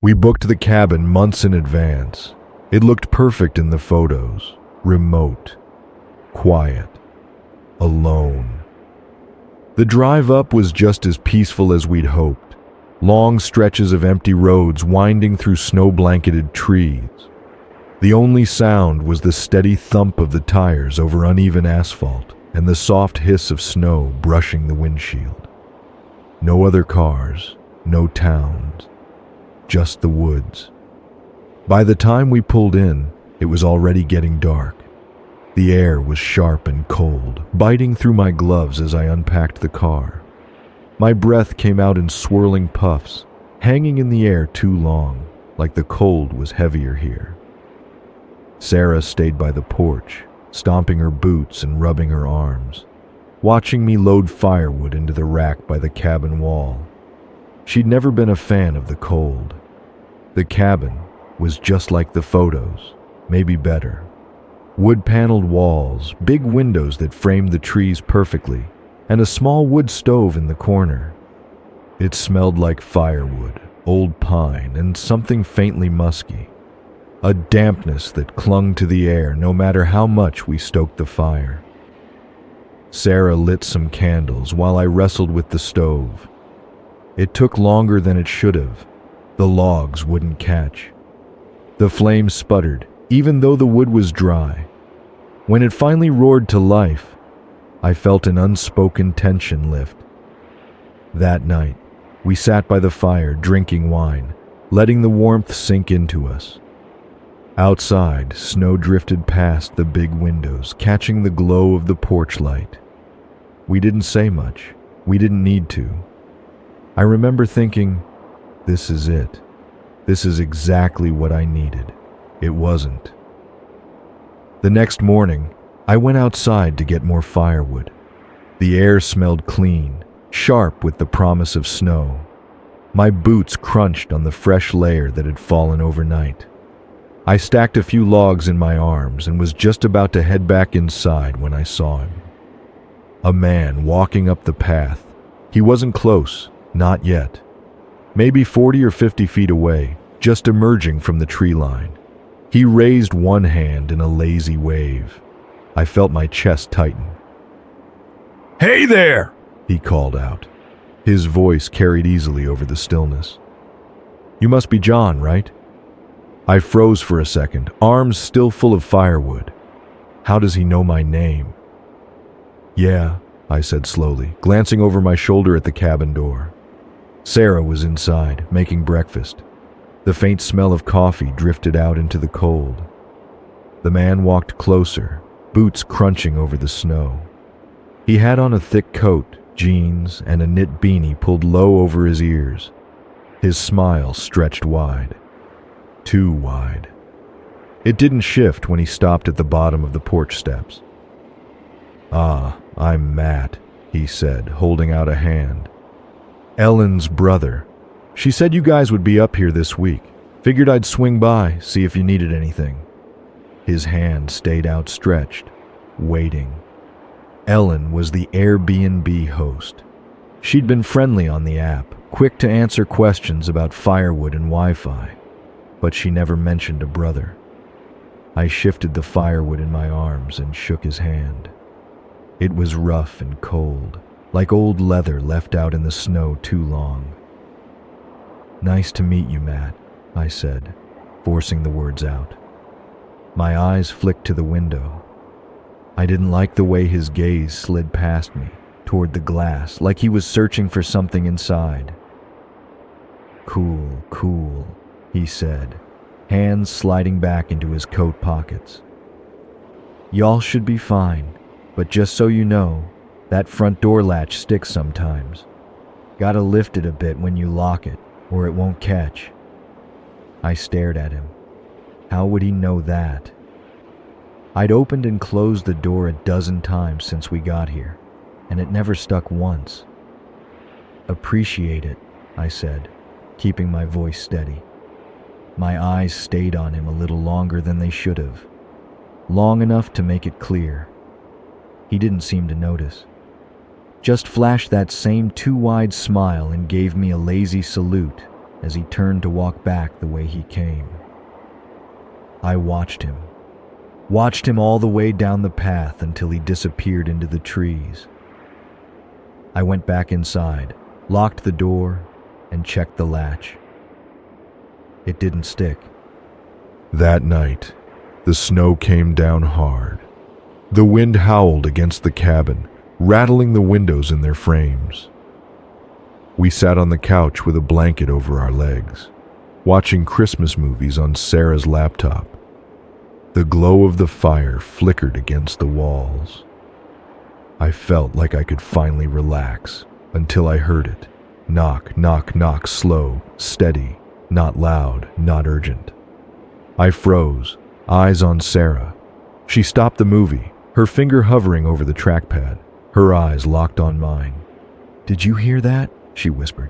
We booked the cabin months in advance. It looked perfect in the photos. Remote, quiet, alone. The drive up was just as peaceful as we'd hoped. Long stretches of empty roads winding through snow-blanketed trees. The only sound was the steady thump of the tires over uneven asphalt and the soft hiss of snow brushing the windshield. No other cars, no towns, just the woods. By the time we pulled in, it was already getting dark. The air was sharp and cold, biting through my gloves as I unpacked the car. My breath came out in swirling puffs, hanging in the air too long, like the cold was heavier here. Sarah stayed by the porch, stomping her boots and rubbing her arms, watching me load firewood into the rack by the cabin wall. She'd never been a fan of the cold. The cabin was just like the photos, maybe better. Wood-paneled walls, big windows that framed the trees perfectly, and a small wood stove in the corner. It smelled like firewood, old pine, and something faintly musky. A dampness that clung to the air no matter how much we stoked the fire. Sarah lit some candles while I wrestled with the stove. It took longer than it should have. The logs wouldn't catch. The flames sputtered, even though the wood was dry. When it finally roared to life, I felt an unspoken tension lift. That night, we sat by the fire drinking wine, letting the warmth sink into us. Outside, snow drifted past the big windows, catching the glow of the porch light. We didn't say much. We didn't need to. I remember thinking, this is it. This is exactly what I needed. It wasn't. The next morning, I went outside to get more firewood. The air smelled clean, sharp with the promise of snow. My boots crunched on the fresh layer that had fallen overnight. I stacked a few logs in my arms and was just about to head back inside when I saw him. A man walking up the path. He wasn't close, not yet. Maybe 40 or 50 feet away, just emerging from the tree line. He raised one hand in a lazy wave. I felt my chest tighten. "Hey there!" he called out. His voice carried easily over the stillness. "You must be John, right?" I froze for a second, arms still full of firewood. How does he know my name? "Yeah," I said slowly, glancing over my shoulder at the cabin door. Sarah was inside, making breakfast. The faint smell of coffee drifted out into the cold. The man walked closer, boots crunching over the snow. He had on a thick coat, jeans, and a knit beanie pulled low over his ears. His smile stretched wide. Too wide. It didn't shift when he stopped at the bottom of the porch steps. "Ah, I'm Matt," he said, holding out a hand. "Ellen's brother. She said you guys would be up here this week. Figured I'd swing by, see if you needed anything." His hand stayed outstretched, waiting. Ellen was the Airbnb host. She'd been friendly on the app, quick to answer questions about firewood and Wi-Fi. But she never mentioned a brother. I shifted the firewood in my arms and shook his hand. It was rough and cold, like old leather left out in the snow too long. "Nice to meet you, Matt," I said, forcing the words out. My eyes flicked to the window. I didn't like the way his gaze slid past me, toward the glass, like he was searching for something inside. "Cool, cool," he said, hands sliding back into his coat pockets. "Y'all should be fine, but just so you know, that front door latch sticks sometimes. Gotta lift it a bit when you lock it, or it won't catch." I stared at him. How would he know that? I'd opened and closed the door a dozen times since we got here, and it never stuck once. "Appreciate it," I said, keeping my voice steady. My eyes stayed on him a little longer than they should have. Long enough to make it clear. He didn't seem to notice. Just flashed that same too wide smile and gave me a lazy salute, as he turned to walk back the way he came. I watched him all the way down the path until he disappeared into the trees. I went back inside, locked the door, and checked the latch. It didn't stick. That night, the snow came down hard. The wind howled against the cabin, rattling the windows in their frames. We sat on the couch with a blanket over our legs, watching Christmas movies on Sarah's laptop. The glow of the fire flickered against the walls. I felt like I could finally relax until I heard it. Knock, knock, knock, slow, steady, not loud, not urgent. I froze, eyes on Sarah. She stopped the movie, her finger hovering over the trackpad, her eyes locked on mine. "Did you hear that?" she whispered.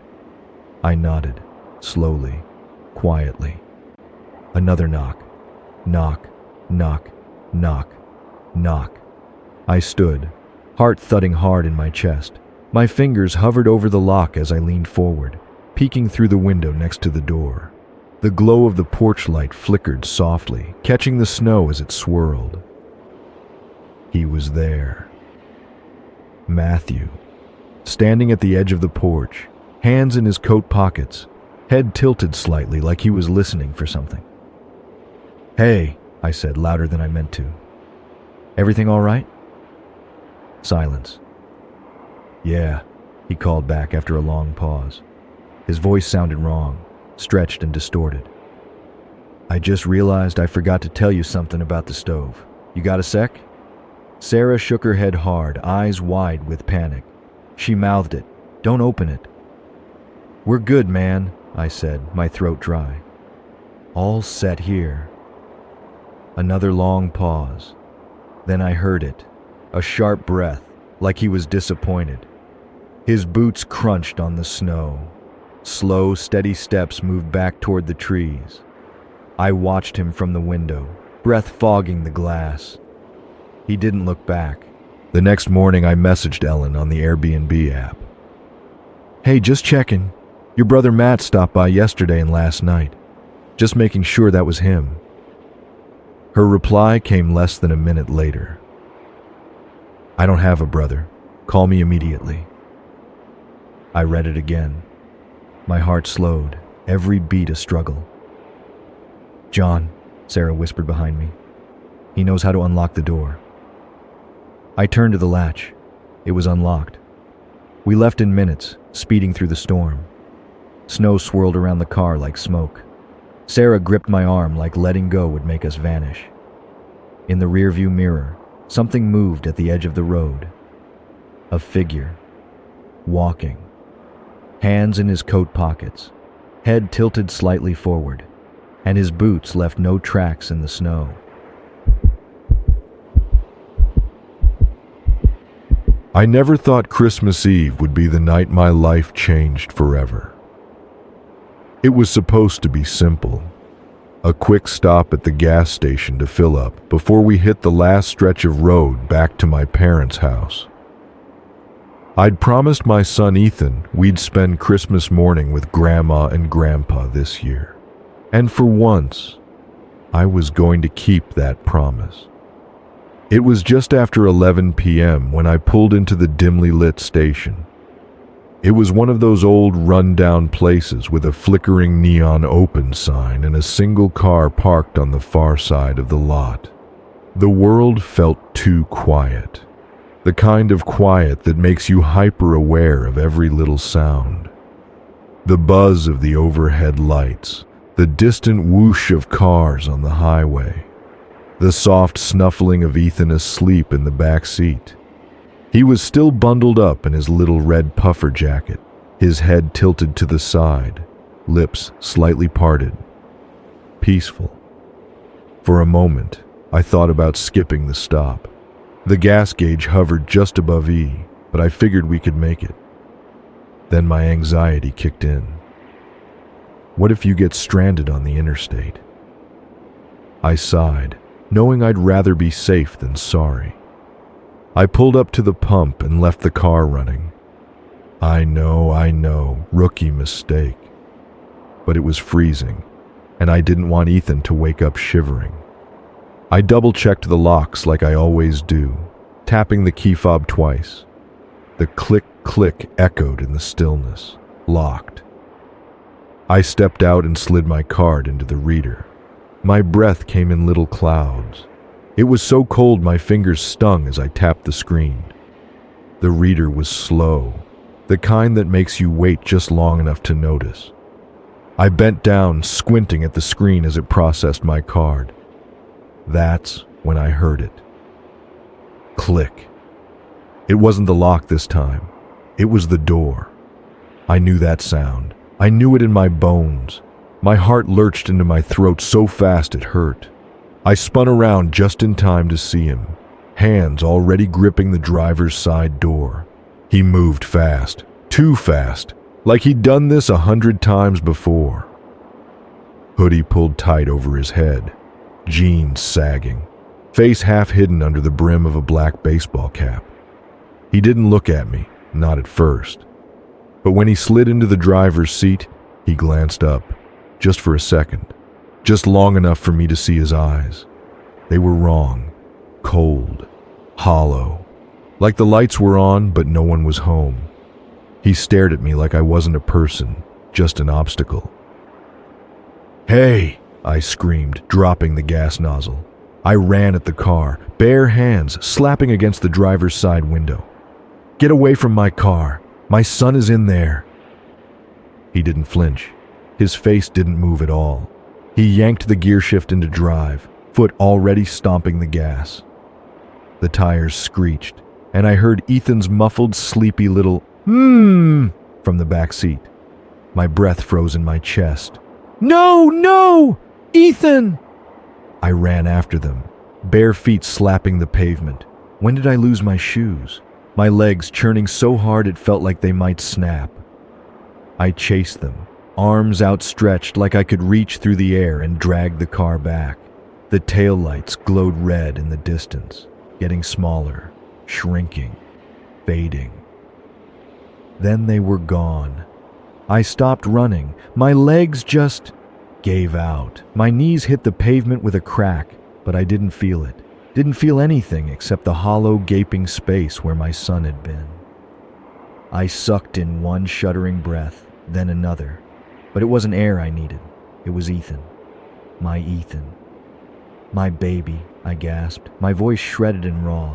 I nodded, slowly, quietly. Another knock. Knock, knock, knock, knock. I stood, heart thudding hard in my chest. My fingers hovered over the lock as I leaned forward, peeking through the window next to the door. The glow of the porch light flickered softly, catching the snow as it swirled. He was there. Matthew, standing at the edge of the porch, hands in his coat pockets, head tilted slightly like he was listening for something. "Hey," I said louder than I meant to. "Everything all right?" Silence. "Yeah," he called back after a long pause. His voice sounded wrong, stretched and distorted. "I just realized I forgot to tell you something about the stove. You got a sec?" Sarah shook her head hard, eyes wide with panic. She mouthed it, "Don't open it." "We're good, man," I said, my throat dry. "All set here." Another long pause. Then I heard it, a sharp breath, like he was disappointed. His boots crunched on the snow. Slow, steady steps moved back toward the trees. I watched him from the window, breath fogging the glass. He didn't look back. The next morning I messaged Ellen on the Airbnb app. "Hey, just checking. Your brother Matt stopped by yesterday and last night. Just making sure that was him." Her reply came less than a minute later. "I don't have a brother. Call me immediately." I read it again. My heart slowed, every beat a struggle. "John," Sarah whispered behind me. "He knows how to unlock the door." I turned to the latch. It was unlocked. We left in minutes, speeding through the storm. Snow swirled around the car like smoke. Sarah gripped my arm like letting go would make us vanish. In the rearview mirror, something moved at the edge of the road. A figure, walking, hands in his coat pockets, head tilted slightly forward, and his boots left no tracks in the snow. I never thought Christmas Eve would be the night my life changed forever. It was supposed to be simple. A quick stop at the gas station to fill up before we hit the last stretch of road back to my parents' house. I'd promised my son Ethan we'd spend Christmas morning with Grandma and Grandpa this year. And for once, I was going to keep that promise. It was just after 11 p.m. when I pulled into the dimly lit station. It was one of those old run-down places with a flickering neon open sign and a single car parked on the far side of the lot. The world felt too quiet. The kind of quiet that makes you hyper-aware of every little sound. The buzz of the overhead lights, the distant whoosh of cars on the highway, the soft snuffling of Ethan asleep in the back seat. He was still bundled up in his little red puffer jacket, his head tilted to the side, lips slightly parted. Peaceful. For a moment, I thought about skipping the stop. The gas gauge hovered just above E, but I figured we could make it. Then my anxiety kicked in. What if you get stranded on the interstate? I sighed, knowing I'd rather be safe than sorry. I pulled up to the pump and left the car running. I know, rookie mistake. but it was freezing, and I didn't want Ethan to wake up shivering. I double-checked the locks like I always do, tapping the key fob twice. The click-click echoed in the stillness. Locked. I stepped out and slid my card into the reader. My breath came in little clouds. It was so cold my fingers stung as I tapped the screen. The reader was slow, the kind that makes you wait just long enough to notice. I bent down, squinting at the screen as it processed my card. That's when I heard it. Click. It wasn't the lock this time. It was the door. I knew that sound. I knew it in my bones. My heart lurched into my throat so fast it hurt. I spun around just in time to see him, hands already gripping the driver's side door. He moved fast, too fast, like he'd done this 100 times before. Hoodie pulled tight over his head, jeans sagging, face half hidden under the brim of a black baseball cap. He didn't look at me, not at first. But when he slid into the driver's seat, he glanced up, just for a second, just long enough for me to see his eyes. They were wrong, cold, hollow, like the lights were on but no one was home. He stared at me like I wasn't a person, just an obstacle. "Hey!" I screamed, dropping the gas nozzle. I ran at the car, bare hands slapping against the driver's side window. "Get away from my car! My son is in there!" He didn't flinch. His face didn't move at all. He yanked the gear shift into drive, foot already stomping the gas. The tires screeched, and I heard Ethan's muffled, sleepy little from the back seat. My breath froze in my chest. "No, no! Ethan!" I ran after them, bare feet slapping the pavement. When did I lose my shoes? My legs churning so hard it felt like they might snap. I chased them, arms outstretched like I could reach through the air and drag the car back. The taillights glowed red in the distance, getting smaller, shrinking, fading. Then they were gone. I stopped running. My legs just gave out. My knees hit the pavement with a crack, but I didn't feel it. Didn't feel anything except the hollow, gaping space where my son had been. I sucked in one shuddering breath, then another. But it wasn't air I needed. It was Ethan. My Ethan. "My baby," I gasped, my voice shredded and raw.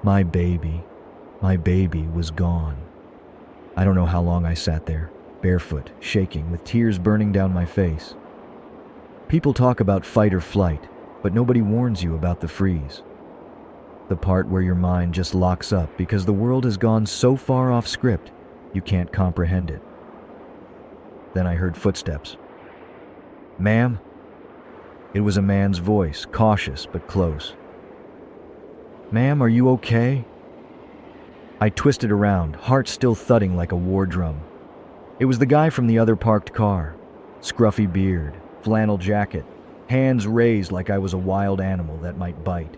My baby was gone. I don't know how long I sat there, barefoot, shaking, with tears burning down my face. People talk about fight or flight, but nobody warns you about the freeze. The part where your mind just locks up because the world has gone so far off script, you can't comprehend it. Then I heard footsteps. "Ma'am?" It was a man's voice, cautious but close. "Ma'am, are you okay?" I twisted around, heart still thudding like a war drum. It was the guy from the other parked car. Scruffy beard, flannel jacket, hands raised like I was a wild animal that might bite.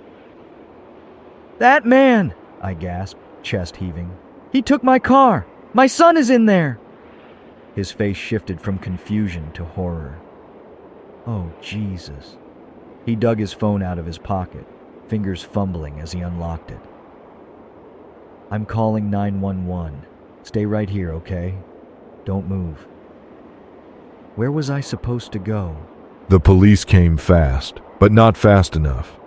"That man!" I gasped, chest heaving. "He took my car! My son is in there!" His face shifted from confusion to horror. Oh, Jesus. He dug his phone out of his pocket, fingers fumbling as he unlocked it. "I'm calling 911. Stay right here, okay? Don't move." Where was I supposed to go? The police came fast, but not fast enough.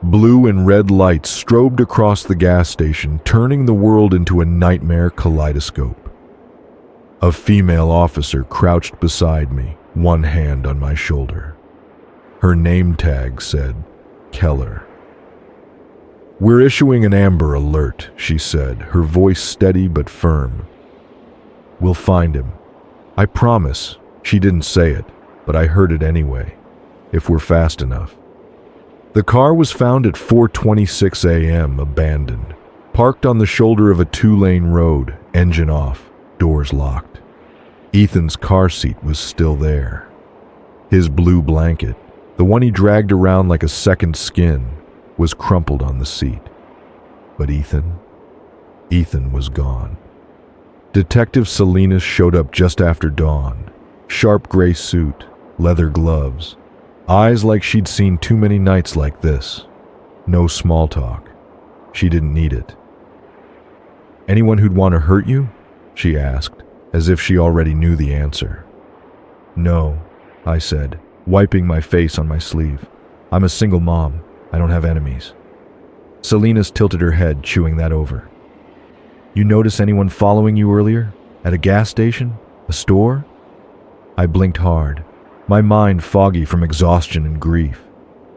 Blue and red lights strobed across the gas station, turning the world into a nightmare kaleidoscope. A female officer crouched beside me, one hand on my shoulder. Her name tag said, Keller. "We're issuing an Amber Alert," she said, her voice steady but firm. "We'll find him. I promise." She didn't say it, but I heard it anyway, if we're fast enough. The car was found at 4:26 a.m., abandoned, parked on the shoulder of a 2-lane road, engine off, doors locked. Ethan's car seat was still there. His blue blanket, the one he dragged around like a second skin, was crumpled on the seat. But Ethan was gone. Detective Salinas showed up just after dawn, Sharp gray suit, leather gloves, eyes like she'd seen too many nights like this. No small talk. She didn't need it. "Anyone who'd want to hurt you?" she asked, as if she already knew the answer. "No," I said, wiping my face on my sleeve. "I'm a single mom. I don't have enemies." Selena's tilted her head, chewing that over. "You notice anyone following you earlier? At a gas station? A store?" I blinked hard, my mind foggy from exhaustion and grief.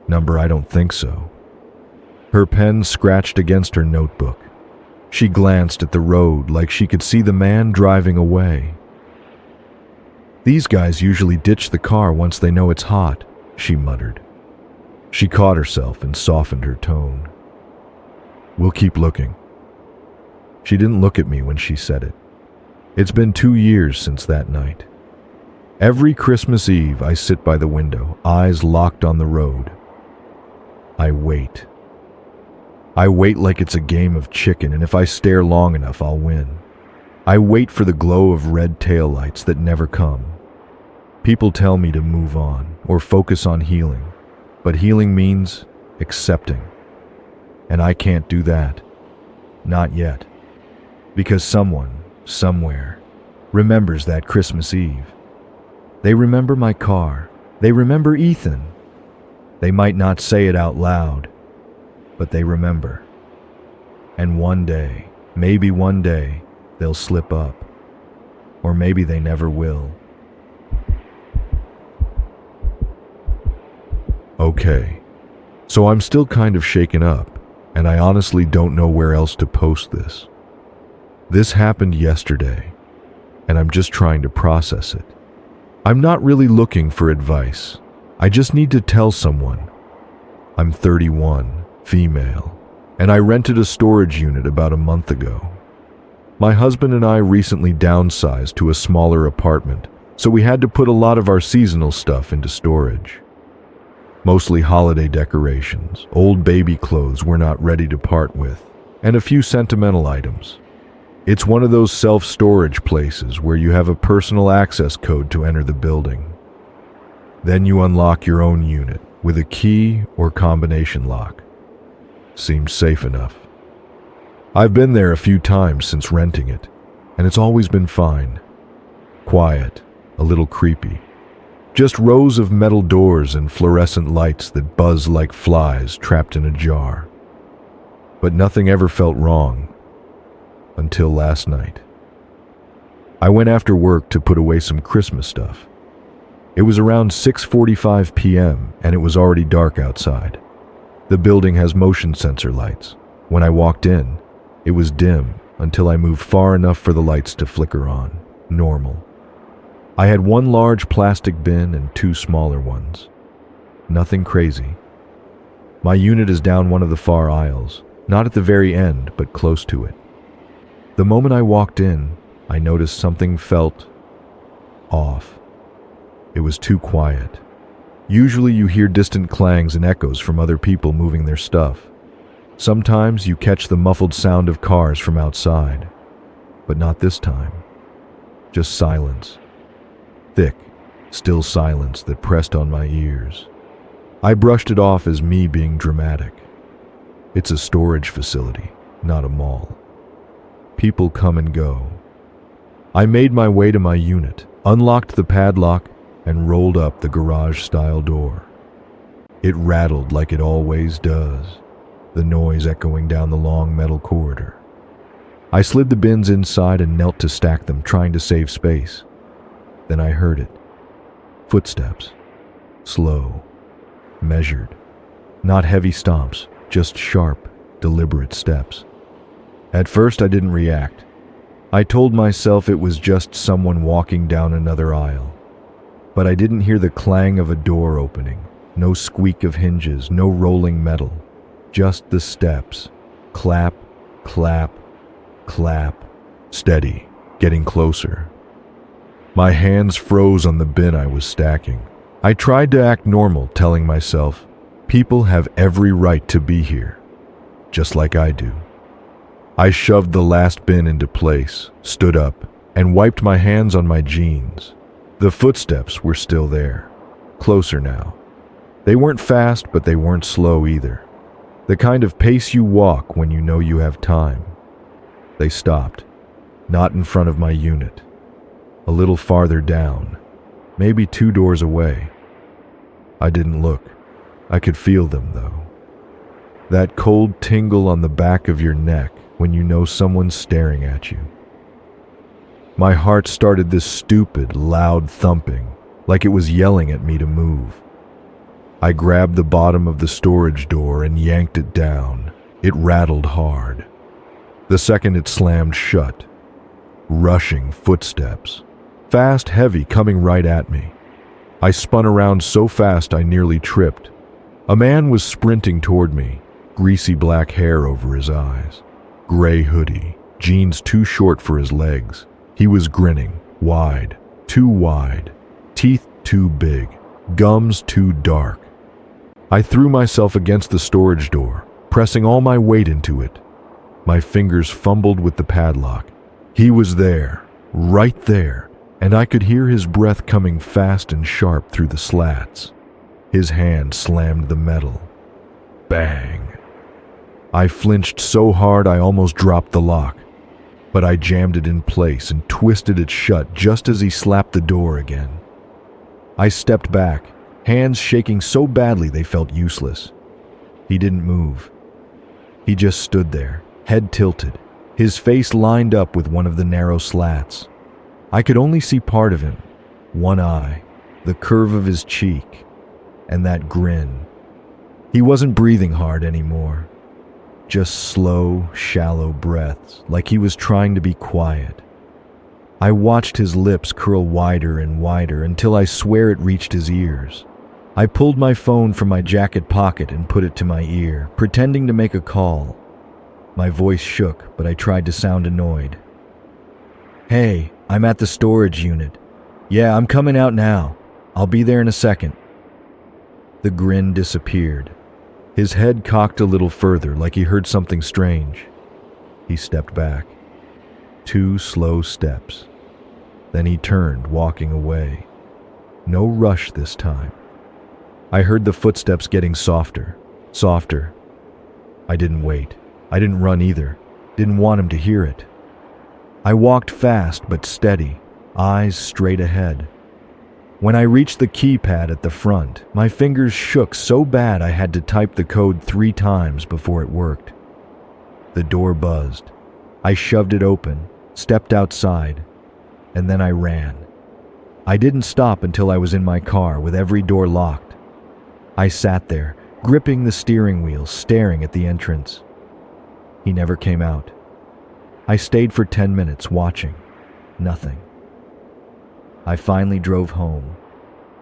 "Number, I don't think so." Her pen scratched against her notebook. She glanced at the road like she could see the man driving away. "These guys usually ditch the car once they know it's hot," she muttered. She caught herself and softened her tone. "We'll keep looking." She didn't look at me when she said it. It's been 2 years since that night. Every Christmas Eve, I sit by the window, eyes locked on the road. I wait. I wait like it's a game of chicken, and if I stare long enough, I'll win. I wait for the glow of red taillights that never come. People tell me to move on or focus on healing, but healing means accepting. And I can't do that. Not yet. Because someone, somewhere, remembers that Christmas Eve. They remember my car. They remember Ethan. They might not say it out loud, but they remember. And one day, maybe one day, they'll slip up. Or maybe they never will. Okay, so I'm still kind of shaken up, and I honestly don't know where else to post this. This happened yesterday, and I'm just trying to process it. I'm not really looking for advice. I just need to tell someone. I'm 31, female, and I rented a storage unit about a month ago. My husband and I recently downsized to a smaller apartment, so we had to put a lot of our seasonal stuff into storage. Mostly holiday decorations, old baby clothes we're not ready to part with, and a few sentimental items. It's one of those self-storage places where you have a personal access code to enter the building. Then you unlock your own unit with a key or combination lock. Seems safe enough. I've been there a few times since renting it, and it's always been fine. Quiet, a little creepy. Just rows of metal doors and fluorescent lights that buzz like flies trapped in a jar. But nothing ever felt wrong. Until last night. I went after work to put away some Christmas stuff. It was around 6:45 p.m. and it was already dark outside. The building has motion sensor lights. When I walked in, it was dim until I moved far enough for the lights to flicker on. Normal. I had one large plastic bin and 2 smaller ones. Nothing crazy. My unit is down one of the far aisles, not at the very end, but close to it. The moment I walked in, I noticed something felt off. It was too quiet. Usually you hear distant clangs and echoes from other people moving their stuff. Sometimes you catch the muffled sound of cars from outside. But not this time. Just silence. Thick, still silence that pressed on my ears. I brushed it off as me being dramatic. It's a storage facility, not a mall. People come and go. I made my way to my unit, unlocked the padlock, and rolled up the garage-style door. It rattled like it always does, the noise echoing down the long metal corridor. I slid the bins inside and knelt to stack them, trying to save space. Then I heard it. Footsteps. Slow. Measured. Not heavy stomps, just sharp, deliberate steps. At first I didn't react. I told myself it was just someone walking down another aisle. But I didn't hear the clang of a door opening, no squeak of hinges, no rolling metal. Just the steps. Clap, clap, clap. Steady, getting closer. My hands froze on the bin I was stacking. I tried to act normal, telling myself, people have every right to be here, just like I do. I shoved the last bin into place, stood up, and wiped my hands on my jeans. The The footsteps were still there, closer now. They weren't fast, but they weren't slow either. The kind of pace you walk when you know you have time. They stopped, not in front of my unit. A little farther down, maybe 2 doors away. I didn't look. I could feel them, though. That cold tingle on the back of your neck when you know someone's staring at you. My heart started this stupid, loud thumping, like it was yelling at me to move. I grabbed the bottom of the storage door and yanked it down. It rattled hard. The second it slammed shut, rushing footsteps. Fast, heavy, coming right at me. I spun around so fast I nearly tripped. A man was sprinting toward me, greasy black hair over his eyes, gray hoodie, jeans too short for his legs. He was grinning, wide, too wide, teeth too big, gums too dark. I threw myself against the storage door, pressing all my weight into it. My fingers fumbled with the padlock. He was there, right there, and I could hear his breath coming fast and sharp through the slats. His hand slammed the metal. Bang! I flinched so hard I almost dropped the lock, but I jammed it in place and twisted it shut just as he slapped the door again. I stepped back, hands shaking so badly they felt useless. He didn't move. He just stood there, head tilted, his face lined up with one of the narrow slats. I could only see part of him, one eye, the curve of his cheek, and that grin. He wasn't breathing hard anymore, just slow, shallow breaths, like he was trying to be quiet. I watched his lips curl wider and wider until I swear it reached his ears. I pulled my phone from my jacket pocket and put it to my ear, pretending to make a call. My voice shook, but I tried to sound annoyed. "Hey, I'm at the storage unit. Yeah, I'm coming out now. I'll be there in a second." The grin disappeared. His head cocked a little further, like he heard something strange. He stepped back. 2 slow steps. Then he turned, walking away. No rush this time. I heard the footsteps getting softer, softer. I didn't wait. I didn't run either. Didn't want him to hear it. I walked fast but steady, eyes straight ahead. When I reached the keypad at the front, my fingers shook so bad I had to type the code 3 times before it worked. The door buzzed. I shoved it open, stepped outside, and then I ran. I didn't stop until I was in my car with every door locked. I sat there, gripping the steering wheel, staring at the entrance. He never came out. I stayed for 10 minutes watching. Nothing. I finally drove home,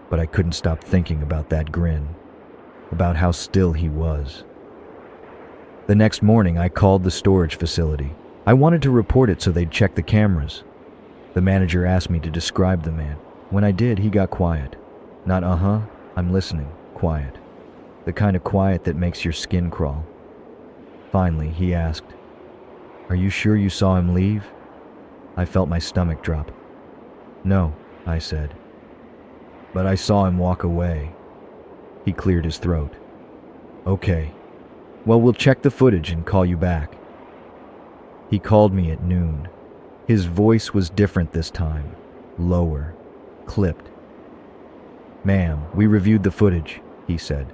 but I couldn't stop thinking about that grin, about how still he was. The next morning, I called the storage facility. I wanted to report it so they'd check the cameras. The manager asked me to describe the man. When I did, he got quiet. Not I'm listening, quiet. The kind of quiet that makes your skin crawl. Finally, he asked, "Are you sure you saw him leave?" I felt my stomach drop. "No," I said. "But I saw him walk away." He cleared his throat. "Okay. Well, we'll check the footage and call you back." He called me at noon. His voice was different this time, lower, clipped. "Ma'am, we reviewed the footage," he said.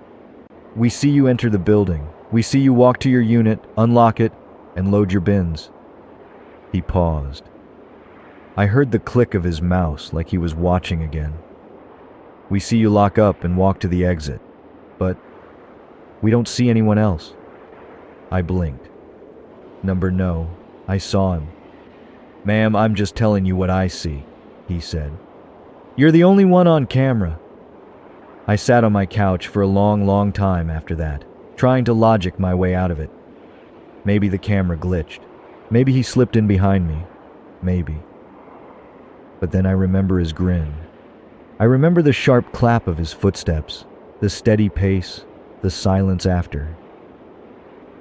"We see you enter the building. We see you walk to your unit, unlock it, and load your bins." He paused. I heard the click of his mouse like he was watching again. "We see you lock up and walk to the exit, but we don't see anyone else." I blinked. No, I saw him. "Ma'am, I'm just telling you what I see," he said. "You're the only one on camera." I sat on my couch for a long time after that, trying to logic my way out of it. Maybe the camera glitched. Maybe he slipped in behind me. Maybe. But then I remember his grin. I remember the sharp clap of his footsteps, the steady pace, the silence after.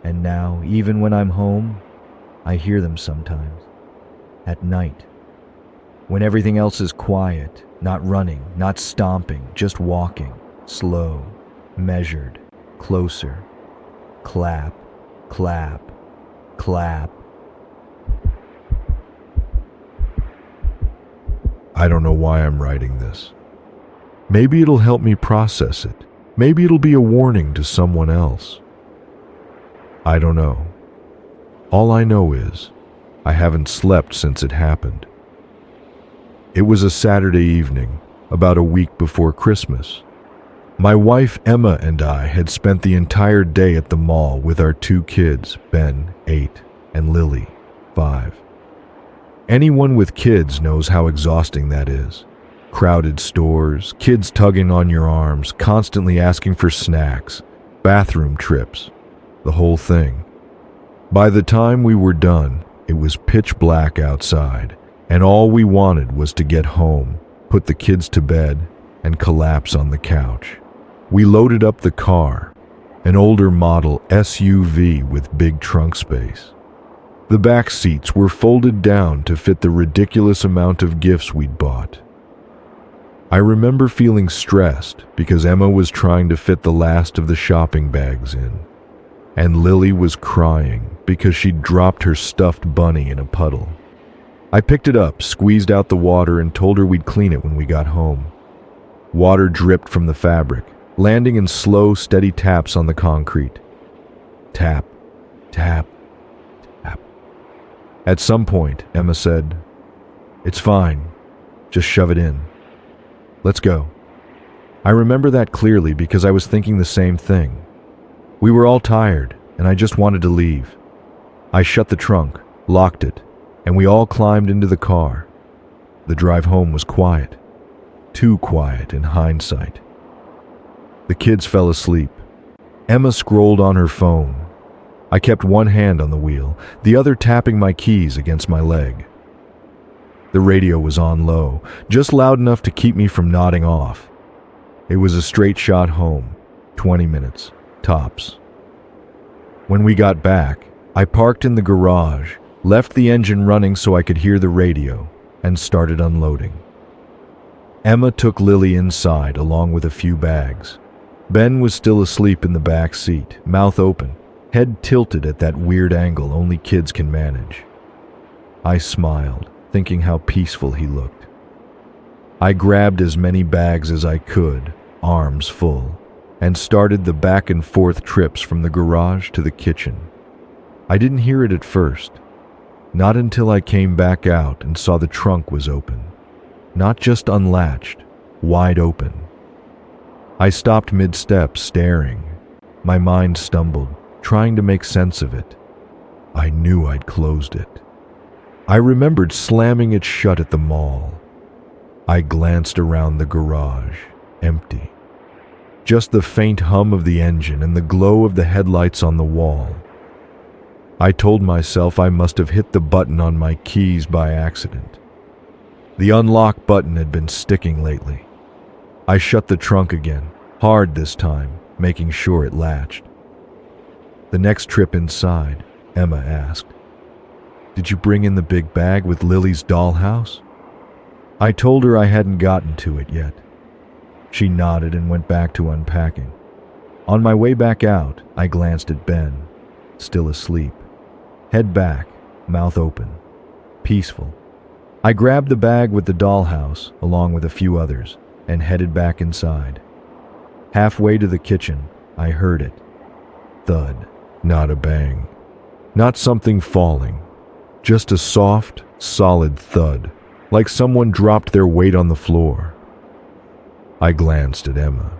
And now, even when I'm home, I hear them sometimes. At night. When everything else is quiet, not running, not stomping, just walking, slow, measured, closer. Clap, clap, clap. I don't know why I'm writing this. Maybe it'll help me process it. Maybe it'll be a warning to someone else. I don't know. All I know is I haven't slept since it happened. It was a Saturday evening, about a week before Christmas. My wife Emma and I had spent the entire day at the mall with our 2 kids, Ben, 8, and Lily, 5. Anyone with kids knows how exhausting that is. Crowded stores, kids tugging on your arms, constantly asking for snacks, bathroom trips, the whole thing. By the time we were done, it was pitch black outside, and all we wanted was to get home, put the kids to bed, and collapse on the couch. We loaded up the car, an older model SUV with big trunk space. The back seats were folded down to fit the ridiculous amount of gifts we'd bought. I remember feeling stressed because Emma was trying to fit the last of the shopping bags in, and Lily was crying because she'd dropped her stuffed bunny in a puddle. I picked it up, squeezed out the water, and told her we'd clean it when we got home. Water dripped from the fabric, landing in slow, steady taps on the concrete. Tap, tap, tap. At some point, Emma said, "It's fine. Just shove it in. Let's go." I remember that clearly because I was thinking the same thing. We were all tired, and I just wanted to leave. I shut the trunk, locked it, and we all climbed into the car. The drive home was quiet. Too quiet in hindsight. The kids fell asleep. Emma scrolled on her phone. I kept one hand on the wheel, the other tapping my keys against my leg. The radio was on low, just loud enough to keep me from nodding off. It was a straight shot home, 20 minutes, tops. When we got back, I parked in the garage, left the engine running so I could hear the radio, and started unloading. Emma took Lily inside along with a few bags. Ben was still asleep in the back seat, mouth open, head tilted at that weird angle only kids can manage. I smiled, thinking how peaceful he looked. I grabbed as many bags as I could, arms full, and started the back and forth trips from the garage to the kitchen. I didn't hear it at first, not until I came back out and saw the trunk was open, not just unlatched, wide open. I stopped mid-step, staring. My mind stumbled, trying to make sense of it. I knew I'd closed it. I remembered slamming it shut at the mall. I glanced around the garage, empty. Just the faint hum of the engine and the glow of the headlights on the wall. I told myself I must have hit the button on my keys by accident. The unlock button had been sticking lately. I shut the trunk again, hard this time, making sure it latched. The next trip inside, Emma asked, "Did you bring in the big bag with Lily's dollhouse?" I told her I hadn't gotten to it yet. She nodded and went back to unpacking. On my way back out, I glanced at Ben, still asleep. Head back, mouth open, peaceful. I grabbed the bag with the dollhouse, along with a few others, and headed back inside. Halfway to the kitchen, I heard it. Thud, not a bang. Not something falling. Just a soft, solid thud, like someone dropped their weight on the floor. I glanced at Emma.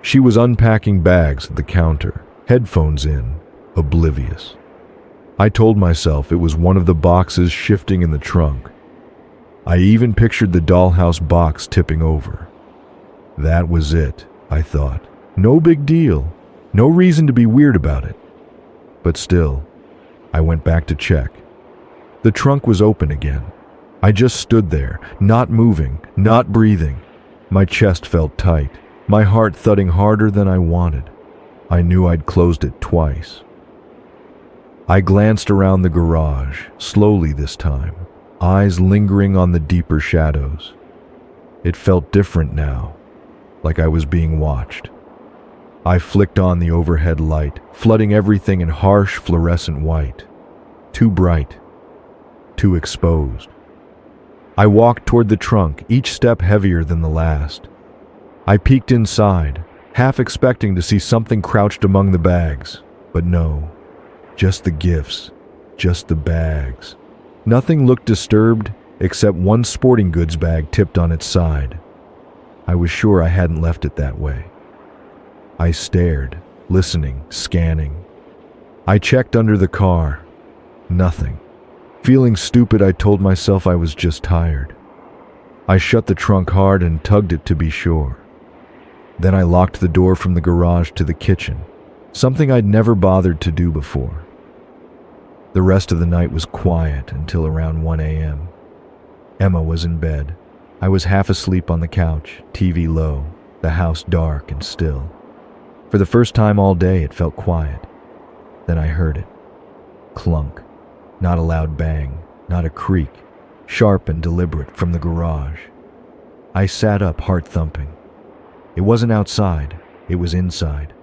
She was unpacking bags at the counter, headphones in, oblivious. I told myself it was one of the boxes shifting in the trunk. I even pictured the dollhouse box tipping over. That was it, I thought. No big deal. No reason to be weird about it. But still, I went back to check. The trunk was open again. I just stood there, not moving, not breathing. My chest felt tight, my heart thudding harder than I wanted. I knew I'd closed it twice. I glanced around the garage, slowly this time. eyes lingering on the deeper shadows. It felt different now, like I was being watched. I flicked on the overhead light, flooding everything in harsh fluorescent white. Too bright, too exposed. I walked toward the trunk, each step heavier than the last. I peeked inside, half expecting to see something crouched among the bags, but no, just the gifts, just the bags. Nothing looked disturbed except one sporting goods bag tipped on its side. I was sure I hadn't left it that way. I stared, listening, scanning. I checked under the car. Nothing. Feeling stupid, I told myself I was just tired. I shut the trunk hard and tugged it to be sure. Then I locked the door from the garage to the kitchen, something I'd never bothered to do before. The rest of the night was quiet until around 1 a.m. Emma was in bed. I was half asleep on the couch, TV low, the house dark and still. For the first time all day, it felt quiet. Then I heard it. Clunk. Not a loud bang, not a creak, sharp and deliberate from the garage. I sat up, heart thumping. It wasn't outside, it was inside.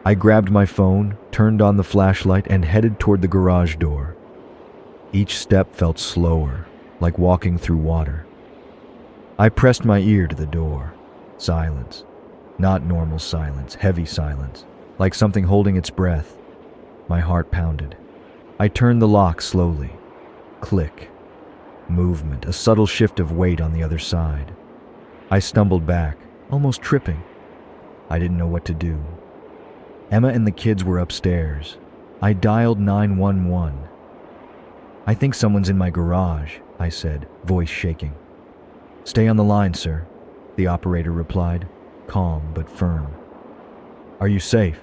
I grabbed my phone, turned on the flashlight, and headed toward the garage door. Each step felt slower, like walking through water. I pressed my ear to the door. Silence. Not normal silence, heavy silence, like something holding its breath. My heart pounded. I turned the lock slowly. Click. Movement, a subtle shift of weight on the other side. I stumbled back, almost tripping. I didn't know what to do. Emma and the kids were upstairs. I dialed 911. "I think someone's in my garage," I said, voice shaking. "Stay on the line, sir," the operator replied, calm but firm. "Are you safe?"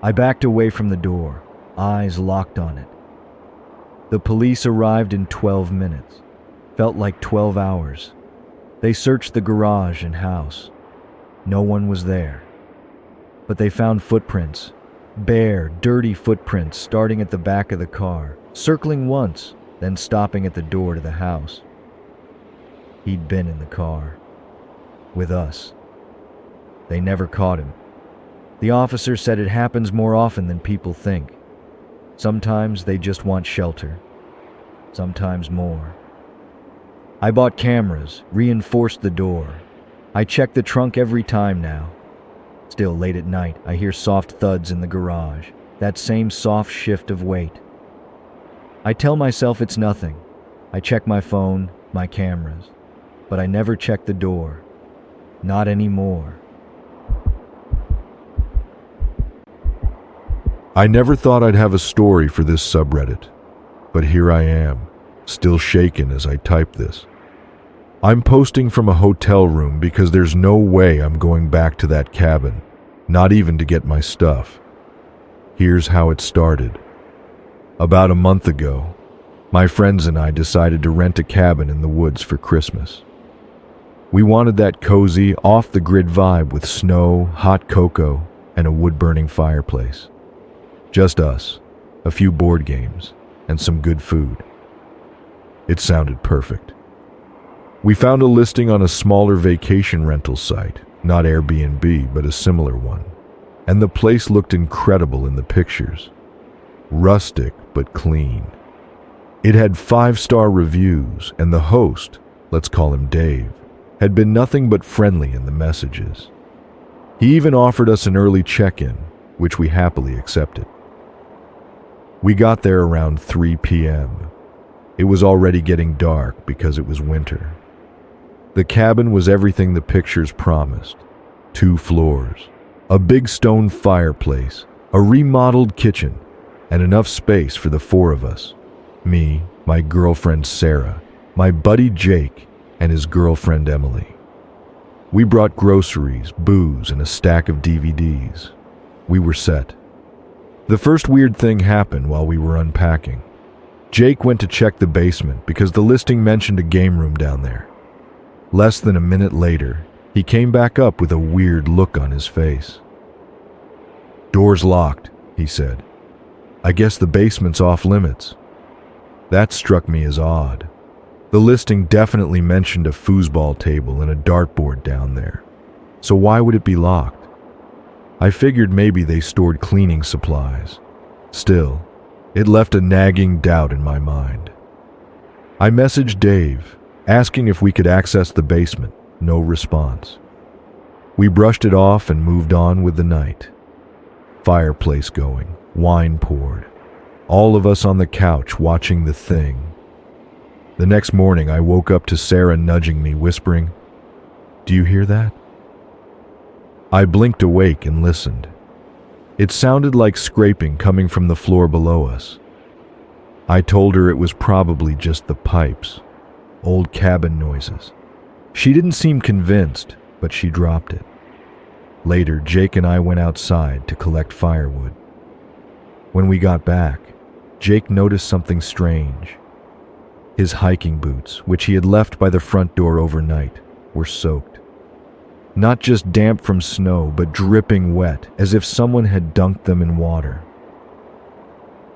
I backed away from the door, eyes locked on it. The police arrived in 12 minutes. Felt like 12 hours. They searched the garage and house. No one was there. But they found footprints. Bare, dirty footprints starting at the back of the car, circling once, then stopping at the door to the house. He'd been in the car. With us. They never caught him. The officer said it happens more often than people think. Sometimes they just want shelter. Sometimes more. I bought cameras, reinforced the door. I check the trunk every time now. Still, late at night, I hear soft thuds in the garage, that same soft shift of weight. I tell myself it's nothing. I check my phone, my cameras, but I never check the door. Not anymore. I never thought I'd have a story for this subreddit, but here I am, still shaken as I type this. I'm posting from a hotel room because there's no way I'm going back to that cabin, not even to get my stuff. Here's how it started. About a month ago, my friends and I decided to rent a cabin in the woods for Christmas. We wanted that cozy, off-the-grid vibe with snow, hot cocoa, and a wood-burning fireplace. Just us, a few board games, and some good food. It sounded perfect. We found a listing on a smaller vacation rental site, not Airbnb, but a similar one, and the place looked incredible in the pictures. Rustic, but clean. It had 5-star reviews, and the host, let's call him Dave, had been nothing but friendly in the messages. He even offered us an early check-in, which we happily accepted. We got there around 3 p.m. It was already getting dark because it was winter. The cabin was everything the pictures promised. 2 floors, a big stone fireplace, a remodeled kitchen, and enough space for the 4 of us. Me, my girlfriend Sarah, my buddy Jake, and his girlfriend Emily. We brought groceries, booze, and a stack of DVDs. We were set. The first weird thing happened while we were unpacking. Jake went to check the basement because the listing mentioned a game room down there. Less than a minute later, he came back up with a weird look on his face. "Door's locked," he said. "I guess the basement's off limits." That struck me as odd. The listing definitely mentioned a foosball table and a dartboard down there. So why would it be locked? I figured maybe they stored cleaning supplies. Still, it left a nagging doubt in my mind. I messaged Dave, asking if we could access the basement. No response. We brushed it off and moved on with the night. Fireplace going, wine poured. All of us on the couch watching The Thing. The next morning I woke up to Sarah nudging me, whispering, "Do you hear that?" I blinked awake and listened. It sounded like scraping coming from the floor below us. I told her it was probably just the pipes, old cabin noises. She didn't seem convinced, but she dropped it. Later, Jake and I went outside to collect firewood. When we got back, Jake noticed something strange. His hiking boots, which he had left by the front door overnight, were soaked. Not just damp from snow, but dripping wet, as if someone had dunked them in water.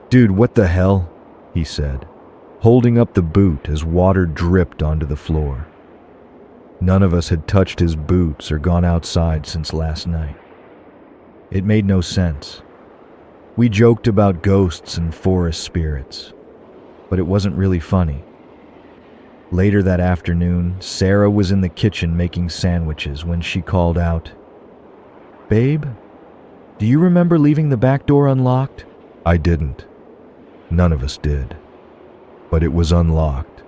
"Dude, what the hell?" he said, holding up the boot as water dripped onto the floor. None of us had touched his boots or gone outside since last night. It made no sense. We joked about ghosts and forest spirits, but it wasn't really funny. Later that afternoon, Sarah was in the kitchen making sandwiches when she called out, "Babe, do you remember leaving the back door unlocked?" I didn't. None of us did. But it was unlocked.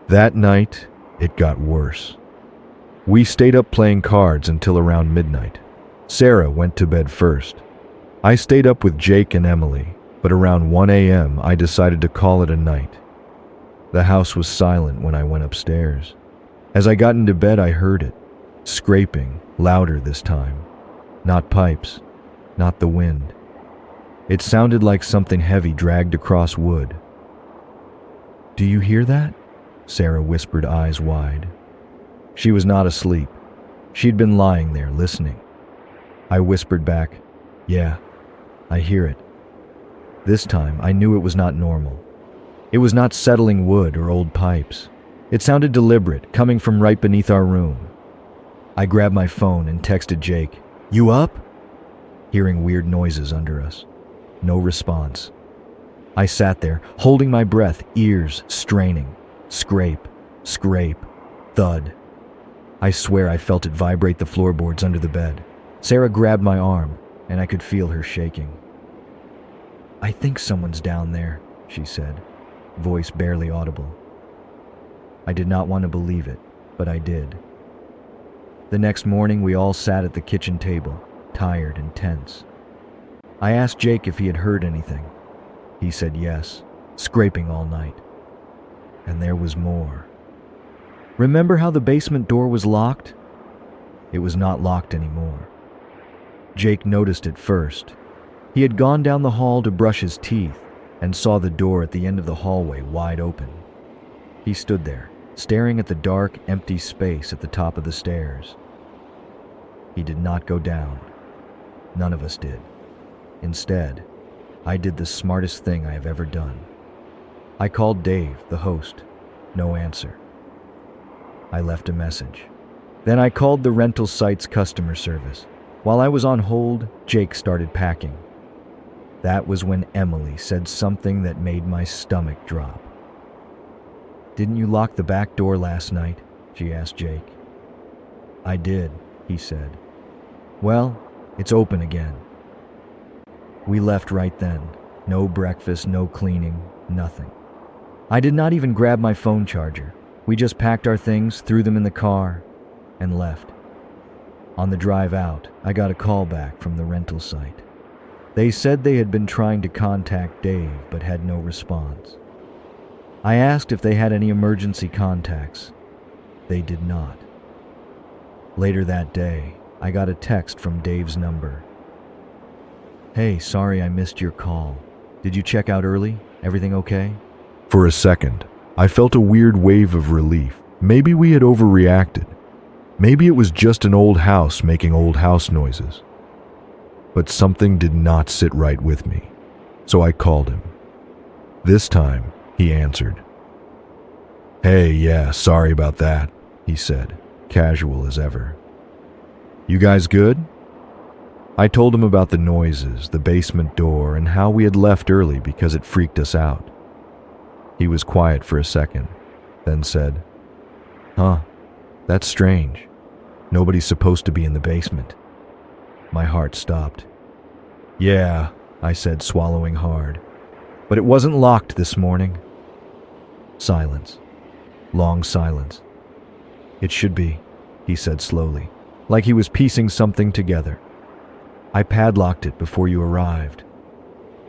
That night, it got worse. We stayed up playing cards until around midnight. Sarah went to bed first. I stayed up with Jake and Emily, but around 1 a.m. I decided to call it a night. The house was silent when I went upstairs. As I got into bed, I heard it, scraping, louder this time. Not pipes, not the wind. It sounded like something heavy dragged across wood. "Do you hear that?" Sarah whispered, eyes wide. She was not asleep. She'd been lying there, listening. I whispered back, "Yeah, I hear it." This time, I knew it was not normal. It was not settling wood or old pipes. It sounded deliberate, coming from right beneath our room. I grabbed my phone and texted Jake, "You up?" Hearing weird noises under us. No response. I sat there, holding my breath, ears straining. Scrape, scrape, thud. I swear I felt it vibrate the floorboards under the bed. Sarah grabbed my arm, and I could feel her shaking. "I think someone's down there," she said, voice barely audible. I did not want to believe it, but I did. The next morning, we all sat at the kitchen table, tired and tense. I asked Jake if he had heard anything. He said yes, scraping all night. And there was more. Remember how the basement door was locked? It was not locked anymore. Jake noticed it first. He had gone down the hall to brush his teeth and saw the door at the end of the hallway wide open. He stood there, staring at the dark, empty space at the top of the stairs. He did not go down. None of us did. Instead, I did the smartest thing I have ever done. I called Dave, the host. No answer. I left a message. Then I called the rental site's customer service. While I was on hold, Jake started packing. That was when Emily said something that made my stomach drop. "Didn't you lock the back door last night?" she asked Jake. "I did," he said. "Well, it's open again." We left right then. No breakfast, no cleaning, nothing. I did not even grab my phone charger. We just packed our things, threw them in the car, and left. On the drive out, I got a call back from the rental site. They said they had been trying to contact Dave but had no response. I asked if they had any emergency contacts. They did not. Later that day, I got a text from Dave's number. "Hey, sorry I missed your call. Did you check out early? Everything okay?" For a second, I felt a weird wave of relief. Maybe we had overreacted. Maybe it was just an old house making old house noises. But something did not sit right with me, so I called him. This time, he answered. "Hey, yeah, sorry about that," he said, casual as ever. "You guys good?" I told him about the noises, the basement door, and how we had left early because it freaked us out. He was quiet for a second, then said, "Huh, that's strange. Nobody's supposed to be in the basement." My heart stopped. "Yeah," I said, swallowing hard, "but it wasn't locked this morning." Silence. Long silence. "It should be," he said slowly, like he was piecing something together. "I padlocked it before you arrived."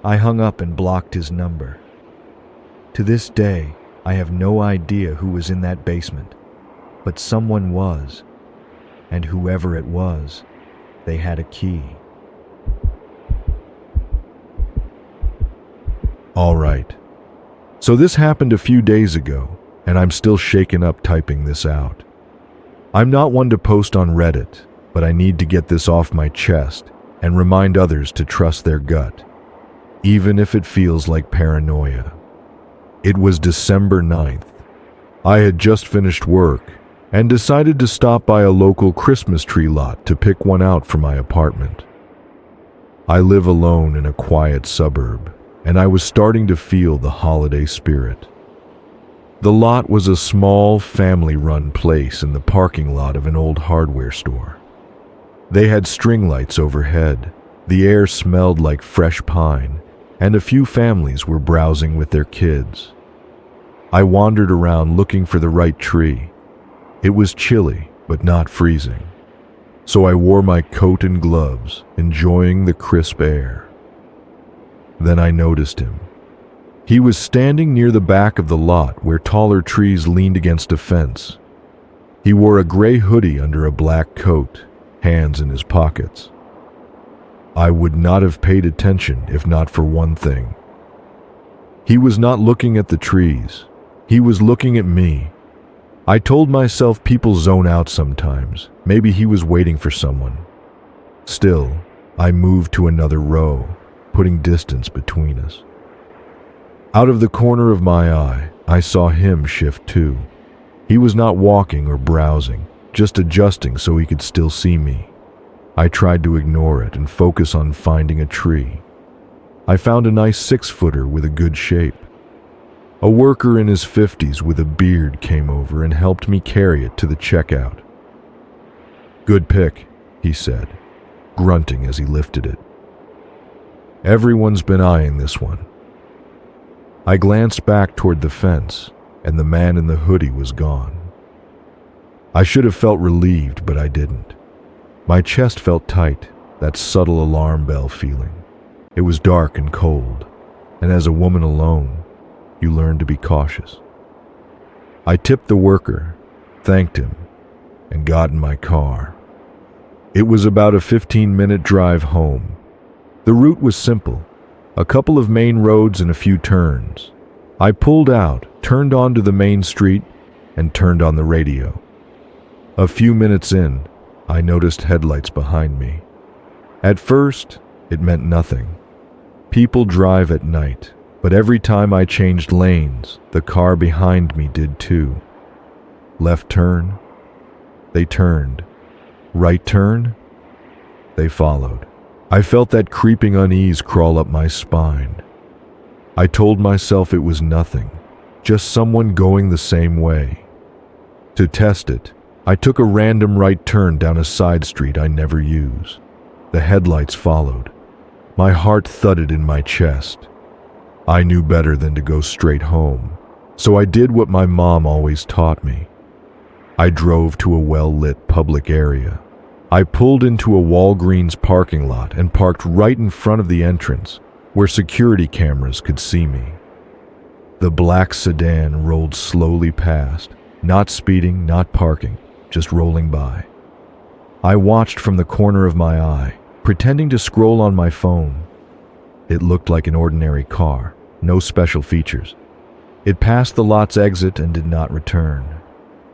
I hung up and blocked his number. To this day, I have no idea who was in that basement, but someone was, and whoever it was, they had a key. All right. So this happened a few days ago, and I'm still shaken up typing this out. I'm not one to post on Reddit, but I need to get this off my chest and remind others to trust their gut, even if it feels like paranoia. It was December 9th. I had just finished work and decided to stop by a local Christmas tree lot to pick one out for my apartment. I live alone in a quiet suburb, and I was starting to feel the holiday spirit. The lot was a small, family-run place in the parking lot of an old hardware store. They had string lights overhead, the air smelled like fresh pine, and a few families were browsing with their kids. I wandered around looking for the right tree. It was chilly, but not freezing, so I wore my coat and gloves, enjoying the crisp air. Then I noticed him. He was standing near the back of the lot where taller trees leaned against a fence. He wore a gray hoodie under a black coat, hands in his pockets. I would not have paid attention if not for one thing. He was not looking at the trees. He was looking at me. I told myself people zone out sometimes. Maybe he was waiting for someone. Still, I moved to another row, putting distance between us. Out of the corner of my eye, I saw him shift too. He was not walking or browsing, just adjusting so he could still see me. I tried to ignore it and focus on finding a tree. I found a nice 6-footer with a good shape. A worker in his 50s with a beard came over and helped me carry it to the checkout. "Good pick," he said, grunting as he lifted it. "Everyone's been eyeing this one." I glanced back toward the fence, and the man in the hoodie was gone. I should have felt relieved, but I didn't. My chest felt tight, that subtle alarm bell feeling. It was dark and cold, and as a woman alone, you learn to be cautious. I tipped the worker, thanked him, and got in my car. It was about a 15-minute drive home. The route was simple, a couple of main roads and a few turns. I pulled out, turned onto the main street, and turned on the radio. A few minutes in, I noticed headlights behind me. At first, it meant nothing. People drive at night, but every time I changed lanes, the car behind me did too. Left turn, they turned. Right turn, they followed. I felt that creeping unease crawl up my spine. I told myself it was nothing, just someone going the same way. To test it, I took a random right turn down a side street I never use. The headlights followed. My heart thudded in my chest. I knew better than to go straight home, so I did what my mom always taught me. I drove to a well-lit public area. I pulled into a Walgreens parking lot and parked right in front of the entrance, where security cameras could see me. The black sedan rolled slowly past, not speeding, not parking, just rolling by. I watched from the corner of my eye, pretending to scroll on my phone. It looked like an ordinary car, no special features. It passed the lot's exit and did not return.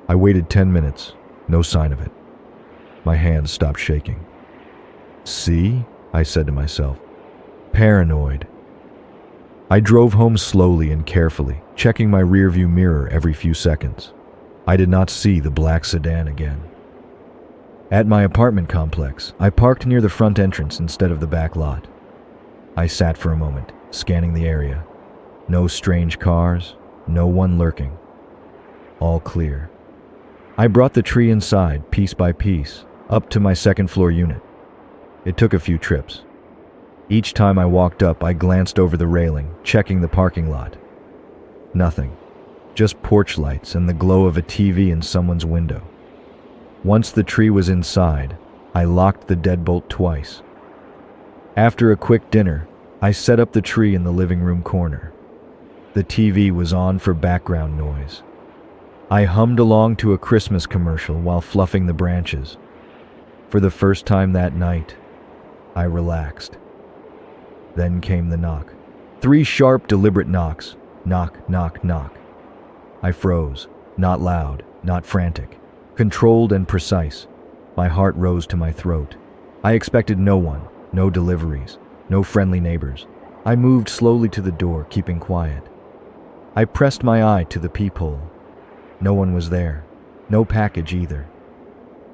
I waited 10 minutes, no sign of it. My hands stopped shaking. "See?" I said to myself. "Paranoid." I drove home slowly and carefully, checking my rearview mirror every few seconds. I did not see the black sedan again. At my apartment complex, I parked near the front entrance instead of the back lot. I sat for a moment, scanning the area. No strange cars, no one lurking. All clear. I brought the tree inside, piece by piece, up to my second-floor unit. It took a few trips. Each time I walked up, I glanced over the railing, checking the parking lot. Nothing. Just porch lights and the glow of a TV in someone's window. Once the tree was inside, I locked the deadbolt twice. After a quick dinner, I set up the tree in the living room corner. The TV was on for background noise. I hummed along to a Christmas commercial while fluffing the branches. For the first time that night, I relaxed. Then came the knock. 3 sharp, deliberate knocks. Knock, knock, knock. I froze. Not loud, not frantic. Controlled and precise. My heart rose to my throat. I expected no one, no deliveries, no friendly neighbors. I moved slowly to the door, keeping quiet. I pressed my eye to the peephole. No one was there. No package either.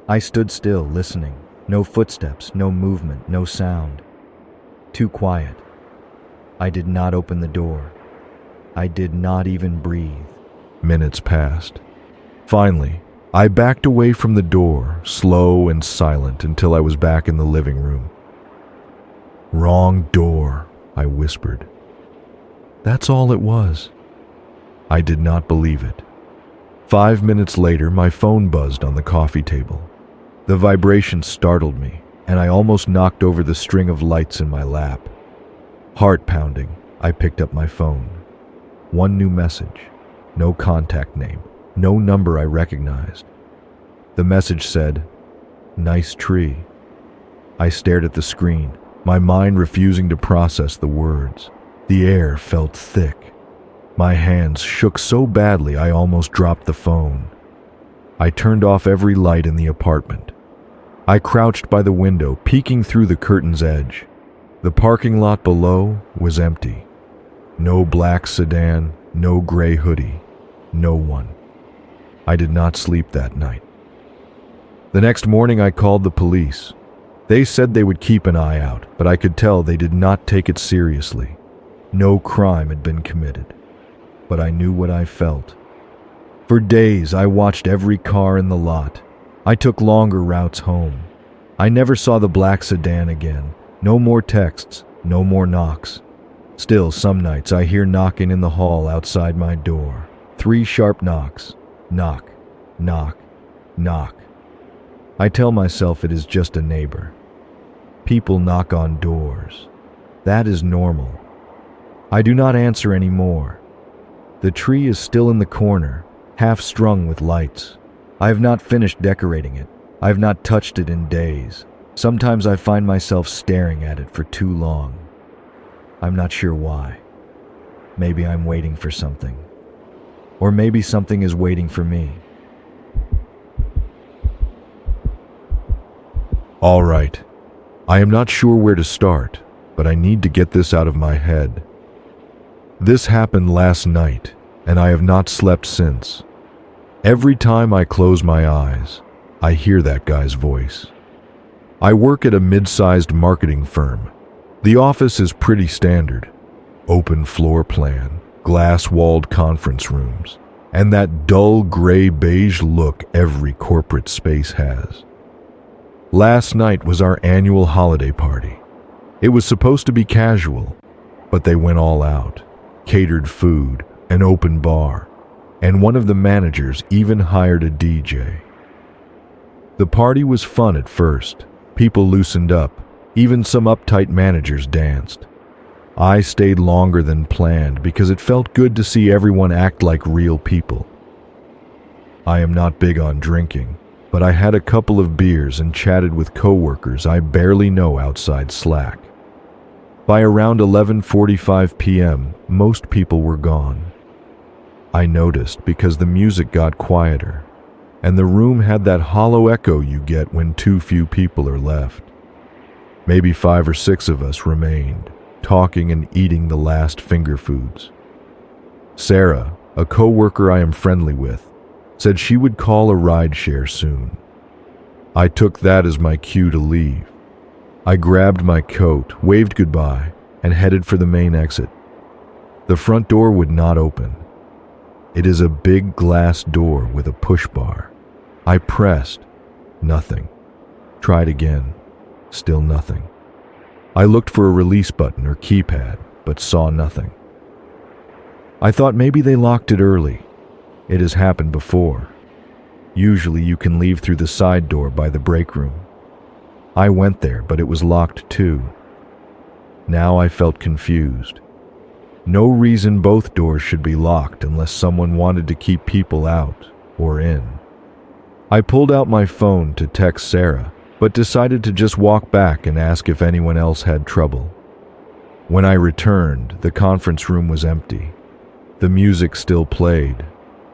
I stood still, listening. No footsteps, no movement, no sound. Too quiet. I did not open the door. I did not even breathe. Minutes passed. Finally, I backed away from the door, slow and silent, until I was back in the living room. "Wrong door," I whispered. That's all it was. I did not believe it. 5 minutes later, my phone buzzed on the coffee table. The vibration startled me, and I almost knocked over the string of lights in my lap. Heart pounding, I picked up my phone. One new message. No contact name. No number I recognized. The message said, "Nice tree." I stared at the screen, my mind refusing to process the words. The air felt thick. My hands shook so badly I almost dropped the phone. I turned off every light in the apartment. I crouched by the window, peeking through the curtain's edge. The parking lot below was empty. No black sedan, no gray hoodie, no one. I did not sleep that night. The next morning I called the police. They said they would keep an eye out, but I could tell they did not take it seriously. No crime had been committed, but I knew what I felt. For days I watched every car in the lot. I took longer routes home. I never saw the black sedan again. No more texts, no more knocks. Still, some nights I hear knocking in the hall outside my door. 3 sharp knocks. Knock, knock, knock. I tell myself it is just a neighbor. People knock on doors. That is normal. I do not answer anymore. The tree is still in the corner, half strung with lights. I have not finished decorating it. I have not touched it in days. Sometimes I find myself staring at it for too long. I'm not sure why. Maybe I'm waiting for something. Or maybe something is waiting for me. All right. I am not sure where to start, but I need to get this out of my head. This happened last night, and I have not slept since. Every time I close my eyes, I hear that guy's voice. I work at a mid-sized marketing firm. The office is pretty standard. Open floor plan, glass-walled conference rooms, and that dull gray-beige look every corporate space has. Last night was our annual holiday party. It was supposed to be casual, but they went all out. Catered food, an open bar, and one of the managers even hired a DJ. The party was fun at first. People loosened up. Even some uptight managers danced. I stayed longer than planned because it felt good to see everyone act like real people. I am not big on drinking, but I had a couple of beers and chatted with coworkers I barely know outside Slack. By around 11:45 p.m., most people were gone. I noticed because the music got quieter, and the room had that hollow echo you get when too few people are left. Maybe 5 or 6 of us remained, talking and eating the last finger foods. Sarah, a co-worker I am friendly with, said she would call a rideshare soon. I took that as my cue to leave. I grabbed my coat, waved goodbye, and headed for the main exit. The front door would not open. It is a big glass door with a push bar. I pressed. Nothing. Tried again. Still nothing. I looked for a release button or keypad, but saw nothing. I thought maybe they locked it early. It has happened before. Usually you can leave through the side door by the break room. I went there, but it was locked too. Now I felt confused. No reason both doors should be locked unless someone wanted to keep people out or in. I pulled out my phone to text Sarah, but decided to just walk back and ask if anyone else had trouble. When I returned, the conference room was empty. The music still played,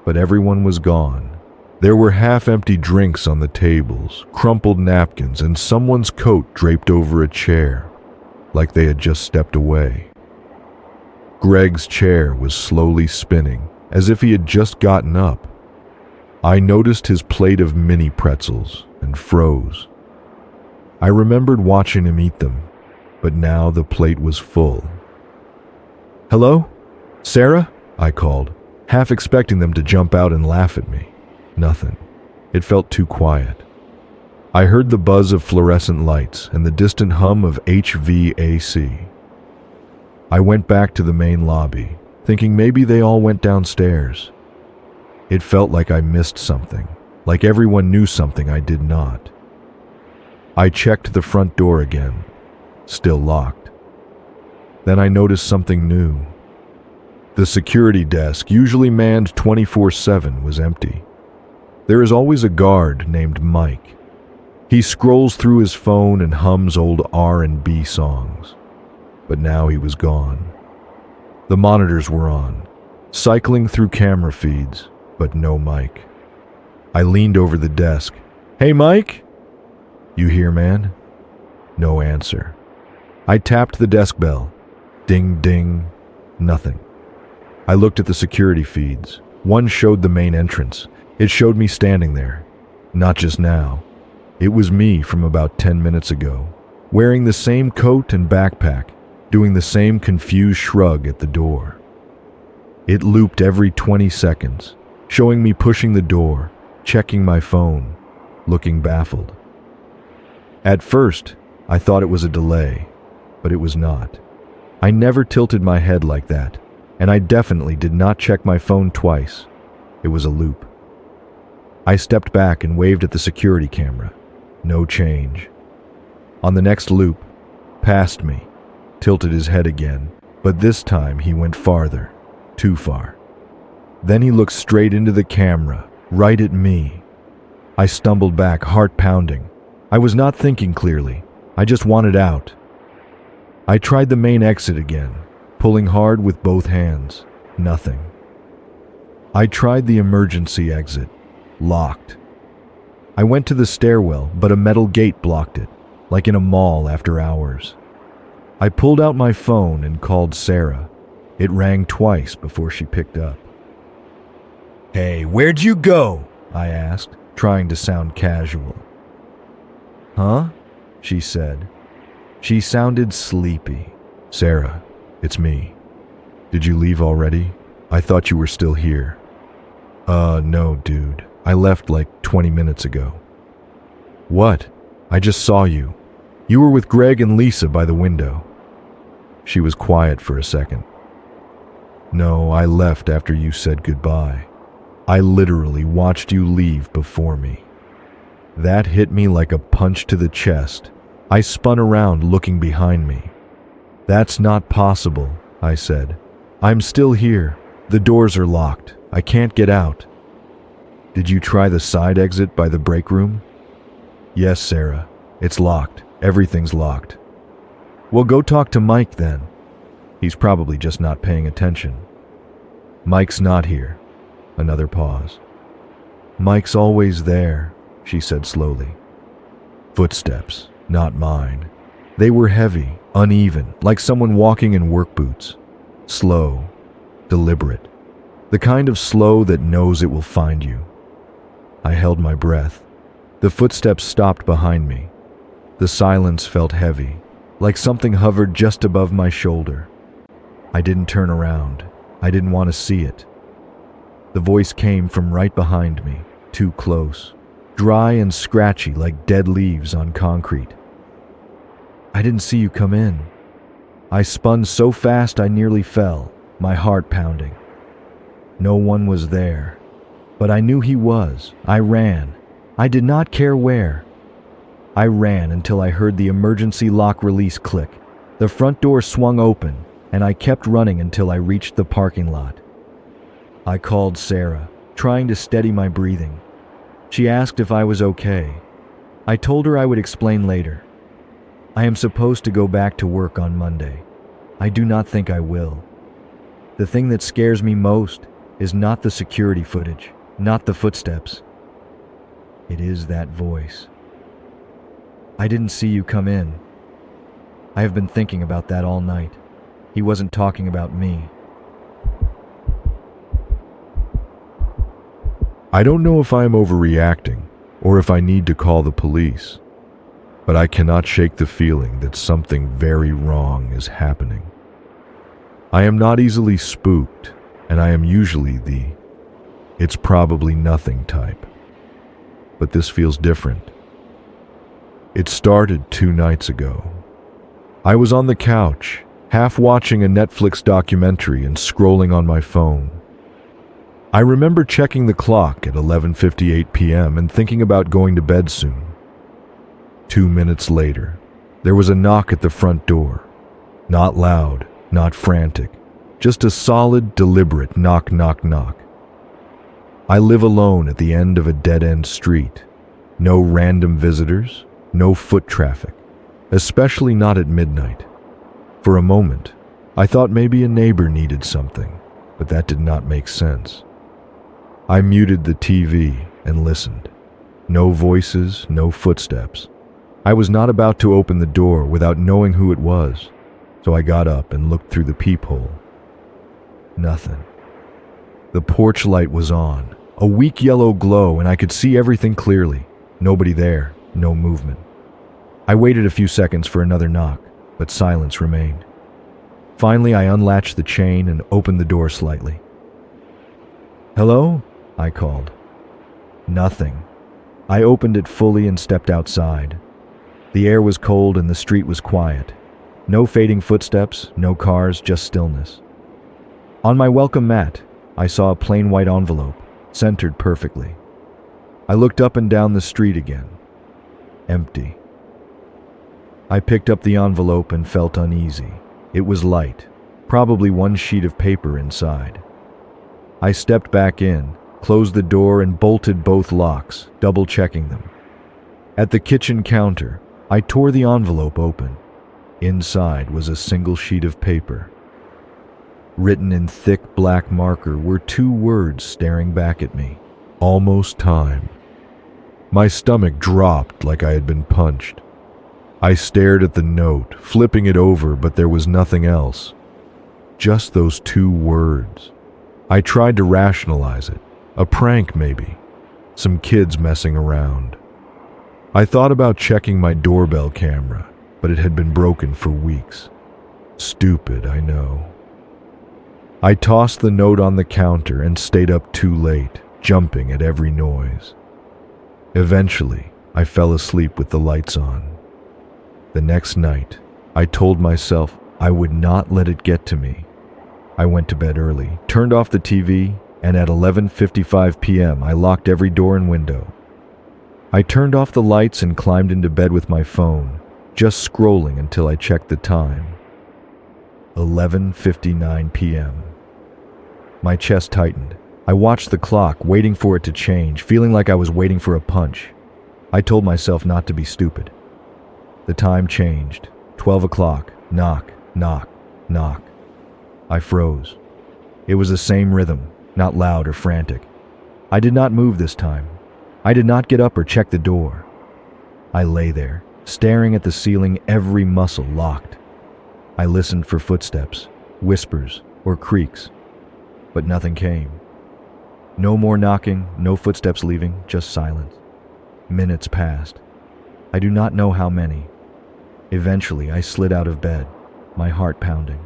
but everyone was gone. There were half-empty drinks on the tables, crumpled napkins, and someone's coat draped over a chair, like they had just stepped away. Greg's chair was slowly spinning, as if he had just gotten up. I noticed his plate of mini pretzels and froze. I remembered watching him eat them, but now the plate was full. "Hello? Sarah?" I called, half expecting them to jump out and laugh at me. Nothing. It felt too quiet. I heard the buzz of fluorescent lights and the distant hum of HVAC. I went back to the main lobby, thinking maybe they all went downstairs. It felt like I missed something, like everyone knew something I did not. I checked the front door again, still locked. Then I noticed something new. The security desk, usually manned 24/7, was empty. There is always a guard named Mike. He scrolls through his phone and hums old R&B songs. But now he was gone. The monitors were on, cycling through camera feeds, but no Mike. I leaned over the desk. "Hey, Mike? You here, man?" No answer. I tapped the desk bell. Ding, ding. Nothing. I looked at the security feeds. One showed the main entrance. It showed me standing there. Not just now. It was me from about 10 minutes ago, wearing the same coat and backpack, doing the same confused shrug at the door. It looped every 20 seconds, showing me pushing the door, checking my phone, looking baffled. At first, I thought it was a delay, but it was not. I never tilted my head like that, and I definitely did not check my phone twice. It was a loop. I stepped back and waved at the security camera. No change. On the next loop, past me, tilted his head again, but this time he went farther, too far. Then he looked straight into the camera, right at me. I stumbled back, heart pounding. I was not thinking clearly. I just wanted out. I tried the main exit again, pulling hard with both hands. Nothing. I tried the emergency exit. Locked. I went to the stairwell, but a metal gate blocked it, like in a mall after hours. I pulled out my phone and called Sarah. It rang twice before she picked up. "Hey, where'd you go?" I asked, trying to sound casual. "Huh?" she said. She sounded sleepy. "Sarah, it's me. Did you leave already? I thought you were still here." No, dude. I left like 20 minutes ago." "What? I just saw you. You were with Greg and Lisa by the window." She was quiet for a second. "No, I left after you said goodbye. I literally watched you leave before me." That hit me like a punch to the chest. I spun around looking behind me. "That's not possible," I said. "I'm still here. The doors are locked. I can't get out." "Did you try the side exit by the break room?" "Yes, Sarah. It's locked. Everything's locked." "Well, go talk to Mike then. He's probably just not paying attention." "Mike's not here." Another pause. "Mike's always there," she said slowly. Footsteps, not mine. They were heavy, uneven, like someone walking in work boots. Slow, deliberate. The kind of slow that knows it will find you. I held my breath. The footsteps stopped behind me. The silence felt heavy, like something hovered just above my shoulder. I didn't turn around. I didn't want to see it. The voice came from right behind me, too close, dry and scratchy like dead leaves on concrete. I didn't see you come in. I spun so fast I nearly fell, my heart pounding. No one was there, but I knew he was. I ran. I did not care where. I ran until I heard the emergency lock release click. The front door swung open, and I kept running until I reached the parking lot. I called Sarah, trying to steady my breathing. She asked if I was okay. I told her I would explain later. I am supposed to go back to work on Monday. I do not think I will. The thing that scares me most is not the security footage, not the footsteps. It is that voice. I didn't see you come in. I have been thinking about that all night. He wasn't talking about me. I don't know if I am overreacting or if I need to call the police, but I cannot shake the feeling that something very wrong is happening. I am not easily spooked, and I am usually the "it's probably nothing" type. But this feels different. It started 2 nights ago. I was on the couch, half watching a Netflix documentary and scrolling on my phone. I remember checking the clock at 11:58 p.m. and thinking about going to bed soon. 2 minutes later, there was a knock at the front door. Not loud, not frantic, just a solid, deliberate knock, knock, knock. I live alone at the end of a dead-end street. No random visitors, no foot traffic, especially not at midnight. For a moment, I thought maybe a neighbor needed something, but that did not make sense. I muted the TV and listened. No voices, no footsteps. I was not about to open the door without knowing who it was, so I got up and looked through the peephole. Nothing. The porch light was on, a weak yellow glow, and I could see everything clearly. Nobody there, no movement. I waited a few seconds for another knock, but silence remained. Finally, I unlatched the chain and opened the door slightly. "Hello?" I called. Nothing. I opened it fully and stepped outside. The air was cold and the street was quiet. No fading footsteps, no cars, just stillness. On my welcome mat, I saw a plain white envelope, centered perfectly. I looked up and down the street again. Empty. I picked up the envelope and felt uneasy. It was light, probably one sheet of paper inside. I stepped back in, closed the door and bolted both locks, double-checking them. At the kitchen counter, I tore the envelope open. Inside was a single sheet of paper. Written in thick black marker were 2 words staring back at me. Almost time. My stomach dropped like I had been punched. I stared at the note, flipping it over, but there was nothing else. Just those 2 words. I tried to rationalize it. A prank, maybe. Some kids messing around. I thought about checking my doorbell camera, but it had been broken for weeks. Stupid, I know. I tossed the note on the counter and stayed up too late, jumping at every noise. Eventually, I fell asleep with the lights on. The next night, I told myself I would not let it get to me. I went to bed early, turned off the TV, and at 11:55 p.m. I locked every door and window. I turned off the lights and climbed into bed with my phone, just scrolling until I checked the time. 11:59 p.m. My chest tightened. I watched the clock, waiting for it to change, feeling like I was waiting for a punch. I told myself not to be stupid. The time changed. 12 o'clock. Knock, knock, knock. I froze. It was the same rhythm, not loud or frantic. I did not move this time. I did not get up or check the door. I lay there, staring at the ceiling, every muscle locked. I listened for footsteps, whispers, or creaks, but nothing came. No more knocking, no footsteps leaving, just silence. Minutes passed. I do not know how many. Eventually, I slid out of bed, my heart pounding.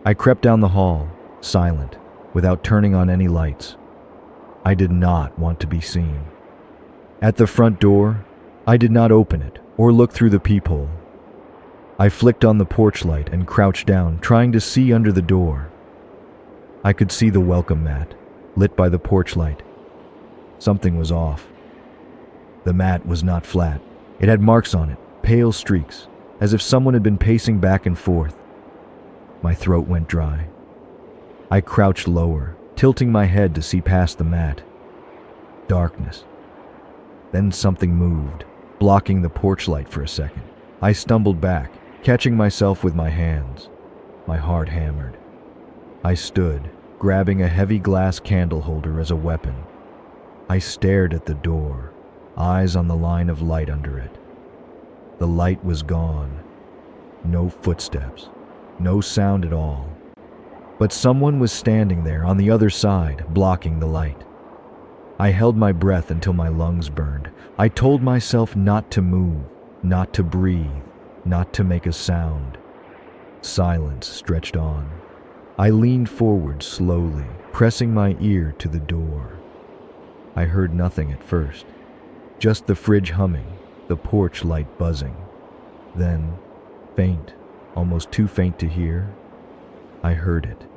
I crept down the hall, silent, without turning on any lights. I did not want to be seen. At the front door, I did not open it or look through the peephole. I flicked on the porch light and crouched down, trying to see under the door. I could see the welcome mat, lit by the porch light. Something was off. The mat was not flat. It had marks on it, pale streaks, as if someone had been pacing back and forth. My throat went dry. I crouched lower, tilting my head to see past the mat. Darkness. Then something moved, blocking the porch light for a second. I stumbled back, catching myself with my hands. My heart hammered. I stood, grabbing a heavy glass candle holder as a weapon. I stared at the door, eyes on the line of light under it. The light was gone. No footsteps, no sound at all. But someone was standing there on the other side, blocking the light. I held my breath until my lungs burned. I told myself not to move, not to breathe, not to make a sound. Silence stretched on. I leaned forward slowly, pressing my ear to the door. I heard nothing at first, just the fridge humming, the porch light buzzing. Then, faint, almost too faint to hear, I heard it.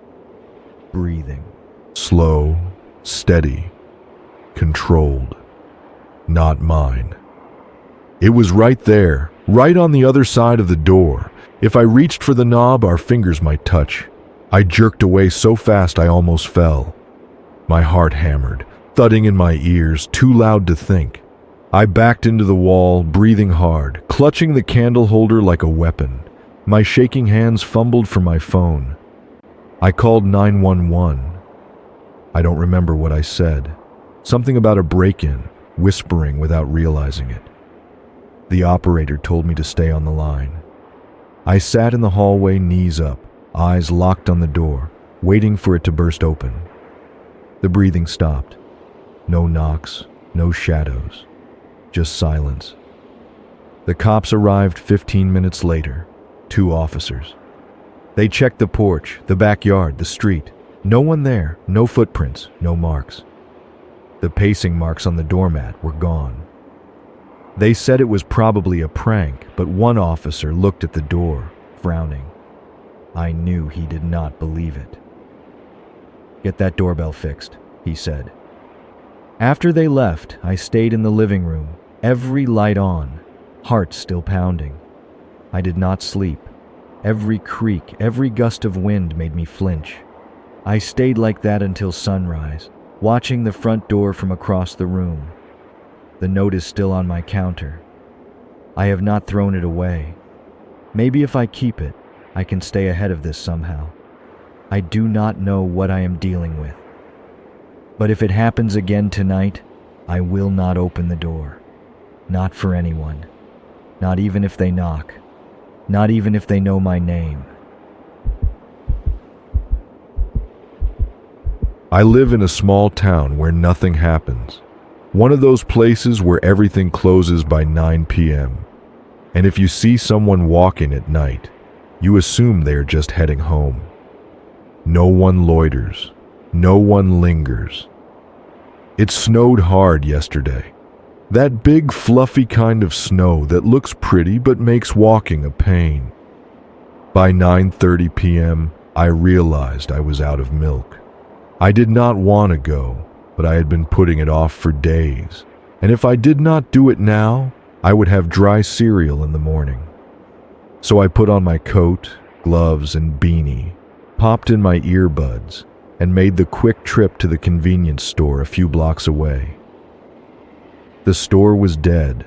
Breathing. Slow, steady, controlled. Not mine. It was right there, right on the other side of the door. If I reached for the knob, our fingers might touch. I jerked away so fast I almost fell. My heart hammered, thudding in my ears, too loud to think. I backed into the wall, breathing hard, clutching the candle holder like a weapon. My shaking hands fumbled for my phone. I called 911. I don't remember what I said. Something about a break-in, whispering without realizing it. The operator told me to stay on the line. I sat in the hallway, knees up, eyes locked on the door, waiting for it to burst open. The breathing stopped. No knocks, no shadows, just silence. The cops arrived 15 minutes later, 2 officers. They checked the porch, the backyard, the street. No one there, no footprints, no marks. The pacing marks on the doormat were gone. They said it was probably a prank, but one officer looked at the door, frowning. I knew he did not believe it. "Get that doorbell fixed," he said. After they left, I stayed in the living room, every light on, heart still pounding. I did not sleep. Every creak, every gust of wind made me flinch. I stayed like that until sunrise, watching the front door from across the room. The note is still on my counter. I have not thrown it away. Maybe if I keep it, I can stay ahead of this somehow. I do not know what I am dealing with. But if it happens again tonight, I will not open the door. Not for anyone. Not even if they knock. Not even if they know my name. I live in a small town where nothing happens. One of those places where everything closes by 9 p.m. And if you see someone walking at night, you assume they are just heading home. No one loiters. No one lingers. It snowed hard yesterday. That big fluffy kind of snow that looks pretty but makes walking a pain. By 9:30 p.m., I realized I was out of milk. I did not want to go, but I had been putting it off for days, and if I did not do it now, I would have dry cereal in the morning. So I put on my coat, gloves, and beanie, popped in my earbuds, and made the quick trip to the convenience store a few blocks away. The store was dead.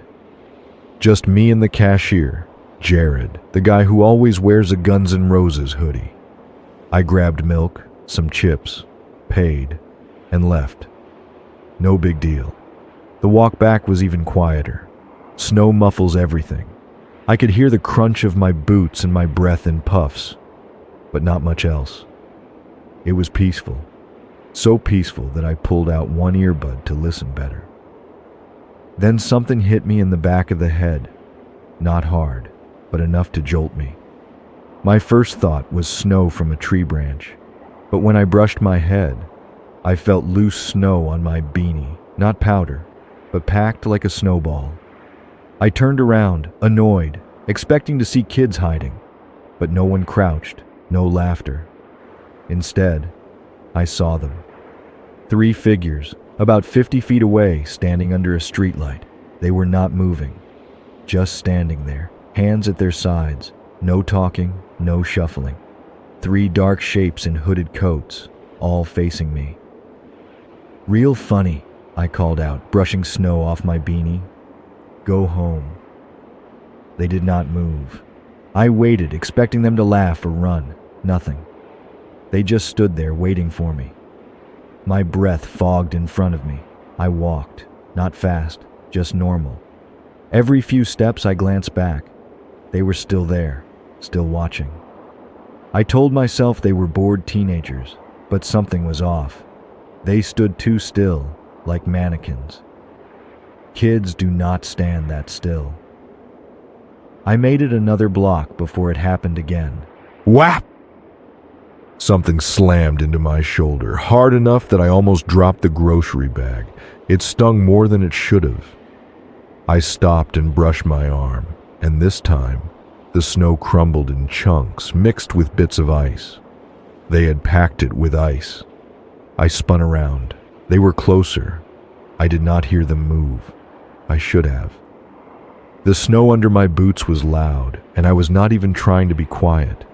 Just me and the cashier, Jared, the guy who always wears a Guns N' Roses hoodie. I grabbed milk, some chips, paid, and left. No big deal. The walk back was even quieter. Snow muffles everything. I could hear the crunch of my boots and my breath in puffs, but not much else. It was peaceful, so peaceful that I pulled out one earbud to listen better. Then something hit me in the back of the head, not hard, but enough to jolt me. My first thought was snow from a tree branch, but when I brushed my head, I felt loose snow on my beanie, not powder, but packed like a snowball. I turned around, annoyed, expecting to see kids hiding, but no one crouched, no laughter. Instead, I saw them. 3 figures, about 50 feet away, standing under a streetlight. They were not moving, just standing there, hands at their sides, no talking, no shuffling. 3 dark shapes in hooded coats, all facing me. "Real funny," I called out, brushing snow off my beanie. "Go home." They did not move. I waited, expecting them to laugh or run. Nothing. They just stood there waiting for me. My breath fogged in front of me. I walked, not fast, just normal. Every few steps I glanced back. They were still there, still watching. I told myself they were bored teenagers, but something was off. They stood too still, like mannequins. Kids do not stand that still. I made it another block before it happened again. Whap! Something slammed into my shoulder, hard enough that I almost dropped the grocery bag. It stung more than it should have. I stopped and brushed my arm, and this time, the snow crumbled in chunks mixed with bits of ice. They had packed it with ice. I spun around. They were closer. I did not hear them move. I should have. The snow under my boots was loud, and I was not even trying to be quiet.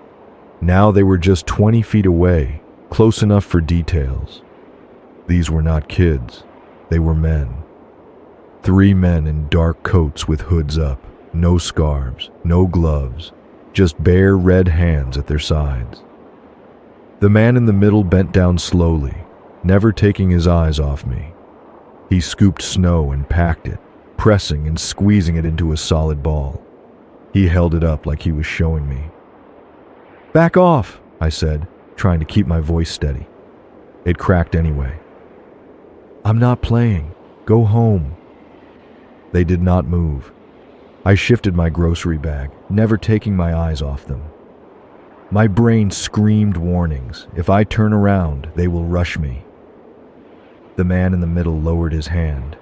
Now they were just 20 feet away, close enough for details. These were not kids. They were men. 3 men in dark coats with hoods up, no scarves, no gloves, just bare red hands at their sides. The man in the middle bent down slowly, never taking his eyes off me. He scooped snow and packed it, pressing and squeezing it into a solid ball. He held it up like he was showing me. "Back off," I said, trying to keep my voice steady. It cracked anyway. "I'm not playing. Go home." They did not move. I shifted my grocery bag, never taking my eyes off them. My brain screamed warnings. If I turn around, they will rush me. The man in the middle lowered his hand.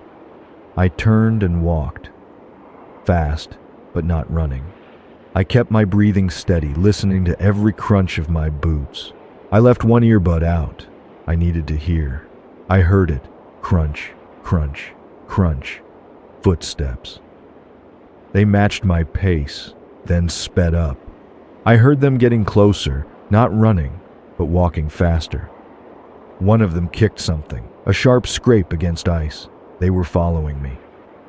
I turned and walked. Fast, but not running. I kept my breathing steady, listening to every crunch of my boots. I left one earbud out. I needed to hear. I heard it. Crunch, crunch, crunch. Footsteps. They matched my pace, then sped up. I heard them getting closer, not running, but walking faster. One of them kicked something, a sharp scrape against ice. They were following me.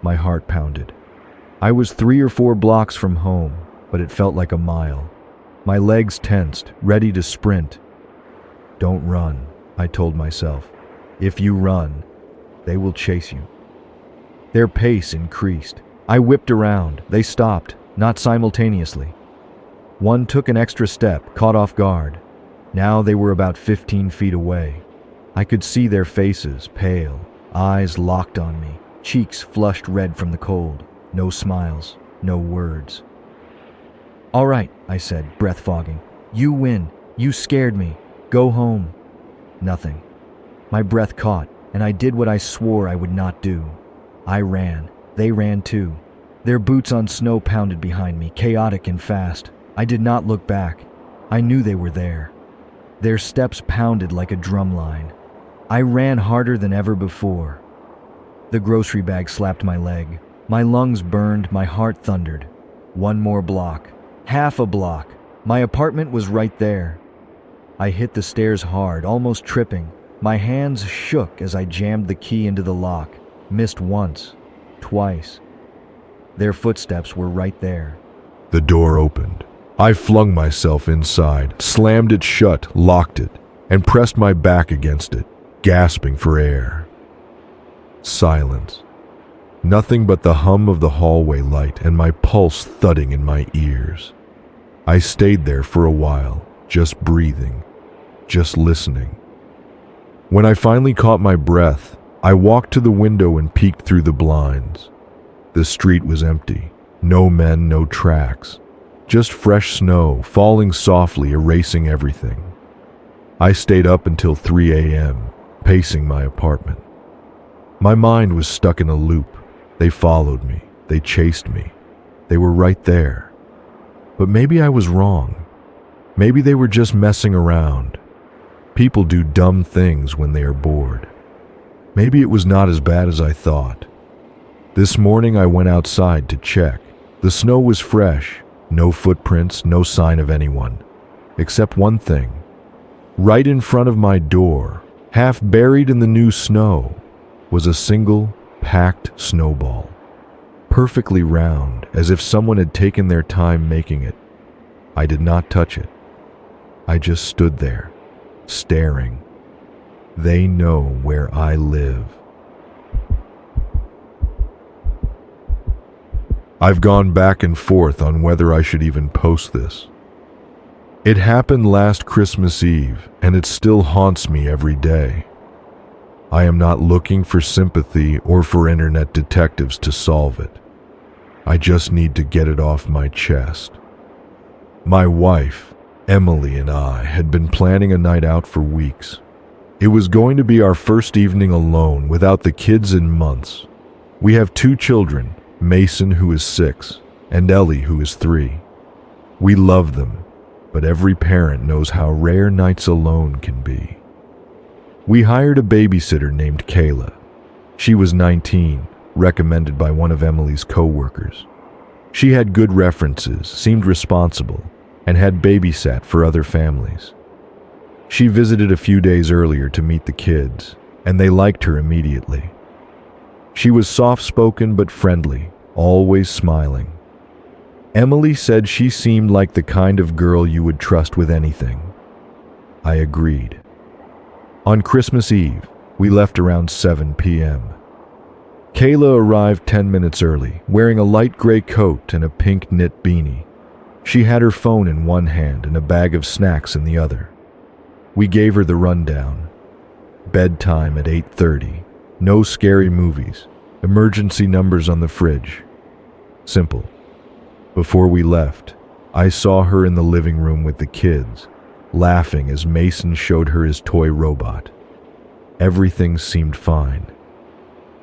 My heart pounded. I was 3 or 4 blocks from home, but it felt like a mile. My legs tensed, ready to sprint. "Don't run," I told myself. "If you run, they will chase you." Their pace increased. I whipped around. They stopped, not simultaneously. One took an extra step, caught off guard. Now they were about 15 feet away. I could see their faces, pale, eyes locked on me, cheeks flushed red from the cold. No smiles, no words. "All right," I said, breath fogging. "You win. You scared me. Go home." Nothing. My breath caught, and I did what I swore I would not do. I ran. They ran too. Their boots on snow pounded behind me, chaotic and fast. I did not look back. I knew they were there. Their steps pounded like a drum line. I ran harder than ever before. The grocery bag slapped my leg. My lungs burned, my heart thundered. One more block. Half a block. My apartment was right there. I hit the stairs hard, almost tripping. My hands shook as I jammed the key into the lock. Missed once. Twice. Their footsteps were right there. The door opened. I flung myself inside, slammed it shut, locked it, and pressed my back against it, gasping for air. Silence. Nothing but the hum of the hallway light and my pulse thudding in my ears. I stayed there for a while, just breathing, just listening. When I finally caught my breath, I walked to the window and peeked through the blinds. The street was empty. No men, no tracks. Just fresh snow falling softly, erasing everything. I stayed up until 3 a.m., pacing my apartment. My mind was stuck in a loop. They followed me. They chased me. They were right there. But maybe I was wrong. Maybe they were just messing around. People do dumb things when they are bored. Maybe it was not as bad as I thought. This morning I went outside to check. The snow was fresh, no footprints, no sign of anyone, except one thing. Right in front of my door, half buried in the new snow, was a single, packed snowball. Perfectly round, as if someone had taken their time making it. I did not touch it. I just stood there, staring. They know where I live. I've gone back and forth on whether I should even post this. It happened last Christmas Eve, and it still haunts me every day. I am not looking for sympathy or for internet detectives to solve it. I just need to get it off my chest. My wife, Emily, and I had been planning a night out for weeks. It was going to be our first evening alone without the kids in months. We have 2 children, Mason, who is 6, and Ellie, who is 3. We love them, but every parent knows how rare nights alone can be. We hired a babysitter named Kayla. She was 19, recommended by one of Emily's co-workers. She had good references, seemed responsible, and had babysat for other families. She visited a few days earlier to meet the kids, and they liked her immediately. She was soft-spoken but friendly, always smiling. Emily said she seemed like the kind of girl you would trust with anything. I agreed. On Christmas Eve, we left around 7 p.m. Kayla arrived 10 minutes early, wearing a light gray coat and a pink knit beanie. She had her phone in one hand and a bag of snacks in the other. We gave her the rundown. Bedtime at 8:30. No scary movies. Emergency numbers on the fridge. Simple. Before we left, I saw her in the living room with the kids, laughing as Mason showed her his toy robot. Everything seemed fine.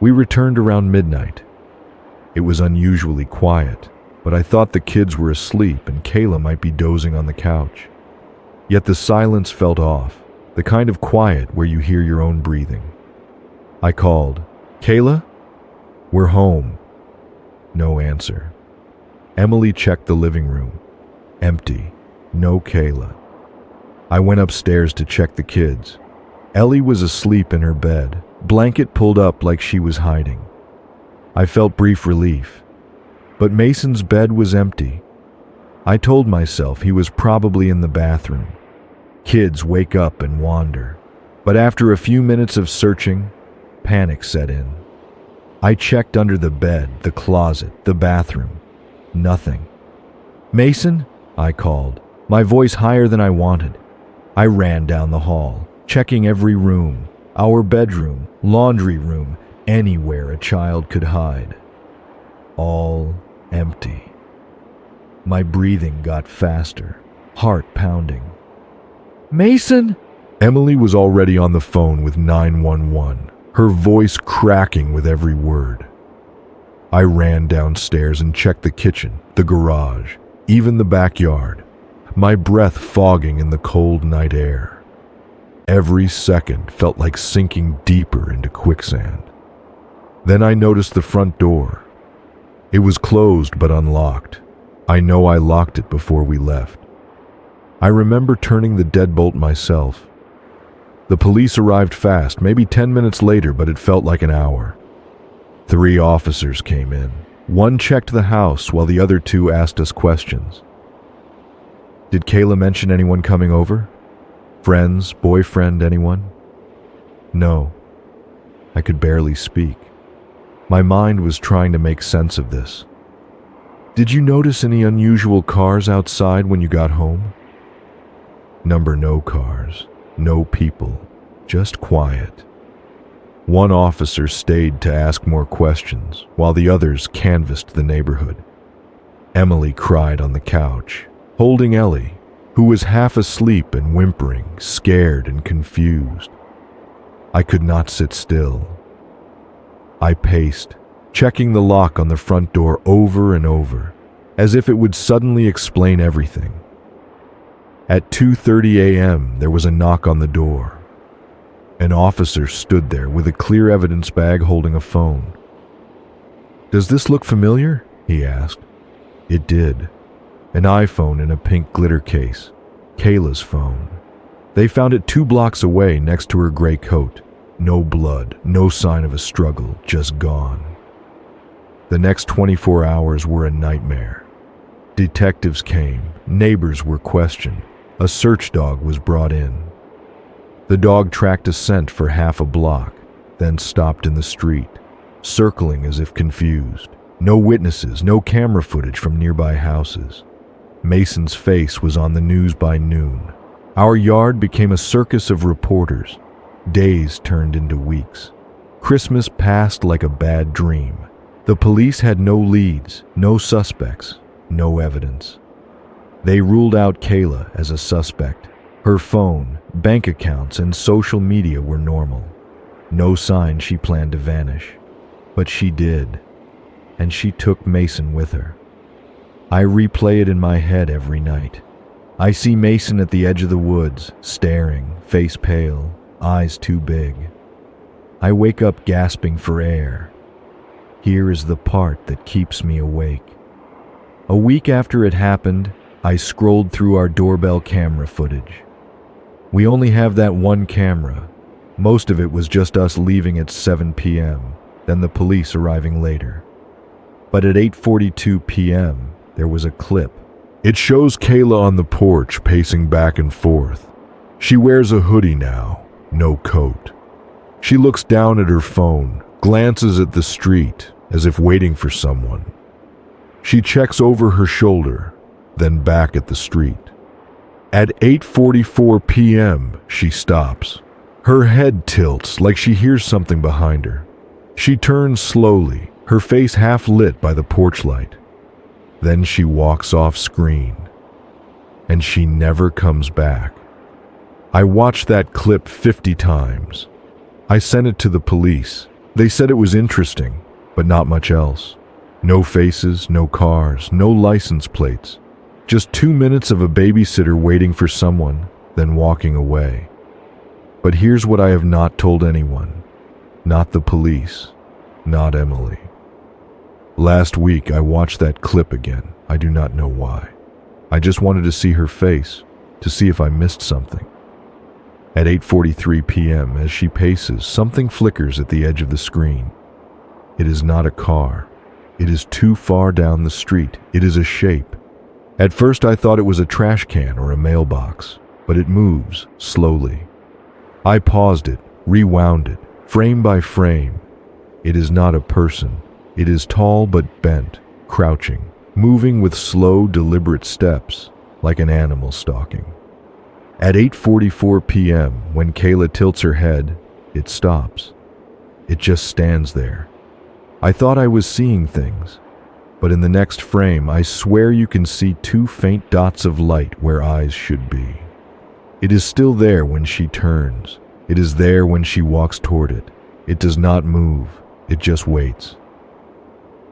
We returned around midnight. It was unusually quiet, but I thought the kids were asleep and Kayla might be dozing on the couch. Yet the silence felt off, the kind of quiet where you hear your own breathing. I called, "Kayla? We're home." No answer. Emily checked the living room. Empty. No Kayla. I went upstairs to check the kids. Ellie was asleep in her bed, blanket pulled up like she was hiding. I felt brief relief. But Mason's bed was empty. I told myself he was probably in the bathroom. Kids wake up and wander. But after a few minutes of searching, panic set in. I checked under the bed, the closet, the bathroom. Nothing. "Mason?" I called, my voice higher than I wanted. I ran down the hall, checking every room, our bedroom, laundry room, anywhere a child could hide. All empty. My breathing got faster, heart pounding. "Mason?" Emily was already on the phone with 911, her voice cracking with every word. I ran downstairs and checked the kitchen, the garage, even the backyard, my breath fogging in the cold night air. Every second felt like sinking deeper into quicksand. Then I noticed the front door. It was closed but unlocked. I know I locked it before we left. I remember turning the deadbolt myself. The police arrived fast, maybe 10 minutes later, but it felt like an hour. 3 officers came in. One checked the house while the other 2 asked us questions. "Did Kayla mention anyone coming over? Friends, boyfriend, anyone?" No. I could barely speak. My mind was trying to make sense of this. Did you notice any unusual cars outside when you got home? Number no cars, no people, just quiet. One officer stayed to ask more questions, while the others canvassed the neighborhood. Emily cried on the couch, holding Ellie, who was half asleep and whimpering, scared and confused. I could not sit still. I paced, checking the lock on the front door over and over, as if it would suddenly explain everything. At 2:30 a.m., there was a knock on the door. An officer stood there with a clear evidence bag holding a phone. "Does this look familiar?" he asked. It did. An iPhone in a pink glitter case. Kayla's phone. They found it 2 blocks away next to her gray coat. No blood, no sign of a struggle, just gone. The next 24 hours were a nightmare. Detectives came, neighbors were questioned, a search dog was brought in. The dog tracked a scent for half a block, then stopped in the street, circling as if confused. No witnesses, no camera footage from nearby houses. Mason's face was on the news by noon. Our yard became a circus of reporters. Days turned into weeks. Christmas passed like a bad dream. The police had no leads, no suspects, no evidence. They ruled out Kayla as a suspect. Her phone, bank accounts, and social media were normal. No sign she planned to vanish. But she did. And she took Mason with her. I replay it in my head every night. I see Mason at the edge of the woods, staring, face pale, eyes too big. I wake up gasping for air. Here is the part that keeps me awake. A week after it happened, I scrolled through our doorbell camera footage. We only have that one camera. Most of it was just us leaving at 7 p.m., then the police arriving later. But at 8:42 p.m., there was a clip. It shows Kayla on the porch pacing back and forth. She wears a hoodie now, no coat. She looks down at her phone, glances at the street as if waiting for someone. She checks over her shoulder, then back at the street. At 8:44 p.m., she stops. Her head tilts like she hears something behind her. She turns slowly, her face half lit by the porch light. Then she walks off screen, and she never comes back. I watched that clip 50 times. I sent it to the police. They said it was interesting, but not much else. No faces, no cars, no license plates. Just 2 minutes of a babysitter waiting for someone, then walking away. But here's what I have not told anyone. Not the police. Not Emily. Last week I watched that clip again. I do not know why. I just wanted to see her face, to see if I missed something. At 8:43 p.m., as she paces, something flickers at the edge of the screen. It is not a car. It is too far down the street. It is a shape. At first I thought it was a trash can or a mailbox, but it moves slowly. I paused it, rewound it, frame by frame. It is not a person. It is tall but bent, crouching, moving with slow, deliberate steps, like an animal stalking. At 8:44 p.m., when Kayla tilts her head, it stops. It just stands there. I thought I was seeing things, but in the next frame, I swear you can see 2 faint dots of light where eyes should be. It is still there when she turns. It is there when she walks toward it. It does not move. It just waits.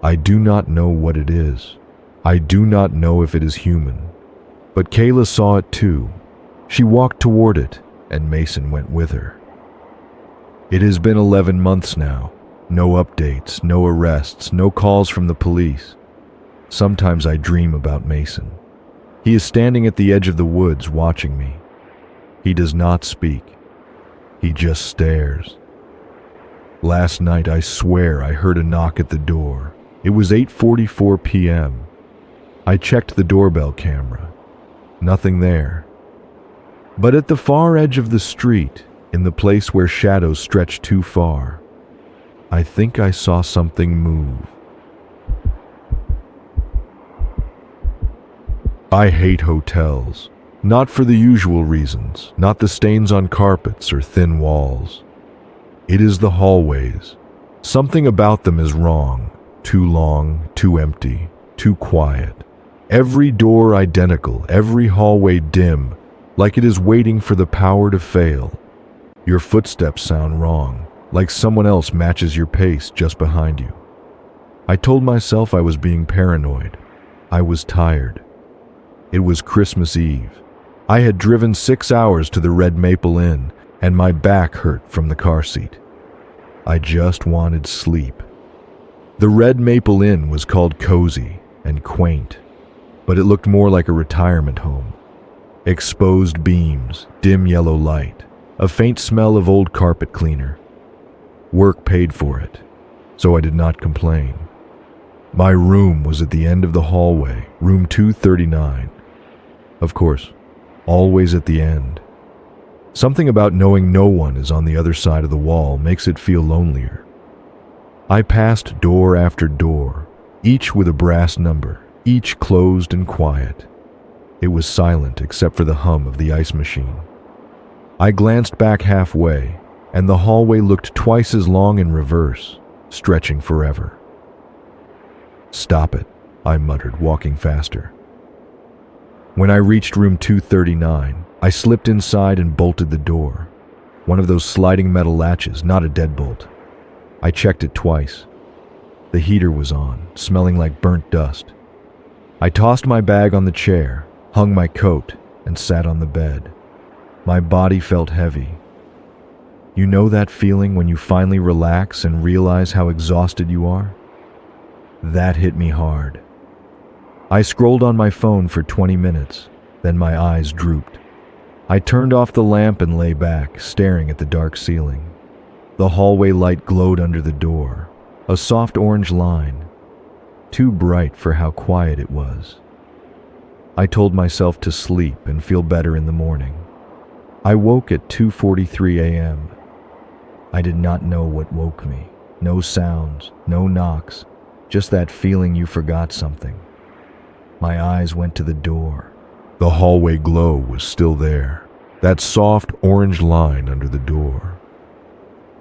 I do not know what it is. I do not know if it is human. But Kayla saw it too. She walked toward it, and Mason went with her. It has been 11 months now. No updates, no arrests, no calls from the police. Sometimes I dream about Mason. He is standing at the edge of the woods watching me. He does not speak. He just stares. Last night I swear I heard a knock at the door. It was 8:44 p.m. I checked the doorbell camera. Nothing there. But at the far edge of the street, in the place where shadows stretch too far, I think I saw something move. I hate hotels. Not for the usual reasons, not the stains on carpets or thin walls. It is the hallways. Something about them is wrong. Too long, too empty, too quiet. Every door identical, every hallway dim, like it is waiting for the power to fail. Your footsteps sound wrong, like someone else matches your pace just behind you. I told myself I was being paranoid. I was tired. It was Christmas Eve. I had driven 6 hours to the Red Maple Inn, and my back hurt from the car seat. I just wanted sleep. The Red Maple Inn was called cozy and quaint, but it looked more like a retirement home. Exposed beams, dim yellow light, a faint smell of old carpet cleaner. Work paid for it, so I did not complain. My room was at the end of the hallway, room 239. Of course, always at the end. Something about knowing no one is on the other side of the wall makes it feel lonelier. I passed door after door, each with a brass number, each closed and quiet. It was silent except for the hum of the ice machine. I glanced back halfway, and the hallway looked twice as long in reverse, stretching forever. "Stop it," I muttered, walking faster. When I reached room 239, I slipped inside and bolted the door. One of those sliding metal latches, not a deadbolt. I checked it twice. The heater was on, smelling like burnt dust. I tossed my bag on the chair, hung my coat, and sat on the bed. My body felt heavy. You know that feeling when you finally relax and realize how exhausted you are? That hit me hard. I scrolled on my phone for 20 minutes, then my eyes drooped. I turned off the lamp and lay back, staring at the dark ceiling. The hallway light glowed under the door, a soft orange line, too bright for how quiet it was. I told myself to sleep and feel better in the morning. I woke at 2:43 a.m. I did not know what woke me. No sounds, no knocks, just that feeling you forgot something. My eyes went to the door. The hallway glow was still there, that soft orange line under the door.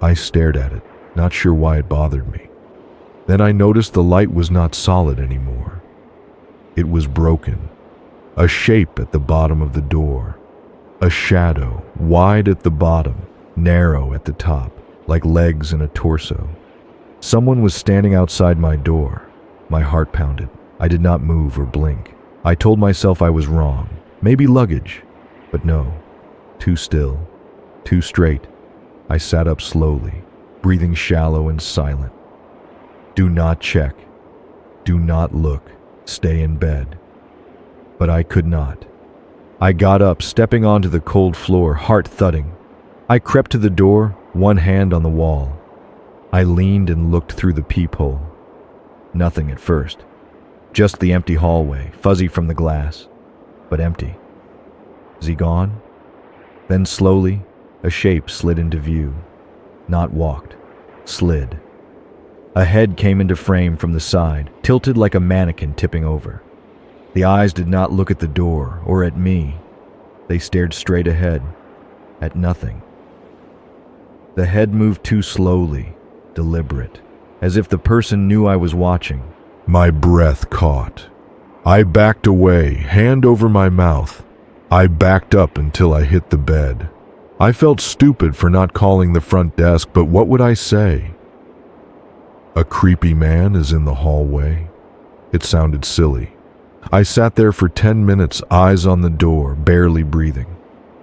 I stared at it, not sure why it bothered me. Then I noticed the light was not solid anymore. It was broken, a shape at the bottom of the door, a shadow, wide at the bottom, narrow at the top, like legs and a torso. Someone was standing outside my door. My heart pounded. I did not move or blink. I told myself I was wrong. Maybe luggage, but no. Too still, too straight. I sat up slowly, breathing shallow and silent. Do not check. Do not look. Stay in bed. But I could not. I got up, stepping onto the cold floor, heart thudding. I crept to the door, one hand on the wall. I leaned and looked through the peephole. Nothing at first. Just the empty hallway, fuzzy from the glass, but empty. Is he gone? Then slowly, a shape slid into view. Not walked, slid. A head came into frame from the side, tilted like a mannequin tipping over. The eyes did not look at the door or at me. They stared straight ahead, at nothing. The head moved too slowly, deliberate, as if the person knew I was watching. My breath caught. I backed away, hand over my mouth. I backed up until I hit the bed. I felt stupid for not calling the front desk, but what would I say? A creepy man is in the hallway. It sounded silly. I sat there for 10 minutes, eyes on the door, barely breathing.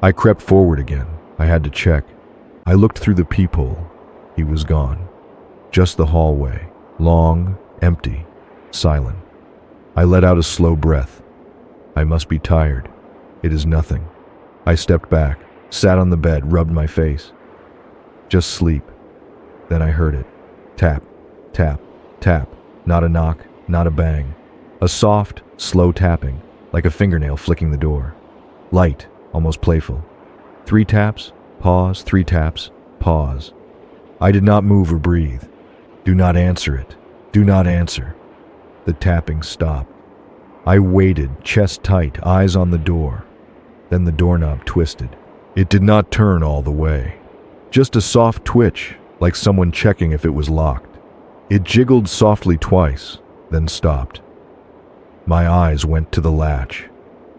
I crept forward again. I had to check. I looked through the peephole. He was gone. Just the hallway, long, empty, silent. I let out a slow breath. I must be tired. It is nothing. I stepped back, sat on the bed, rubbed my face. Just sleep. Then I heard it. Tap, tap, tap. Not a knock, not a bang. A soft, slow tapping, like a fingernail flicking the door. Light, almost playful. 3 taps, pause, 3 taps, pause. I did not move or breathe. Do not answer it. Do not answer. The tapping stopped. I waited, chest tight, eyes on the door. Then the doorknob twisted. It did not turn all the way. Just a soft twitch, like someone checking if it was locked. It jiggled softly twice, then stopped. My eyes went to the latch.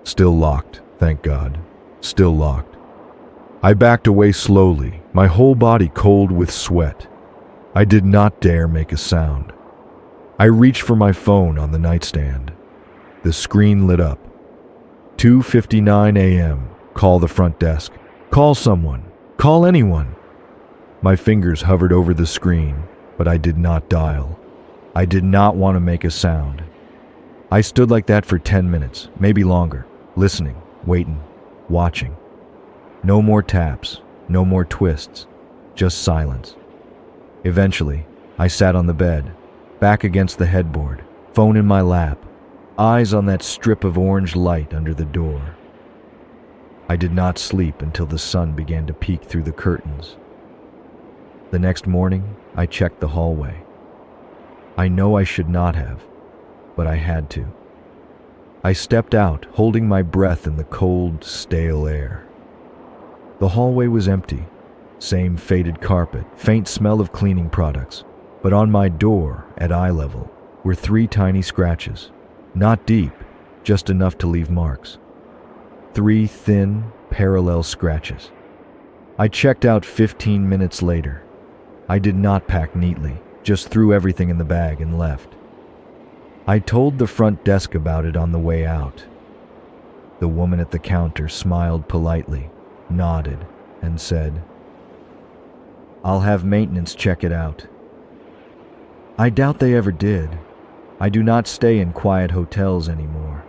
Still locked, thank God. Still locked. I backed away slowly, my whole body cold with sweat. I did not dare make a sound. I reached for my phone on the nightstand. The screen lit up. 2:59 a.m. Call the front desk. Call someone. Call anyone. My fingers hovered over the screen, but I did not dial. I did not want to make a sound. I stood like that for 10 minutes, maybe longer, listening, waiting, watching. No more taps, no more twists, just silence. Eventually, I sat on the bed, back against the headboard, phone in my lap, eyes on that strip of orange light under the door. I did not sleep until the sun began to peek through the curtains. The next morning, I checked the hallway. I know I should not have, but I had to. I stepped out, holding my breath in the cold, stale air. The hallway was empty. Same faded carpet, faint smell of cleaning products. But on my door, at eye level, were 3 tiny scratches. Not deep, just enough to leave marks. 3 thin, parallel scratches. I checked out 15 minutes later. I did not pack neatly, just threw everything in the bag and left. I told the front desk about it on the way out. The woman at the counter smiled politely, nodded, and said, "I'll have maintenance check it out." I doubt they ever did. I do not stay in quiet hotels anymore.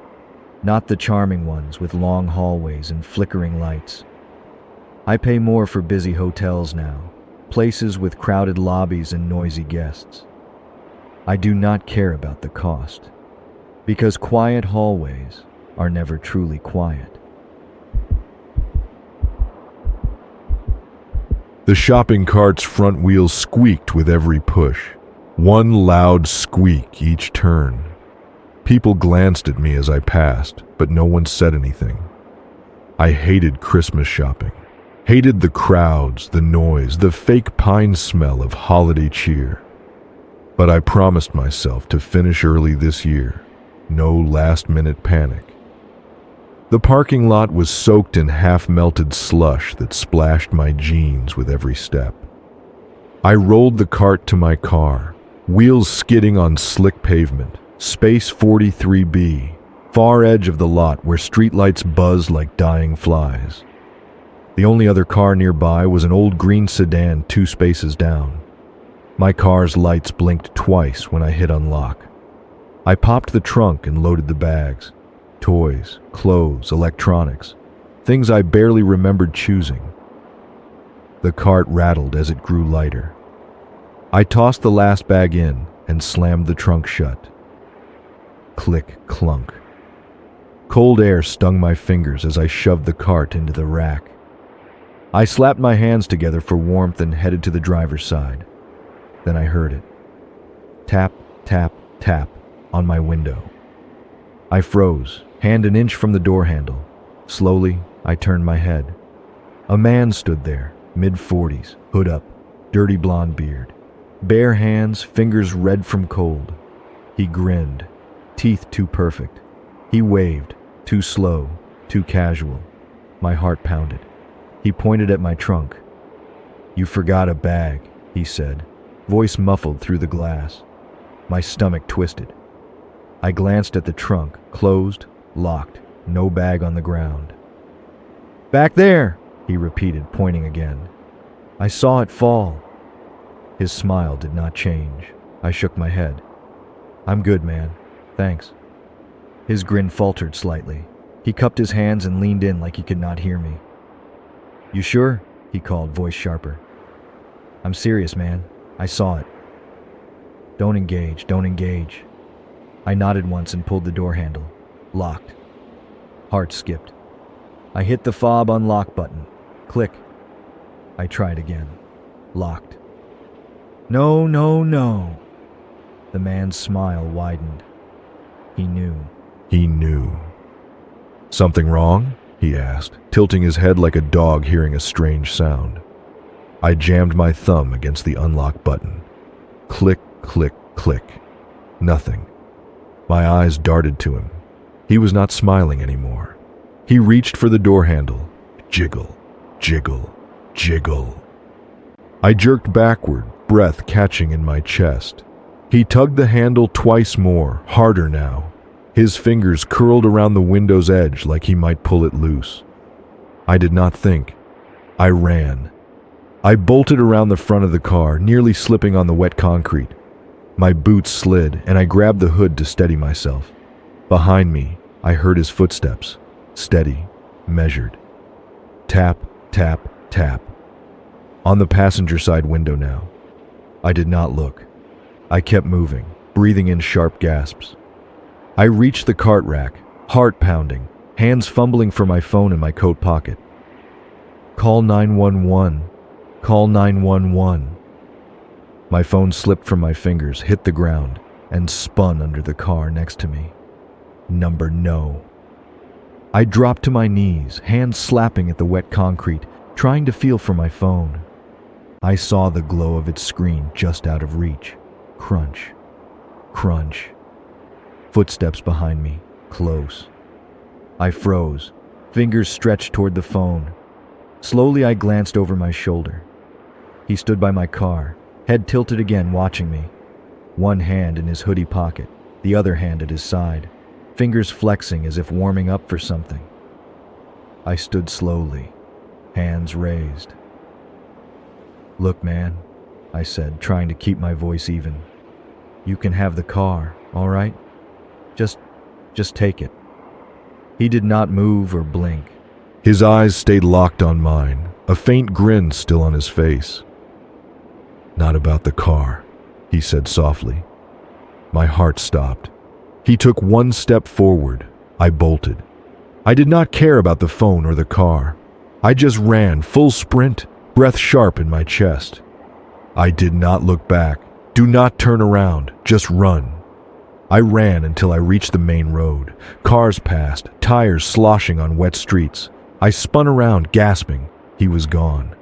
Not the charming ones with long hallways and flickering lights. I pay more for busy hotels now, places with crowded lobbies and noisy guests. I do not care about the cost, because quiet hallways are never truly quiet. The shopping cart's front wheels squeaked with every push. One loud squeak each turn. People glanced at me as I passed, but no one said anything. I hated Christmas shopping. Hated the crowds, the noise, the fake pine smell of holiday cheer. But I promised myself to finish early this year. No last-minute panic. The parking lot was soaked in half-melted slush that splashed my jeans with every step. I rolled the cart to my car, wheels skidding on slick pavement, space 43B, far edge of the lot where streetlights buzzed like dying flies. The only other car nearby was an old green sedan 2 spaces down. My car's lights blinked twice when I hit unlock. I popped the trunk and loaded the bags. Toys, clothes, electronics, things I barely remembered choosing. The cart rattled as it grew lighter. I tossed the last bag in and slammed the trunk shut. Click, clunk. Cold air stung my fingers as I shoved the cart into the rack. I slapped my hands together for warmth and headed to the driver's side. Then I heard it. Tap, tap, tap on my window. I froze, hand an inch from the door handle. Slowly, I turned my head. A man stood there, mid-40s, hood up, dirty blonde beard. Bare hands, fingers red from cold. He grinned, teeth too perfect. He waved, too slow, too casual. My heart pounded. He pointed at my trunk. "You forgot a bag," he said, voice muffled through the glass. My stomach twisted. I glanced at the trunk, closed, locked, no bag on the ground. "Back there," he repeated, pointing again. "I saw it fall." His smile did not change. I shook my head. "I'm good, man. Thanks." His grin faltered slightly. He cupped his hands and leaned in like he could not hear me. "You sure?" he called, voice sharper. "I'm serious, man. I saw it." Don't engage. I nodded once and pulled the door handle. Locked. Heart skipped. I hit the fob unlock button. Click. I tried again. Locked. No, no, no. The man's smile widened. He knew. He knew. Something wrong? He asked, tilting his head like a dog hearing a strange sound. I jammed my thumb against the unlock button. Click, click, click. Nothing. My eyes darted to him. He was not smiling anymore. He reached for the door handle. Jiggle, jiggle, jiggle. I jerked backward, breath catching in my chest. He tugged the handle twice more, harder now. His fingers curled around the window's edge like he might pull it loose. I did not think. I ran. I bolted around the front of the car, nearly slipping on the wet concrete. My boots slid, and I grabbed the hood to steady myself. Behind me, I heard his footsteps. Steady, measured. Tap, tap, tap. On the passenger side window now. I did not look. I kept moving, breathing in sharp gasps. I reached the cart rack, heart pounding, hands fumbling for my phone in my coat pocket. Call 911. Call 911. My phone slipped from my fingers, hit the ground, and spun under the car next to me. Number no. I dropped to my knees, hands slapping at the wet concrete, trying to feel for my phone. I saw the glow of its screen just out of reach. Crunch. Crunch. Footsteps behind me, close. I froze, fingers stretched toward the phone. Slowly I glanced over my shoulder. He stood by my car, head tilted again, watching me. One hand in his hoodie pocket, the other hand at his side, fingers flexing as if warming up for something. I stood slowly, hands raised. Look, man, I said, trying to keep my voice even. You can have the car, all right? Just take it. He did not move or blink. His eyes stayed locked on mine, a faint grin still on his face. Not about the car, he said softly. My heart stopped. He took one step forward. I bolted. I did not care about the phone or the car. I just ran, full sprint, breath sharp in my chest. I did not look back. Do not turn around, just run. I ran until I reached the main road. Cars passed, tires sloshing on wet streets. I spun around, gasping. He was gone.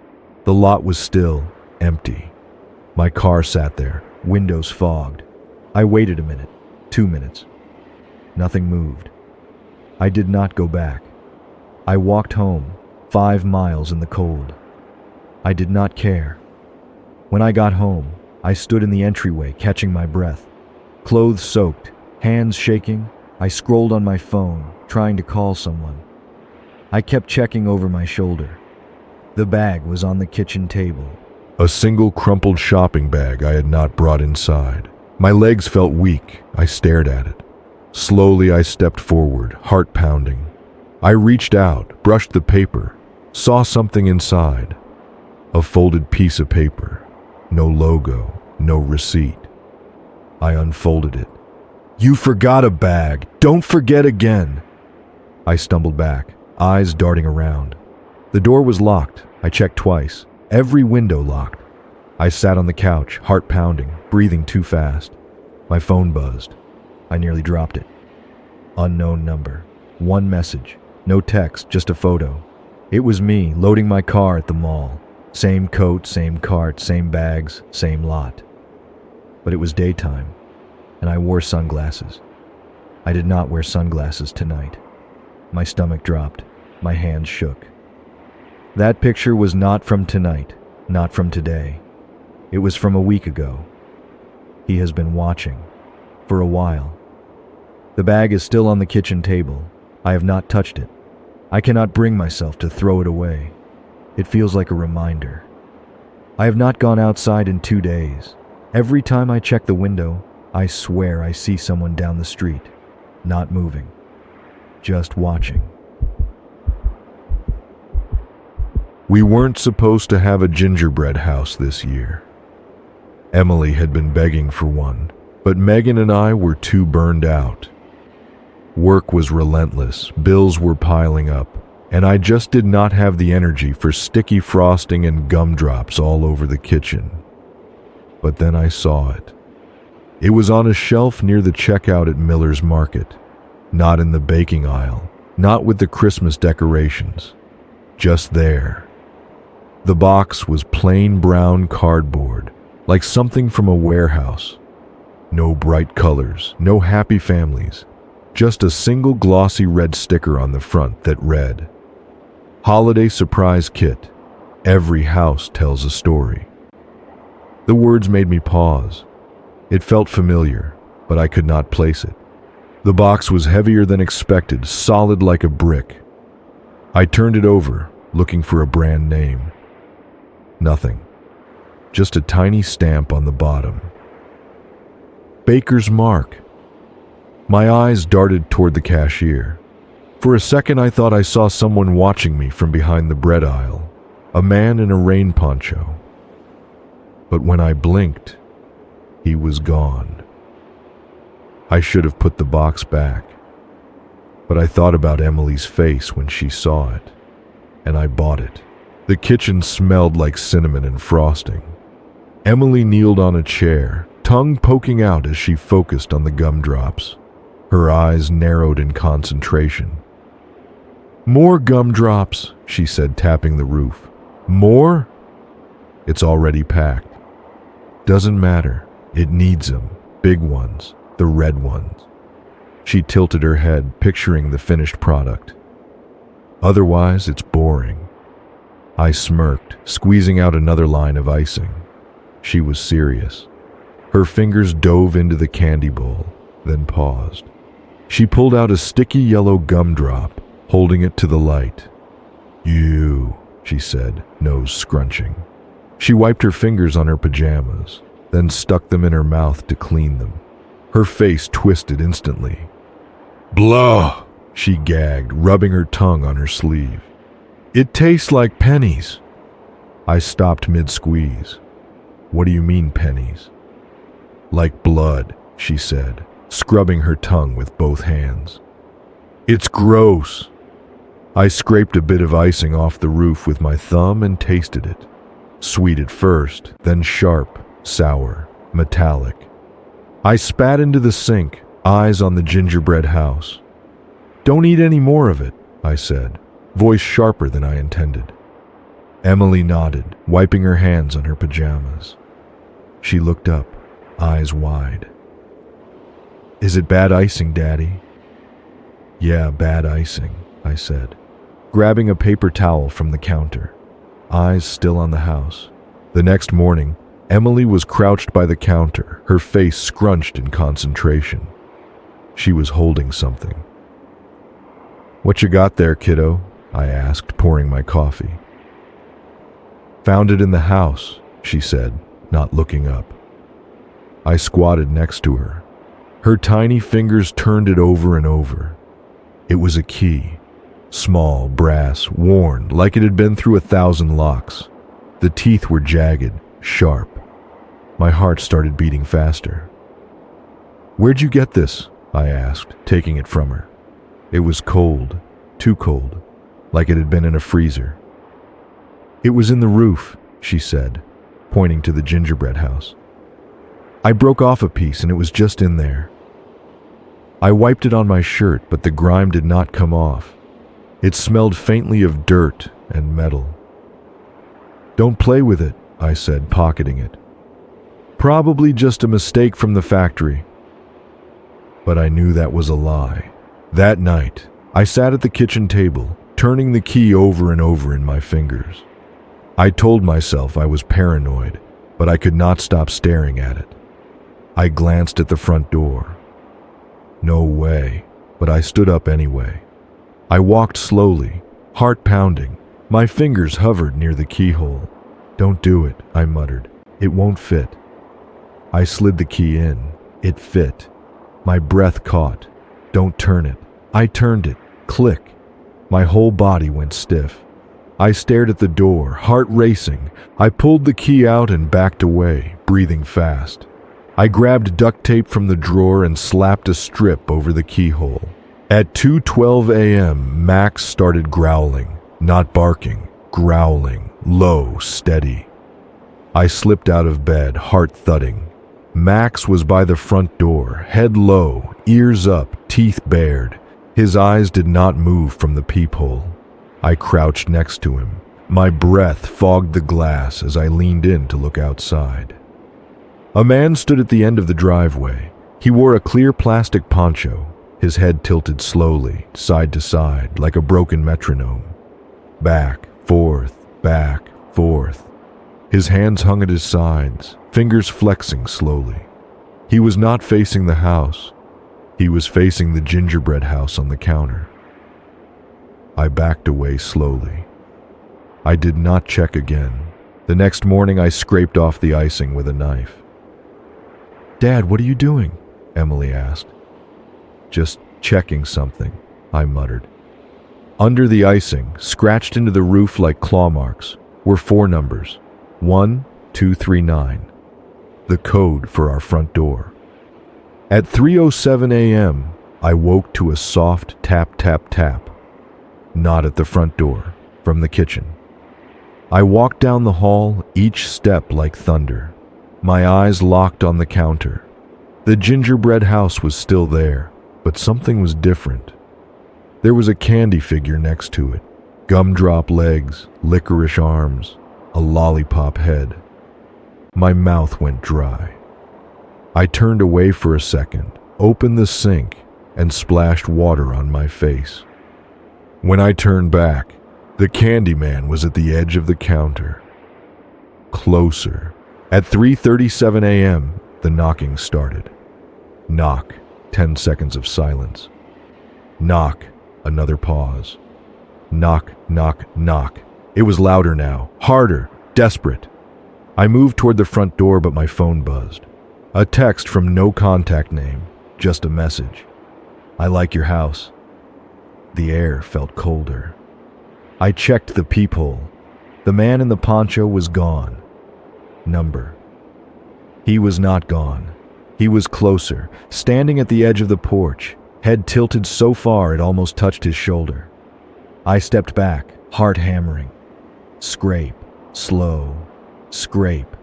The lot was still, empty. My car sat there, windows fogged. I waited a minute, 2 minutes. Nothing moved. I did not go back. I walked home, 5 miles in the cold. I did not care. When I got home, I stood in the entryway, catching my breath. Clothes soaked, hands shaking, I scrolled on my phone, trying to call someone. I kept checking over my shoulder. The bag was on the kitchen table. A single crumpled shopping bag I had not brought inside. My legs felt weak. I stared at it. Slowly I stepped forward, heart pounding. I reached out, brushed the paper, saw something inside. A folded piece of paper. No logo, no receipt. I unfolded it. You forgot a bag. Don't forget again. I stumbled back, eyes darting around. The door was locked. I checked twice. Every window locked. I sat on the couch, heart pounding, breathing too fast. My phone buzzed. I nearly dropped it. Unknown number. One message. No text, just a photo. It was me, loading my car at the mall. Same coat, same cart, same bags, same lot. But it was daytime, and I wore sunglasses. I did not wear sunglasses tonight. My stomach dropped. My hands shook. That picture was not from tonight, not from today. It was from a week ago. He has been watching. For a while. The bag is still on the kitchen table. I have not touched it. I cannot bring myself to throw it away. It feels like a reminder. I have not gone outside in 2 days. Every time I check the window, I swear I see someone down the street, not moving, just watching. We weren't supposed to have a gingerbread house this year. Emily had been begging for one, but Megan and I were too burned out. Work was relentless, bills were piling up, and I just did not have the energy for sticky frosting and gumdrops all over the kitchen. But then I saw it. It was on a shelf near the checkout at Miller's Market, not in the baking aisle, not with the Christmas decorations, just there. The box was plain brown cardboard, like something from a warehouse. No bright colors, no happy families, just a single glossy red sticker on the front that read, "Holiday Surprise Kit. Every house tells a story." The words made me pause. It felt familiar, but I could not place it. The box was heavier than expected, solid like a brick. I turned it over, looking for a brand name. Nothing. Just a tiny stamp on the bottom. Baker's Mark. My eyes darted toward the cashier. For a second I thought I saw someone watching me from behind the bread aisle, a man in a rain poncho. But when I blinked, he was gone. I should have put the box back, but I thought about Emily's face when she saw it, and I bought it. The kitchen smelled like cinnamon and frosting. Emily kneeled on a chair, tongue poking out as she focused on the gumdrops. Her eyes narrowed in concentration. "More gumdrops," she said, tapping the roof. "More?" "It's already packed." "Doesn't matter. It needs them. Big ones. The red ones." She tilted her head, picturing the finished product. "Otherwise, it's boring." I smirked, squeezing out another line of icing. She was serious. Her fingers dove into the candy bowl, then paused. She pulled out a sticky yellow gumdrop, holding it to the light. "You," she said, nose scrunching. She wiped her fingers on her pajamas, then stuck them in her mouth to clean them. Her face twisted instantly. "Blah!" she gagged, rubbing her tongue on her sleeve. "It tastes like pennies." I stopped mid-squeeze. "What do you mean pennies?" "Like blood," she said, scrubbing her tongue with both hands. "It's gross." I scraped a bit of icing off the roof with my thumb and tasted it. Sweet at first, then sharp, sour, metallic. I spat into the sink, eyes on the gingerbread house. "Don't eat any more of it," I said, voice sharper than I intended. Emily nodded, wiping her hands on her pajamas. She looked up, eyes wide. "Is it bad icing, Daddy?" "Yeah, bad icing," I said, grabbing a paper towel from the counter, eyes still on the house. The next morning, Emily was crouched by the counter, her face scrunched in concentration. She was holding something. "What you got there, kiddo?" I asked, pouring my coffee. "Found it in the house," she said, not looking up. I squatted next to her. Her tiny fingers turned it over and over. It was a key, small, brass, worn, like it had been through 1,000 locks. The teeth were jagged, sharp. My heart started beating faster. "Where'd you get this?" I asked, taking it from her. It was cold, too cold, like it had been in a freezer. "It was in the roof," she said, pointing to the gingerbread house. "I broke off a piece and it was just in there." I wiped it on my shirt, but the grime did not come off. It smelled faintly of dirt and metal. "Don't play with it," I said, pocketing it. "Probably just a mistake from the factory." But I knew that was a lie. That night, I sat at the kitchen table, turning the key over and over in my fingers. I told myself I was paranoid, but I could not stop staring at it. I glanced at the front door. No way, but I stood up anyway. I walked slowly, heart pounding. My fingers hovered near the keyhole. "Don't do it," I muttered. "It won't fit." I slid the key in. It fit. My breath caught. "Don't turn it." I turned it. Click. My whole body went stiff. I stared at the door, heart racing. I pulled the key out and backed away, breathing fast. I grabbed duct tape from the drawer and slapped a strip over the keyhole. At 2:12 a.m., Max started growling, not barking, growling, low, steady. I slipped out of bed, heart thudding. Max was by the front door, head low, ears up, teeth bared. His eyes did not move from the peephole. I crouched next to him. My breath fogged the glass as I leaned in to look outside. A man stood at the end of the driveway. He wore a clear plastic poncho, his head tilted slowly, side to side, like a broken metronome. Back, forth, back, forth. His hands hung at his sides, fingers flexing slowly. He was not facing the house. He was facing the gingerbread house on the counter. I backed away slowly. I did not check again. The next morning I scraped off the icing with a knife. "Dad, what are you doing?" Emily asked. "Just checking something," I muttered. Under the icing, scratched into the roof like claw marks, were 4 numbers. 1239. The code for our front door. At 3:07 a.m., I woke to a soft tap, tap, tap. Not at the front door, from the kitchen. I walked down the hall, each step like thunder. My eyes locked on the counter. The gingerbread house was still there, but something was different. There was a candy figure next to it, gumdrop legs, licorice arms, a lollipop head. My mouth went dry. I turned away for a second, opened the sink, and splashed water on my face. When I turned back, the candy man was at the edge of the counter. Closer. At 3:37 a.m., the knocking started. Knock, 10 seconds of silence. Knock, another pause. Knock, knock, knock. It was louder now, harder, desperate. I moved toward the front door, but my phone buzzed. A text from no contact name, just a message. "I like your house." The air felt colder. I checked the peephole. The man in the poncho was gone. Number. He was not gone. He was closer, standing at the edge of the porch, head tilted so far it almost touched his shoulder. I stepped back, heart hammering. Scrape, slow, scrape.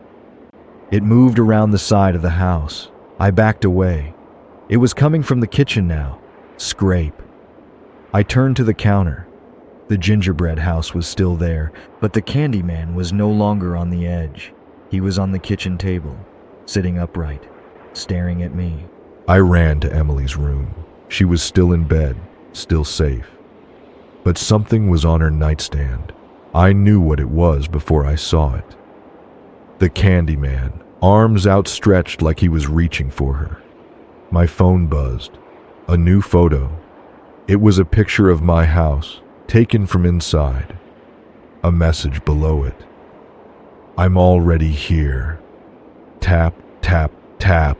It moved around the side of the house. I backed away. It was coming from the kitchen now. Scrape. I turned to the counter. The gingerbread house was still there, but the candy man was no longer on the edge. He was on the kitchen table, sitting upright, staring at me. I ran to Emily's room. She was still in bed, still safe. But something was on her nightstand. I knew what it was before I saw it. The candy man, arms outstretched like he was reaching for her. My phone buzzed. A new photo. It was a picture of my house, taken from inside. A message below it. "I'm already here." Tap, tap, tap.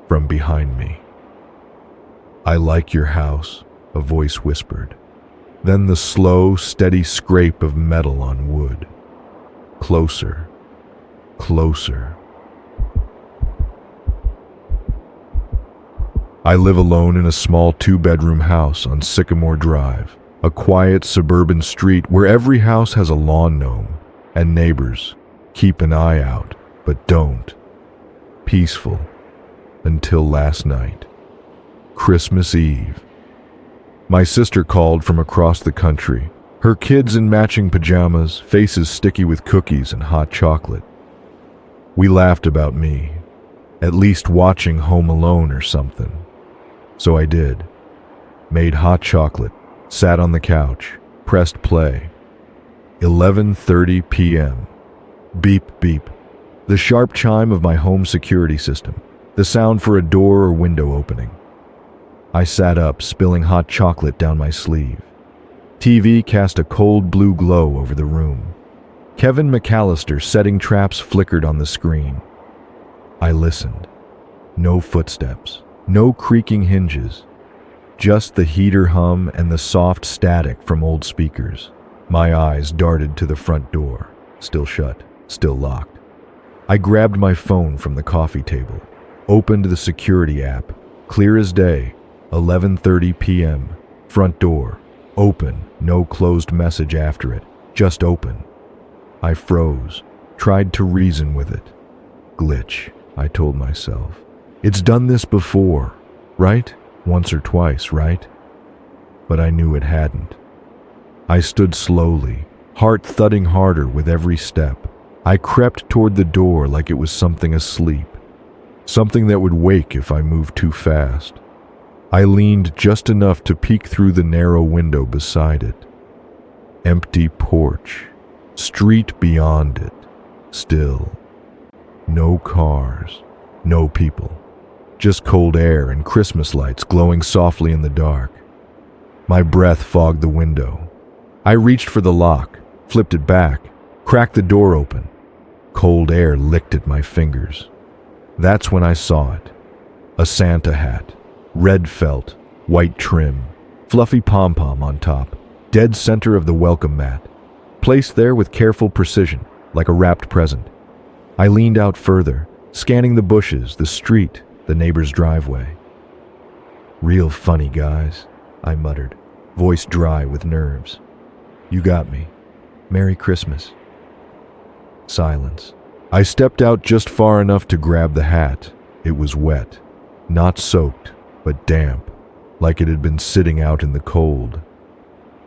From behind me. "I like your house," a voice whispered. Then the slow, steady scrape of metal on wood. Closer. Closer. I live alone in a small 2-bedroom house on Sycamore Drive, a quiet suburban street where every house has a lawn gnome, and neighbors keep an eye out, but don't. Peaceful. Until last night. Christmas Eve. My sister called from across the country, her kids in matching pajamas, faces sticky with cookies and hot chocolate. We laughed about me, at least watching Home Alone or something. So I did. Made hot chocolate, sat on the couch, pressed play. 11:30 p.m. Beep, beep. The sharp chime of my home security system, the sound for a door or window opening. I sat up, spilling hot chocolate down my sleeve. TV cast a cold blue glow over the room. Kevin McAllister setting traps flickered on the screen. I listened. No footsteps, no creaking hinges, just the heater hum and the soft static from old speakers. My eyes darted to the front door, still shut, still locked. I grabbed my phone from the coffee table, opened the security app, clear as day, 11:30 p.m., front door, open, no closed message after it, just open. I froze, Tried to reason with it. Glitch, I told myself. It's done this before, right? Once or twice, right? But I knew it hadn't. I stood slowly, heart thudding harder with every step. I crept toward the door like it was something asleep, something that would wake if I moved too fast. I leaned just enough to peek through the narrow window beside it. Empty porch, street beyond it, still. No cars, no people, just cold air and Christmas lights glowing softly in the dark. My breath fogged the window. I reached for the lock, flipped it back, cracked the door open. Cold air licked at my fingers. That's when I saw it. A Santa hat, red felt, white trim, fluffy pom-pom on top, dead center of the welcome mat, placed there with careful precision, like a wrapped present. I leaned out further, scanning the bushes, the street, the neighbor's driveway. "Real funny, guys," I muttered, voice dry with nerves. "You got me. Merry Christmas." Silence. I stepped out just far enough to grab the hat. It was wet, not soaked, but damp, like it had been sitting out in the cold.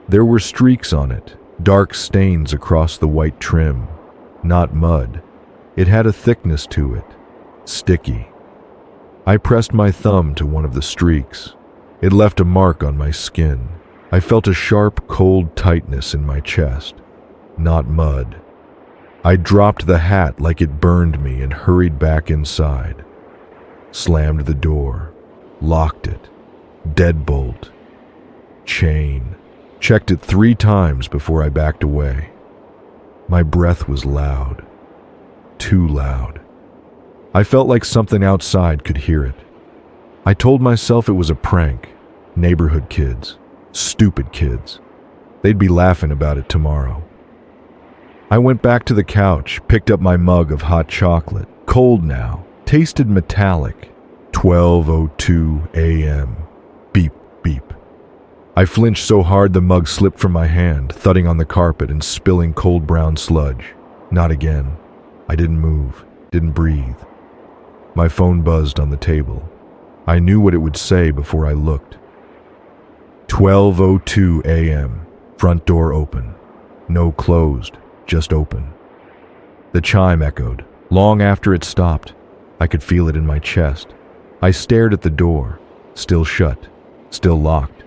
There were streaks on it, dark stains across the white trim. Not mud. It had a thickness to it, sticky. I pressed my thumb to one of the streaks. It left a mark on my skin. I felt a sharp, cold tightness in my chest. Not mud. I dropped the hat like it burned me and hurried back inside. Slammed the door, locked it. Deadbolt. Chain. Checked it 3 times before I backed away. My breath was loud. Too loud. I felt like something outside could hear it. I told myself it was a prank. Neighborhood kids. Stupid kids. They'd be laughing about it tomorrow. I went back to the couch, picked up my mug of hot chocolate. Cold now. Tasted metallic. 12:02 a.m. Beep, beep. I flinched so hard the mug slipped from my hand, thudding on the carpet and spilling cold brown sludge. Not again. I didn't move, didn't breathe. My phone buzzed on the table. I knew what it would say before I looked. 12:02 a.m. Front door open. No closed, just open. The chime echoed, long after it stopped. I could feel it in my chest. I stared at the door, still shut, still locked,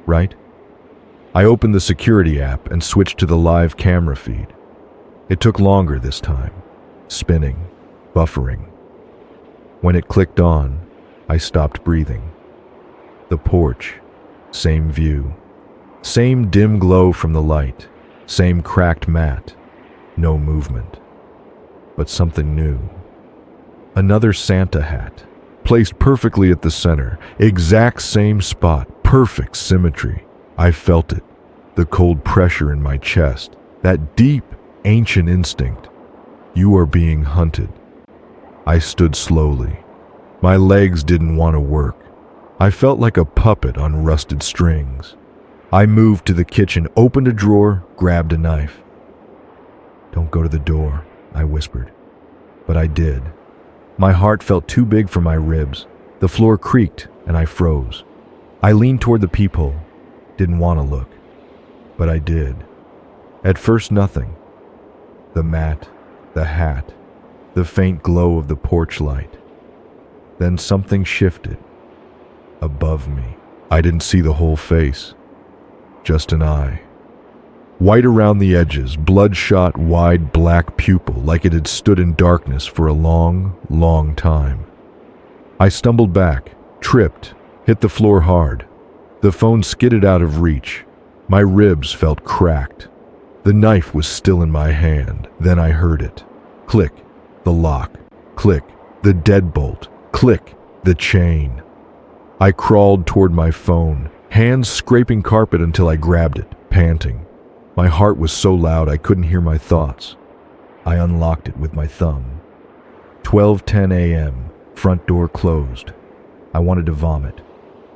right? I opened the security app and switched to the live camera feed. It took longer this time, spinning, buffering. When it clicked on, I stopped breathing. The porch, same view, same dim glow from the light, same cracked mat, no movement. But something new. Another Santa hat, placed perfectly at the center, exact same spot, perfect symmetry. I felt it, the cold pressure in my chest, that deep, ancient instinct. You are being hunted. I stood slowly. My legs didn't want to work. I felt like a puppet on rusted strings. I moved to the kitchen, opened a drawer, grabbed a knife. "Don't go to the door," I whispered. But I did. My heart felt too big for my ribs. The floor creaked, and I froze. I leaned toward the peephole. Didn't want to look. But I did. At first, nothing. The mat, the hat, the faint glow of the porch light. Then something shifted. Above me. I didn't see the whole face. Just an eye. White around the edges, bloodshot, wide black pupil like it had stood in darkness for a long, long time. I stumbled back, tripped, hit the floor hard. The phone skidded out of reach. My ribs felt cracked. The knife was still in my hand. Then I heard it. Click, the lock. Click, the deadbolt. Click, the chain. I crawled toward my phone, hands scraping carpet until I grabbed it, panting. My heart was so loud I couldn't hear my thoughts. I unlocked it with my thumb. 12:10 a.m., front door closed. I wanted to vomit.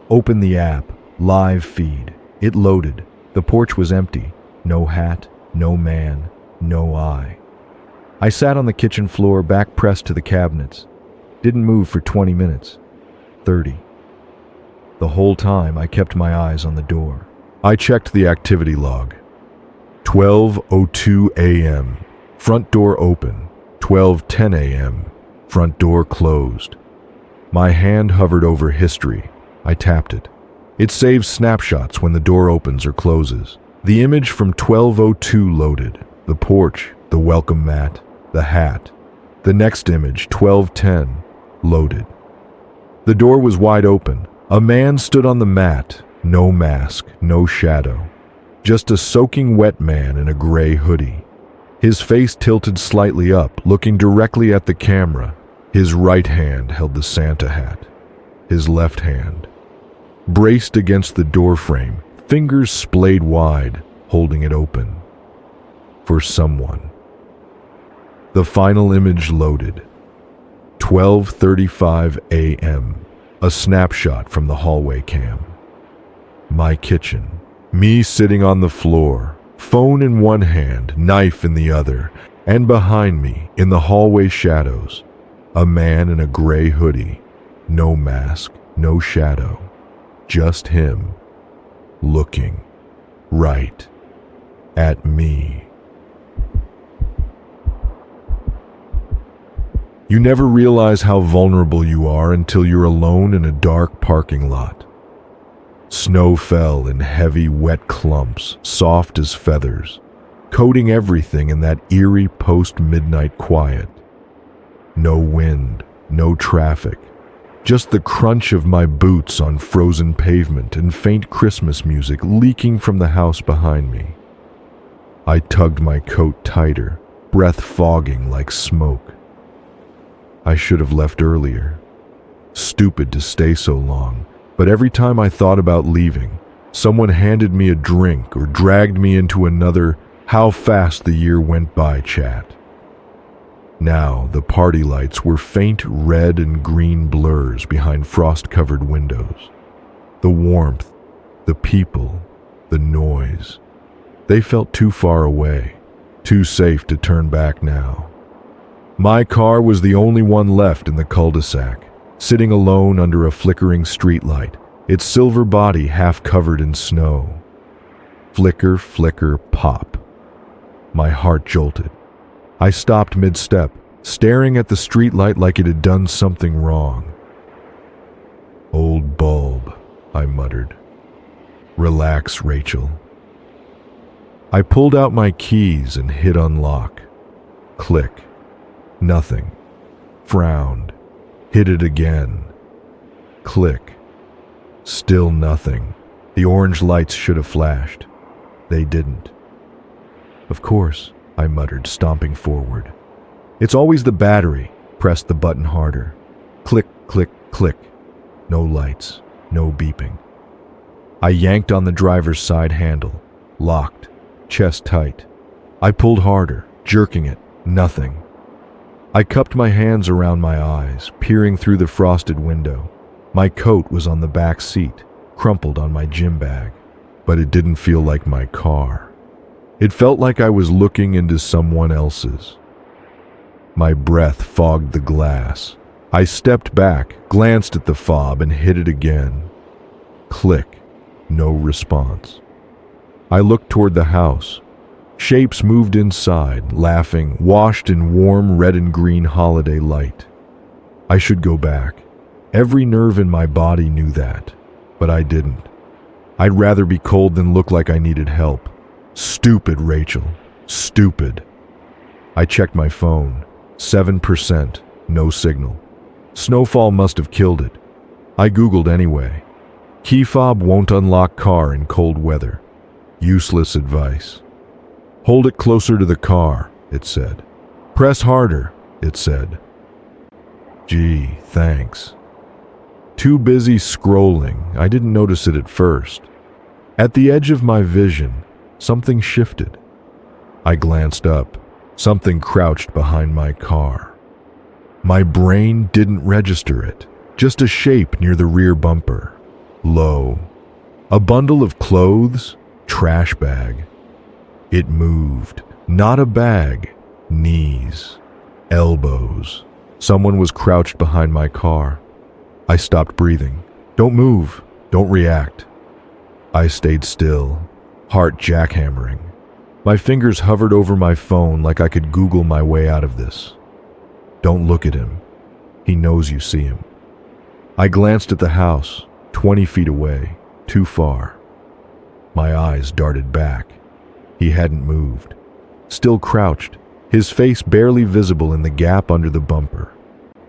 Opened the app, live feed. It loaded. The porch was empty. No hat, no man, no eye. I sat on the kitchen floor, back pressed to the cabinets. Didn't move for 20 minutes. 30. The whole time I kept my eyes on the door. I checked the activity log. 12:02 a.m. Front door open. 12:10 a.m. Front door closed. My hand hovered over history. I tapped it. It saves snapshots when the door opens or closes. The image from 12:02 loaded. The porch, the welcome mat, the hat. The next image, 12:10, loaded. The door was wide open. A man stood on the mat. No mask, no shadow. Just a soaking wet man in a gray hoodie. His face tilted slightly up, looking directly at the camera. His right hand held the Santa hat. His left hand, braced against the doorframe, fingers splayed wide, holding it open. For someone. The final image loaded. 12:35 a.m. A snapshot from the hallway cam. My kitchen. Me sitting on the floor, phone in one hand, knife in the other, and behind me, in the hallway shadows, a man in a gray hoodie. No mask, no shadow. Just him. Looking. Right. At me. You never realize how vulnerable you are until you're alone in a dark parking lot. Snow fell in heavy, wet clumps, soft as feathers, coating everything in that eerie post-midnight quiet. No wind, no traffic, just the crunch of my boots on frozen pavement and faint Christmas music leaking from the house behind me. I tugged my coat tighter, breath fogging like smoke. I should have left earlier. Stupid to stay so long, but every time I thought about leaving, someone handed me a drink or dragged me into another "how fast the year went by" chat. Now the party lights were faint red and green blurs behind frost-covered windows. The warmth, the people, the noise. They felt too far away, too safe to turn back now. My car was the only one left in the cul-de-sac, sitting alone under a flickering streetlight, its silver body half covered in snow. Flicker, flicker, pop. My heart jolted. I stopped mid-step, staring at the streetlight like it had done something wrong. "Old bulb," I muttered. "Relax, Rachel." I pulled out my keys and hit unlock. Click. Nothing. Frowned. Hit it again. Click. Still nothing. The orange lights should have flashed. They didn't. "Of course," I muttered, stomping forward. "It's always the battery." Pressed the button harder. Click, click, click. No lights. No beeping. I yanked on the driver's side handle. Locked. Chest tight. I pulled harder, jerking it. Nothing. I cupped my hands around my eyes, peering through the frosted window. My coat was on the back seat, crumpled on my gym bag, but it didn't feel like my car. It felt like I was looking into someone else's. My breath fogged the glass. I stepped back, glanced at the fob, and hit it again. Click. No response. I looked toward the house. Shapes moved inside, laughing, washed in warm red and green holiday light. I should go back. Every nerve in my body knew that, but I didn't. I'd rather be cold than look like I needed help. Stupid, Rachel. Stupid. I checked my phone. 7%. No signal. Snowfall must have killed it. I Googled anyway. Key fob won't unlock car in cold weather. Useless advice. Hold it closer to the car, it said. Press harder, it said. Gee, thanks. Too busy scrolling, I didn't notice it at first. At the edge of my vision, something shifted. I glanced up. Something crouched behind my car. My brain didn't register it, just a shape near the rear bumper. Low. A bundle of clothes, trash bag. It moved. Not a bag, knees, elbows. Someone was crouched behind my car. I stopped breathing. Don't move. Don't react. I stayed still, heart jackhammering. My fingers hovered over my phone like I could Google my way out of this. Don't look at him. He knows you see him. I glanced at the house, 20 feet away, too far. My eyes darted back. He hadn't moved. Still crouched, his face barely visible in the gap under the bumper.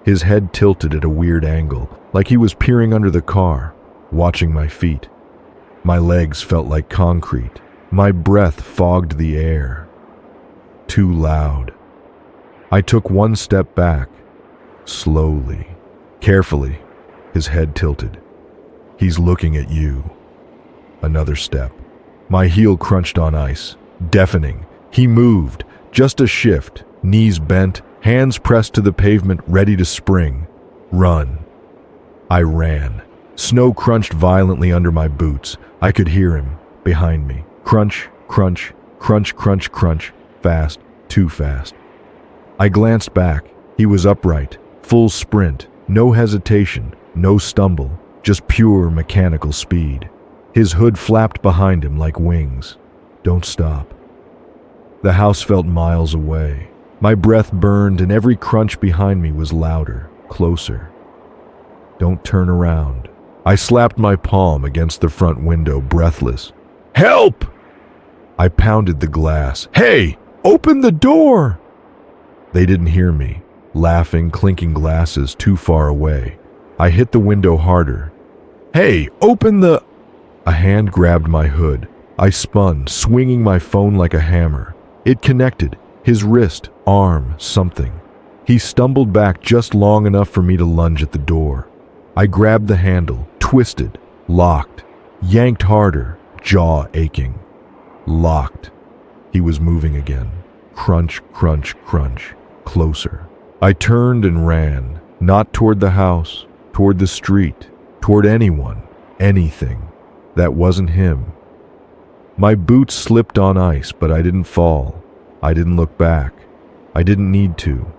His head tilted at a weird angle, like he was peering under the car, watching my feet. My legs felt like concrete. My breath fogged the air. Too loud. I took one step back, slowly, carefully, his head tilted. He's looking at you. Another step. My heel crunched on ice, deafening. He moved, just a shift, knees bent, hands pressed to the pavement, ready to spring. Run. I ran. Snow crunched violently under my boots. I could hear him, behind me. Crunch, crunch, crunch, crunch, crunch. Fast, too fast. I glanced back. He was upright, full sprint, no hesitation, no stumble, just pure mechanical speed. His hood flapped behind him like wings. Don't stop. The house felt miles away. My breath burned and every crunch behind me was louder, closer. Don't turn around. I slapped my palm against the front window, breathless. Help! I pounded the glass. Hey, open the door! They didn't hear me, laughing, clinking glasses too far away. I hit the window harder. Hey, open the... A hand grabbed my hood. I spun, swinging my phone like a hammer. It connected. His wrist, arm, something. He stumbled back just long enough for me to lunge at the door. I grabbed the handle, twisted, locked, yanked harder, jaw aching. Locked. He was moving again. Crunch, crunch, crunch. Closer. I turned and ran, not toward the house, toward the street, toward anyone, anything. That wasn't him. My boots slipped on ice, but I didn't fall. I didn't look back. I didn't need to.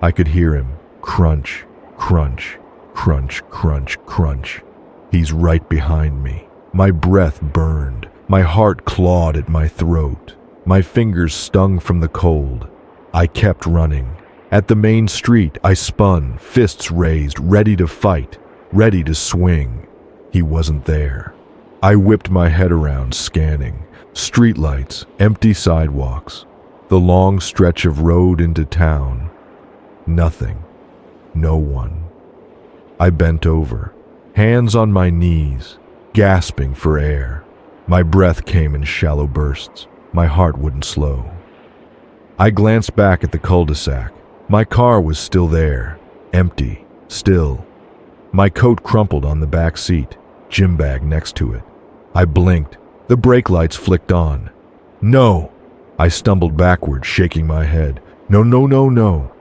I could hear him. Crunch, crunch, crunch, crunch, crunch. He's right behind me. My breath burned. My heart clawed at my throat. My fingers stung from the cold. I kept running. At the main street, I spun, fists raised, ready to fight, ready to swing. He wasn't there. I whipped my head around, scanning. Streetlights, empty sidewalks, the long stretch of road into town. Nothing. No one. I bent over, hands on my knees, gasping for air. My breath came in shallow bursts. My heart wouldn't slow. I glanced back at the cul-de-sac. My car was still there, empty, still. My coat crumpled on the back seat, gym bag next to it. I blinked. The brake lights flicked on. No! I stumbled backward, shaking my head. No, no, no, no.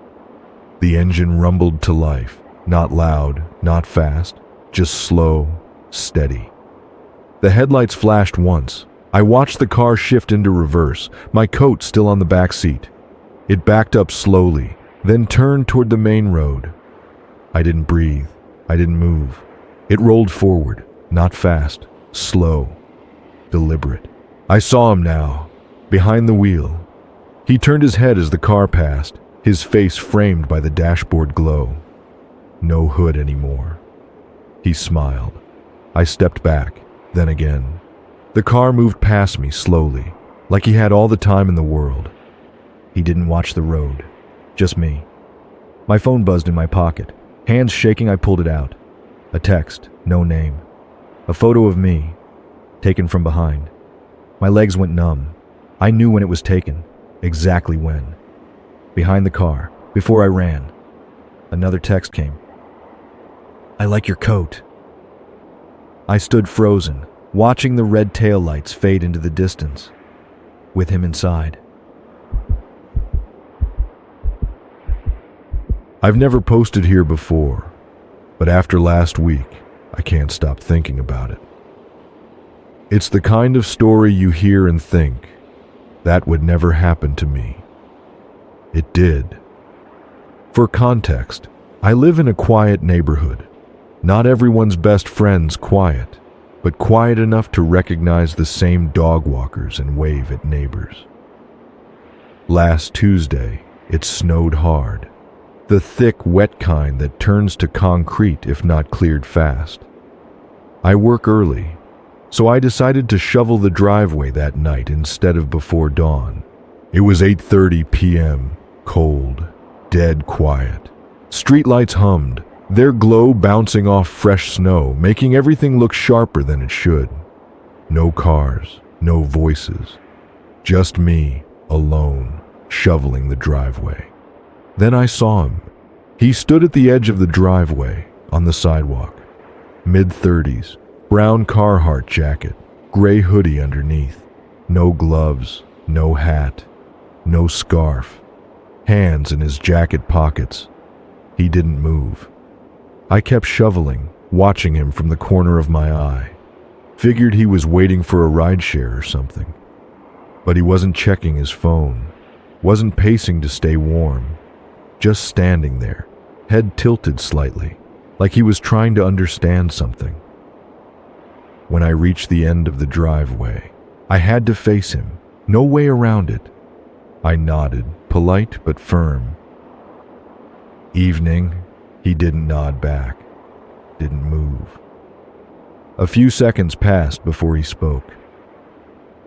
The engine rumbled to life. Not loud, not fast, just slow, steady. The headlights flashed once. I watched the car shift into reverse, my coat still on the back seat. It backed up slowly, then turned toward the main road. I didn't breathe. I didn't move. It rolled forward, not fast, slow, deliberate. I saw him now, behind the wheel. He turned his head as the car passed, his face framed by the dashboard glow. No hood anymore. He smiled. I stepped back, then again. The car moved past me slowly, like he had all the time in the world. He didn't watch the road, just me. My phone buzzed in my pocket. Hands shaking, I pulled it out. A text, no name. A photo of me, taken from behind. My legs went numb. I knew when it was taken, exactly when. Behind the car, before I ran. Another text came. I like your coat. I stood frozen, watching the red taillights fade into the distance, with him inside. I've never posted here before, but after last week, I can't stop thinking about it. It's the kind of story you hear and think, that would never happen to me. It did. For context, I live in a quiet neighborhood. Not everyone's best friend's quiet, but quiet enough to recognize the same dog walkers and wave at neighbors. Last Tuesday, it snowed hard. The thick, wet kind that turns to concrete if not cleared fast. I work early, so I decided to shovel the driveway that night instead of before dawn. It was 8:30 p.m., cold, dead quiet. Streetlights hummed, their glow bouncing off fresh snow, making everything look sharper than it should. No cars, no voices. Just me, alone, shoveling the driveway. Then I saw him. He stood at the edge of the driveway, on the sidewalk. Mid-30s, brown Carhartt jacket, gray hoodie underneath. No gloves, no hat, no scarf. Hands in his jacket pockets. He didn't move. I kept shoveling, watching him from the corner of my eye. Figured he was waiting for a rideshare or something. But he wasn't checking his phone, wasn't pacing to stay warm. Just standing there, head tilted slightly, like he was trying to understand something. When I reached the end of the driveway, I had to face him, no way around it. I nodded, polite but firm. Evening, he didn't nod back, didn't move. A few seconds passed before he spoke.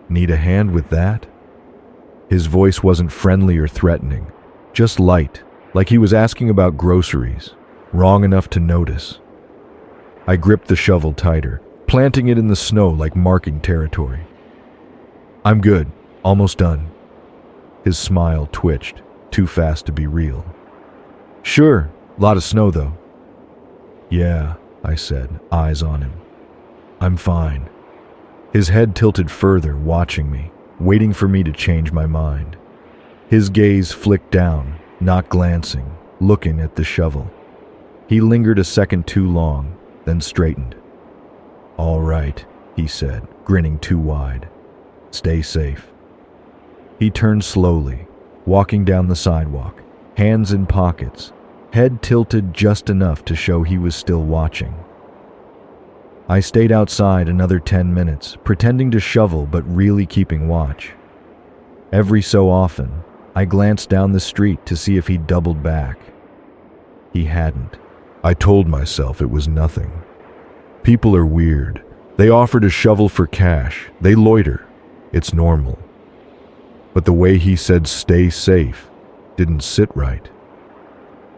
Need a hand with that? His voice wasn't friendly or threatening, just light, like he was asking about groceries, wrong enough to notice. I gripped the shovel tighter, planting it in the snow like marking territory. I'm good, almost done. His smile twitched, too fast to be real. Sure, lot of snow though. Yeah, I said, eyes on him. I'm fine. His head tilted further, watching me, waiting for me to change my mind. His gaze flicked down, not glancing, looking at the shovel. He lingered a second too long, then straightened. All right, he said, grinning too wide. Stay safe. He turned slowly, walking down the sidewalk, hands in pockets, head tilted just enough to show he was still watching. I stayed outside another 10 minutes, pretending to shovel but really keeping watch. Every so often, I glanced down the street to see if he'd doubled back. He hadn't. I told myself it was nothing. People are weird. They offer to shovel for cash. They loiter. It's normal. But the way he said stay safe didn't sit right.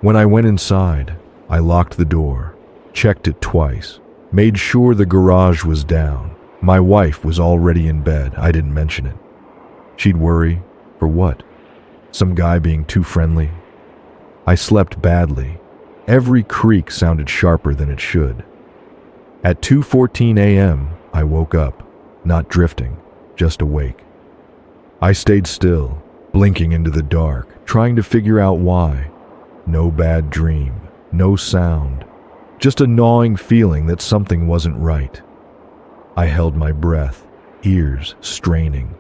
When I went inside, I locked the door, checked it twice, made sure the garage was down. My wife was already in bed. I didn't mention it. She'd worry. For what? Some guy being too friendly? I slept badly. Every creak sounded sharper than it should. At 2:14 a.m., I woke up, not drifting, just awake. I stayed still, blinking into the dark, trying to figure out why. No bad dream, no sound, just a gnawing feeling that something wasn't right. I held my breath, ears straining.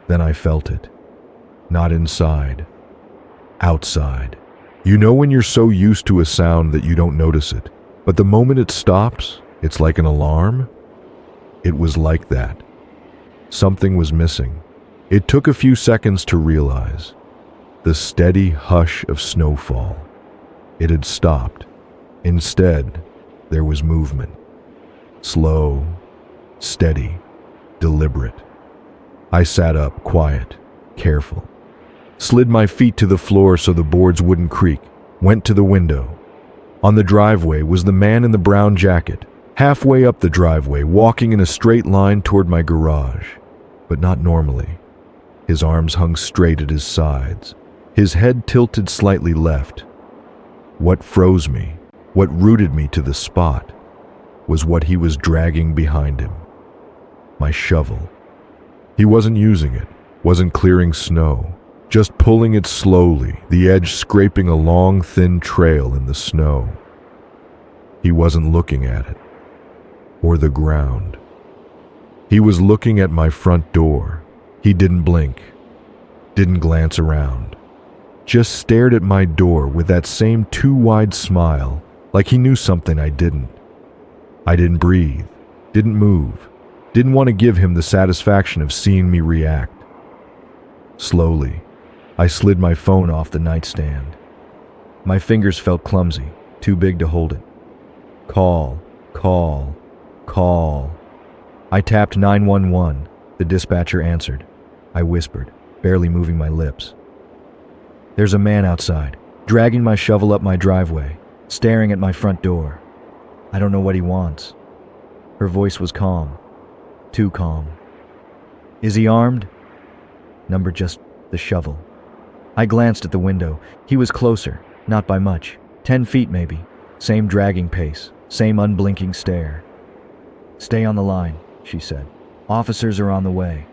Then I felt it. Not inside, outside. You know when you're so used to a sound that you don't notice it, but the moment it stops, it's like an alarm? It was like that. Something was missing. It took a few seconds to realize. The steady hush of snowfall. It had stopped. Instead, there was movement. Slow, steady, deliberate. I sat up, quiet, careful. Slid my feet to the floor so the boards wouldn't creak, went to the window. On the driveway was the man in the brown jacket, halfway up the driveway, walking in a straight line toward my garage, but not normally. His arms hung straight at his sides, his head tilted slightly left. What froze me, what rooted me to the spot, was what he was dragging behind him. My shovel. He wasn't using it, wasn't clearing snow, just pulling it slowly, the edge scraping a long, thin trail in the snow. He wasn't looking at it, or the ground. He was looking at my front door. He didn't blink, didn't glance around. just stared at my door with that same too wide smile, like he knew something I didn't. I didn't breathe, didn't move, didn't want to give him the satisfaction of seeing me react. Slowly, I slid my phone off the nightstand. My fingers felt clumsy, too big to hold it. Call, call, call. I tapped 911. The dispatcher answered. I whispered, barely moving my lips. There's a man outside, dragging my shovel up my driveway, staring at my front door. I don't know what he wants. Her voice was calm, too calm. Is he armed? Number just the shovel. I glanced at the window. He was closer, not by much, 10 feet maybe. Same dragging pace, same unblinking stare. Stay on the line, she said. Officers are on the way.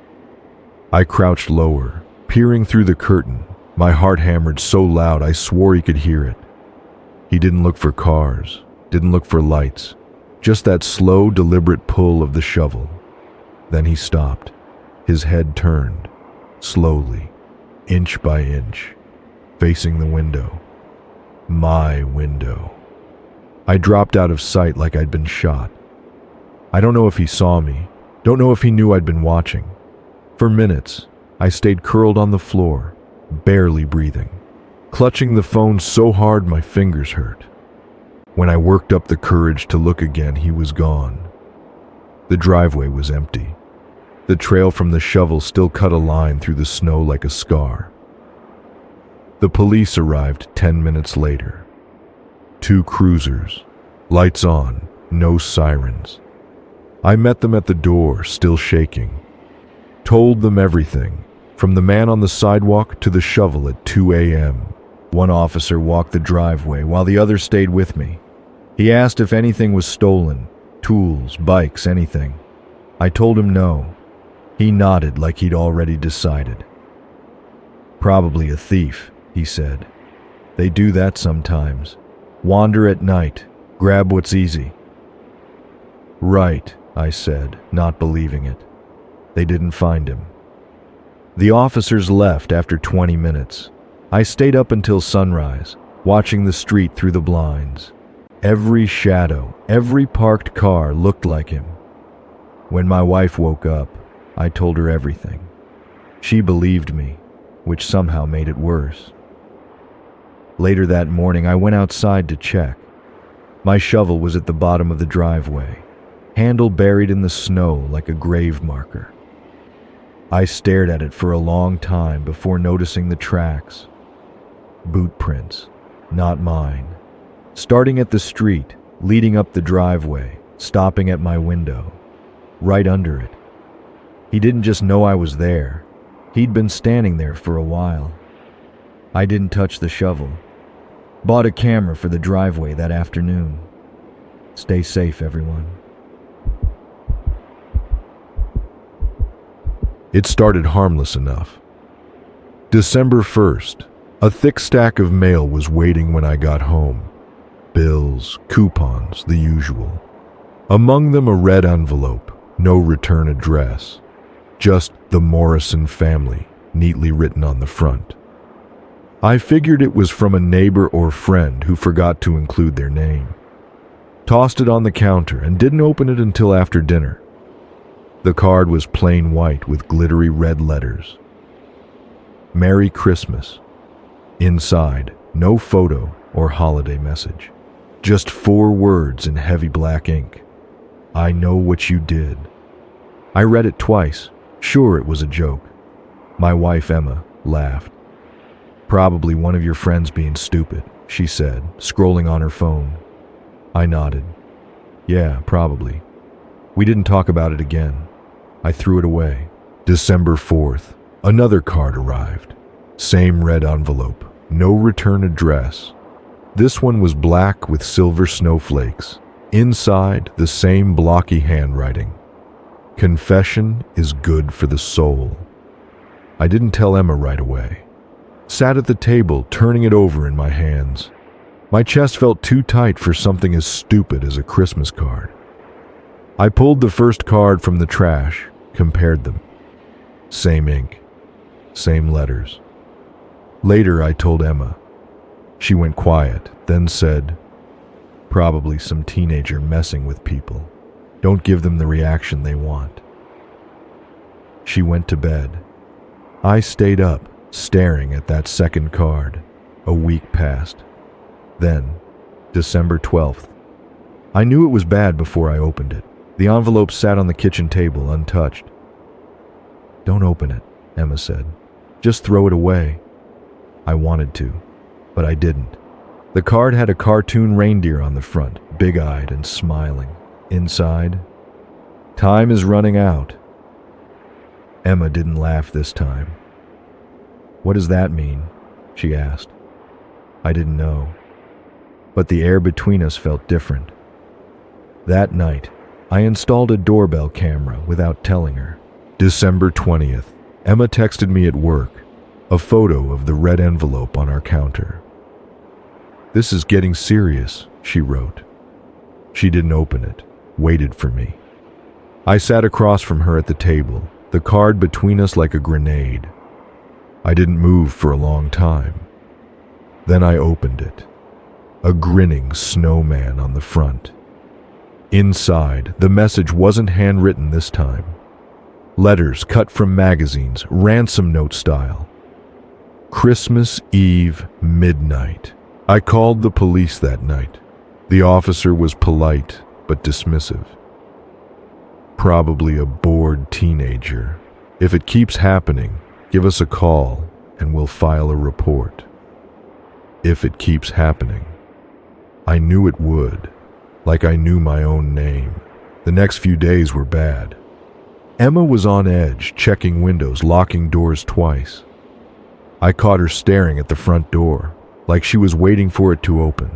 I crouched lower, peering through the curtain. My heart hammered so loud I swore he could hear it. He didn't look for cars, didn't look for lights, just that slow, deliberate pull of the shovel. Then he stopped. His head turned, slowly, inch by inch, facing the window. My window. I dropped out of sight like I'd been shot. I don't know if he saw me, don't know if he knew I'd been watching. For minutes, I stayed curled on the floor, barely breathing, clutching the phone so hard my fingers hurt. When I worked up the courage to look again, he was gone. The driveway was empty. The trail from the shovel still cut a line through the snow like a scar. The police arrived 10 minutes later. 2 cruisers, lights on, no sirens. I met them at the door, still shaking. Told them everything, from the man on the sidewalk to the shovel at 2 a.m. One officer walked the driveway while the other stayed with me. He asked if anything was stolen, tools, bikes, anything. I told him no. He nodded like he'd already decided. Probably a thief, he said. They do that sometimes. Wander at night, grab what's easy. Right, I said, not believing it. They didn't find him. The officers left after 20 minutes. I stayed up until sunrise, watching the street through the blinds. Every shadow, every parked car looked like him. When my wife woke up, I told her everything. She believed me, which somehow made it worse. Later that morning, I went outside to check. My shovel was at the bottom of the driveway, handle buried in the snow like a grave marker. I stared at it for a long time before noticing the tracks. Boot prints, not mine. Starting at the street, leading up the driveway, stopping at my window, right under it. He didn't just know I was there. He'd been standing there for a while. I didn't touch the shovel. Bought a camera for the driveway that afternoon. Stay safe, everyone. It started harmless enough. December 1st, a thick stack of mail was waiting when I got home. Bills, coupons, the usual. Among them a red envelope, no return address. Just the Morrison family, neatly written on the front. I figured it was from a neighbor or friend who forgot to include their name. Tossed it on the counter and didn't open it until after dinner. The card was plain white with glittery red letters. Merry Christmas. Inside, no photo or holiday message. Just 4 words in heavy black ink. I know what you did. I read it twice, sure it was a joke. My wife, Emma, laughed. Probably one of your friends being stupid, she said, scrolling on her phone. I nodded. Yeah, probably. We didn't talk about it again. I threw it away. December 4th, another card arrived. Same red envelope, no return address. This one was black with silver snowflakes. Inside, the same blocky handwriting. Confession is good for the soul. I didn't tell Emma right away. Sat at the table, turning it over in my hands. My chest felt too tight for something as stupid as a Christmas card. I pulled the first card from the trash, compared them. Same ink, same letters. Later, I told Emma. She went quiet, then said, "Probably some teenager messing with people. Don't give them the reaction they want." She went to bed. I stayed up, staring at that second card. A week passed. Then, December 12th. I knew it was bad before I opened it. The envelope sat on the kitchen table, untouched. "Don't open it," Emma said. "Just throw it away." I wanted to, but I didn't. The card had a cartoon reindeer on the front, big-eyed and smiling. Inside, "Time is running out." Emma didn't laugh this time. "What does that mean?" she asked. I didn't know, but the air between us felt different. That night, I installed a doorbell camera without telling her. December 20th, Emma texted me at work, a photo of the red envelope on our counter. "This is getting serious," she wrote. She didn't open it, waited for me. I sat across from her at the table, the card between us like a grenade. I didn't move for a long time. Then I opened it. A grinning snowman on the front. Inside, the message wasn't handwritten this time. Letters cut from magazines, ransom note style. Christmas Eve, midnight. I called the police that night. The officer was polite, but dismissive. "Probably a bored teenager. If it keeps happening, give us a call and we'll file a report." If it keeps happening. I knew it would, like I knew my own name. The next few days were bad. Emma was on edge, checking windows, locking doors twice. I caught her staring at the front door, like she was waiting for it to open.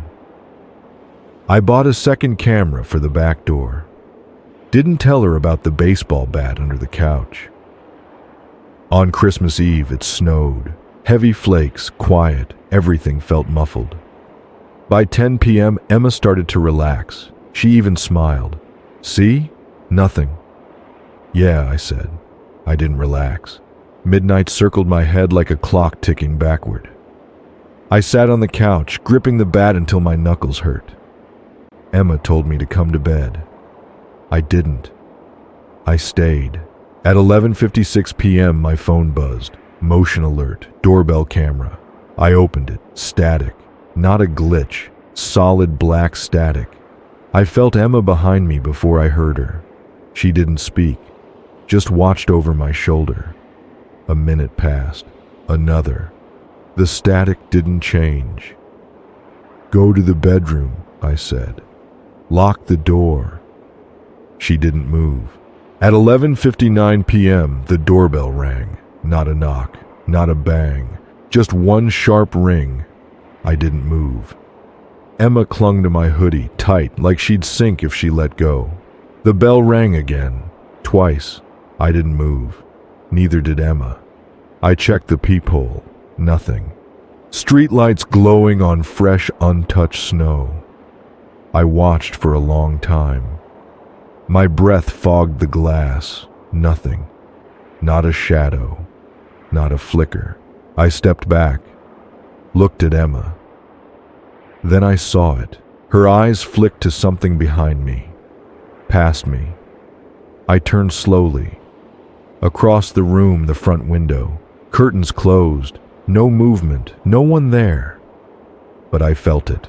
I bought a second camera for the back door. Didn't tell her about the baseball bat under the couch. On Christmas Eve, it snowed. Heavy flakes, quiet, everything felt muffled. By 10 p.m., Emma started to relax. She even smiled. "See? Nothing." "Yeah," I said. I didn't relax. Midnight circled my head like a clock ticking backward. I sat on the couch, gripping the bat until my knuckles hurt. Emma told me to come to bed. I didn't. I stayed. At 11:56 p.m., my phone buzzed. Motion alert, doorbell camera. I opened it, static. Not a glitch, solid black static. I felt Emma behind me before I heard her. She didn't speak, just watched over my shoulder. A minute passed, another. The static didn't change. "Go to the bedroom," I said. "Lock the door." She didn't move. At 11:59 p.m., the doorbell rang. Not a knock, not a bang, just one sharp ring. I didn't move. Emma clung to my hoodie, tight, like she'd sink if she let go. The bell rang again, twice. I didn't move. Neither did Emma. I checked the peephole. Nothing. Streetlights glowing on fresh, untouched snow. I watched for a long time. My breath fogged the glass. Nothing. Not a shadow. Not a flicker. I stepped back, looked at Emma. Then I saw it. Her eyes flicked to something behind me, past me. I turned slowly. Across the room, the front window. Curtains closed. No movement. No one there. But I felt it.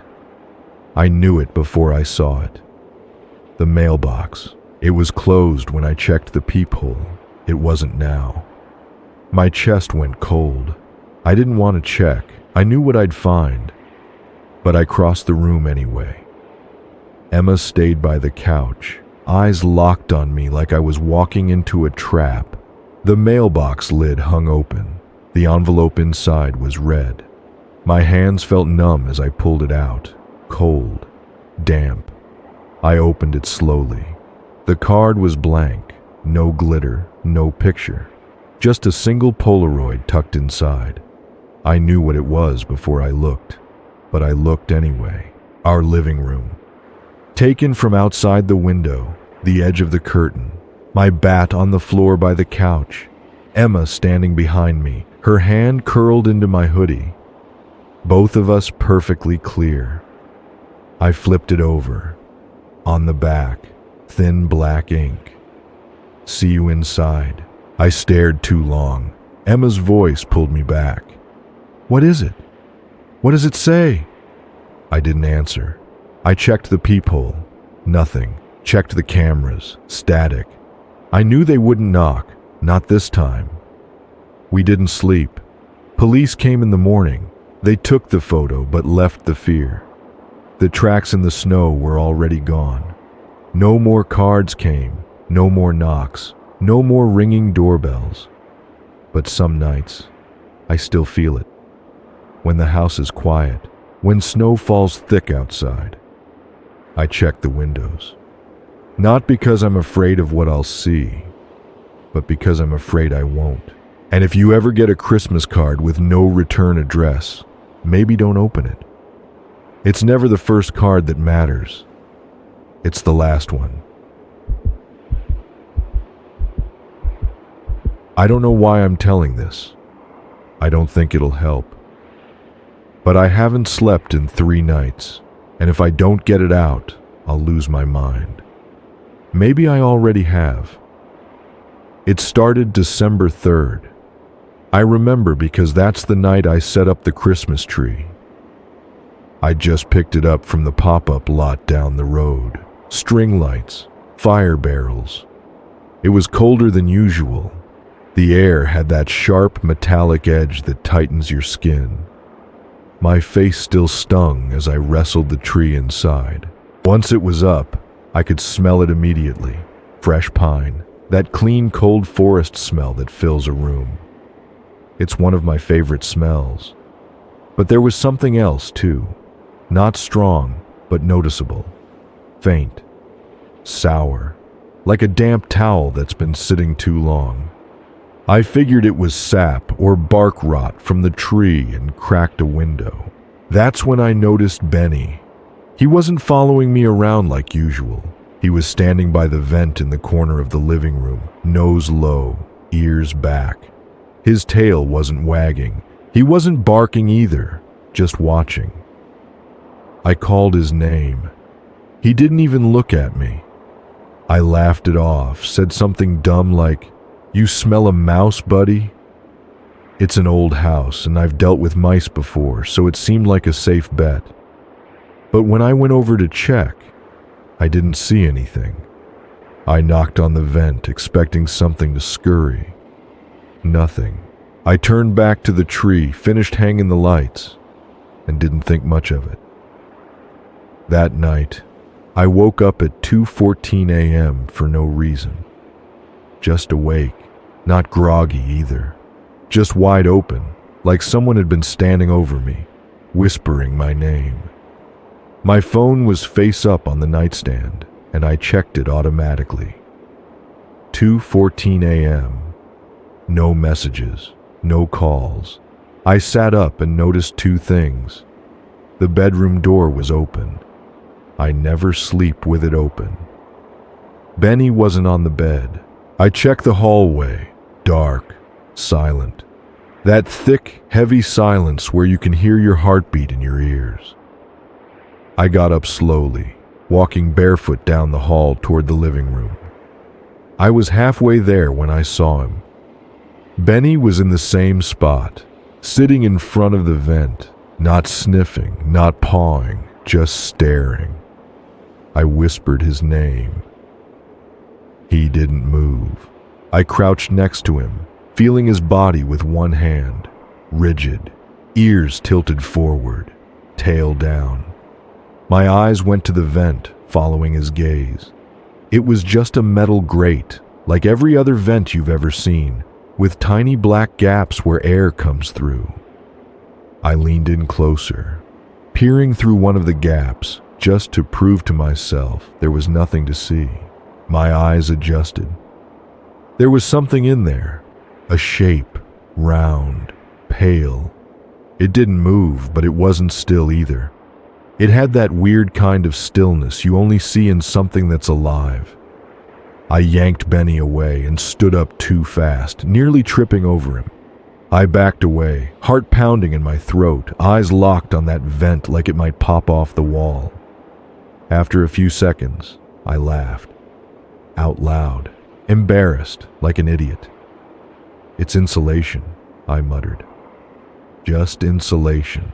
I knew it before I saw it. The mailbox. It was closed when I checked the peephole. It wasn't now. My chest went cold. I didn't want to check. I knew what I'd find. But I crossed the room anyway. Emma stayed by the couch, eyes locked on me like I was walking into a trap. The mailbox lid hung open. The envelope inside was red. My hands felt numb as I pulled it out, cold, damp. I opened it slowly. The card was blank, no glitter, no picture. Just a single Polaroid tucked inside. I knew what it was before I looked, but I looked anyway. Our living room. Taken from outside the window, the edge of the curtain, my bat on the floor by the couch, Emma standing behind me, Her hand curled into my hoodie, both of us perfectly clear. I flipped it over. On the back, thin black ink. "See you inside." I stared too long. Emma's voice pulled me back. "What is it? What does it say?" I didn't answer. I checked the peephole. Nothing. Checked the cameras. Static. I knew they wouldn't knock. Not this time. We didn't sleep. Police came in the morning. They took the photo but left the fear. The tracks in the snow were already gone. No more cards came. No more knocks. No more ringing doorbells. But some nights, I still feel it. When the house is quiet, when snow falls thick outside, I check the windows. Not because I'm afraid of what I'll see, but because I'm afraid I won't. And if you ever get a Christmas card with no return address, maybe don't open it. It's never the first card that matters. It's the last one. I don't know why I'm telling this. I don't think it'll help. But I haven't slept in 3 nights, and if I don't get it out, I'll lose my mind. Maybe I already have. It started December 3rd. I remember because that's the night I set up the Christmas tree. I just picked it up from the pop-up lot down the road. String lights, fire barrels. It was colder than usual. The air had that sharp metallic edge that tightens your skin. My face still stung as I wrestled the tree inside. Once it was up, I could smell it immediately. Fresh pine, that clean, cold forest smell that fills a room. It's one of my favorite smells. But there was something else, too. Not strong, but noticeable. Faint. Sour. Like a damp towel that's been sitting too long. I figured it was sap or bark rot from the tree and cracked a window. That's when I noticed Benny. He wasn't following me around like usual. He was standing by the vent in the corner of the living room, nose low, ears back. His tail wasn't wagging. He wasn't barking either, just watching. I called his name. He didn't even look at me. I laughed it off, said something dumb like, "You smell a mouse, buddy?" It's an old house, and I've dealt with mice before, so it seemed like a safe bet. But when I went over to check, I didn't see anything. I knocked on the vent, expecting something to scurry. Nothing. I turned back to the tree, finished hanging the lights, and didn't think much of it. That night, I woke up at 2:14 a.m. for no reason. Just awake, not groggy either. Just wide open, like someone had been standing over me, whispering my name. My phone was face up on the nightstand, and I checked it automatically. 2:14 a.m. No messages, no calls. I sat up and noticed 2 things. The bedroom door was open. I never sleep with it open. Benny wasn't on the bed. I checked the hallway, dark, silent. That thick, heavy silence where you can hear your heartbeat in your ears. I got up slowly, walking barefoot down the hall toward the living room. I was halfway there when I saw him. Benny was in the same spot, sitting in front of the vent, not sniffing, not pawing, just staring. I whispered his name. He didn't move. I crouched next to him, feeling his body with one hand, rigid, ears tilted forward, tail down. My eyes went to the vent, following his gaze. It was just a metal grate, like every other vent you've ever seen, with tiny black gaps where air comes through. I leaned in closer, peering through one of the gaps, just to prove to myself there was nothing to see. My eyes adjusted. There was something in there, a shape, round, pale. It didn't move, but it wasn't still either. It had that weird kind of stillness you only see in something that's alive. I yanked Benny away and stood up too fast, nearly tripping over him. I backed away, heart pounding in my throat, eyes locked on that vent like it might pop off the wall. After a few seconds, I laughed. Out loud, embarrassed like an idiot. "It's insulation," I muttered. "Just insulation."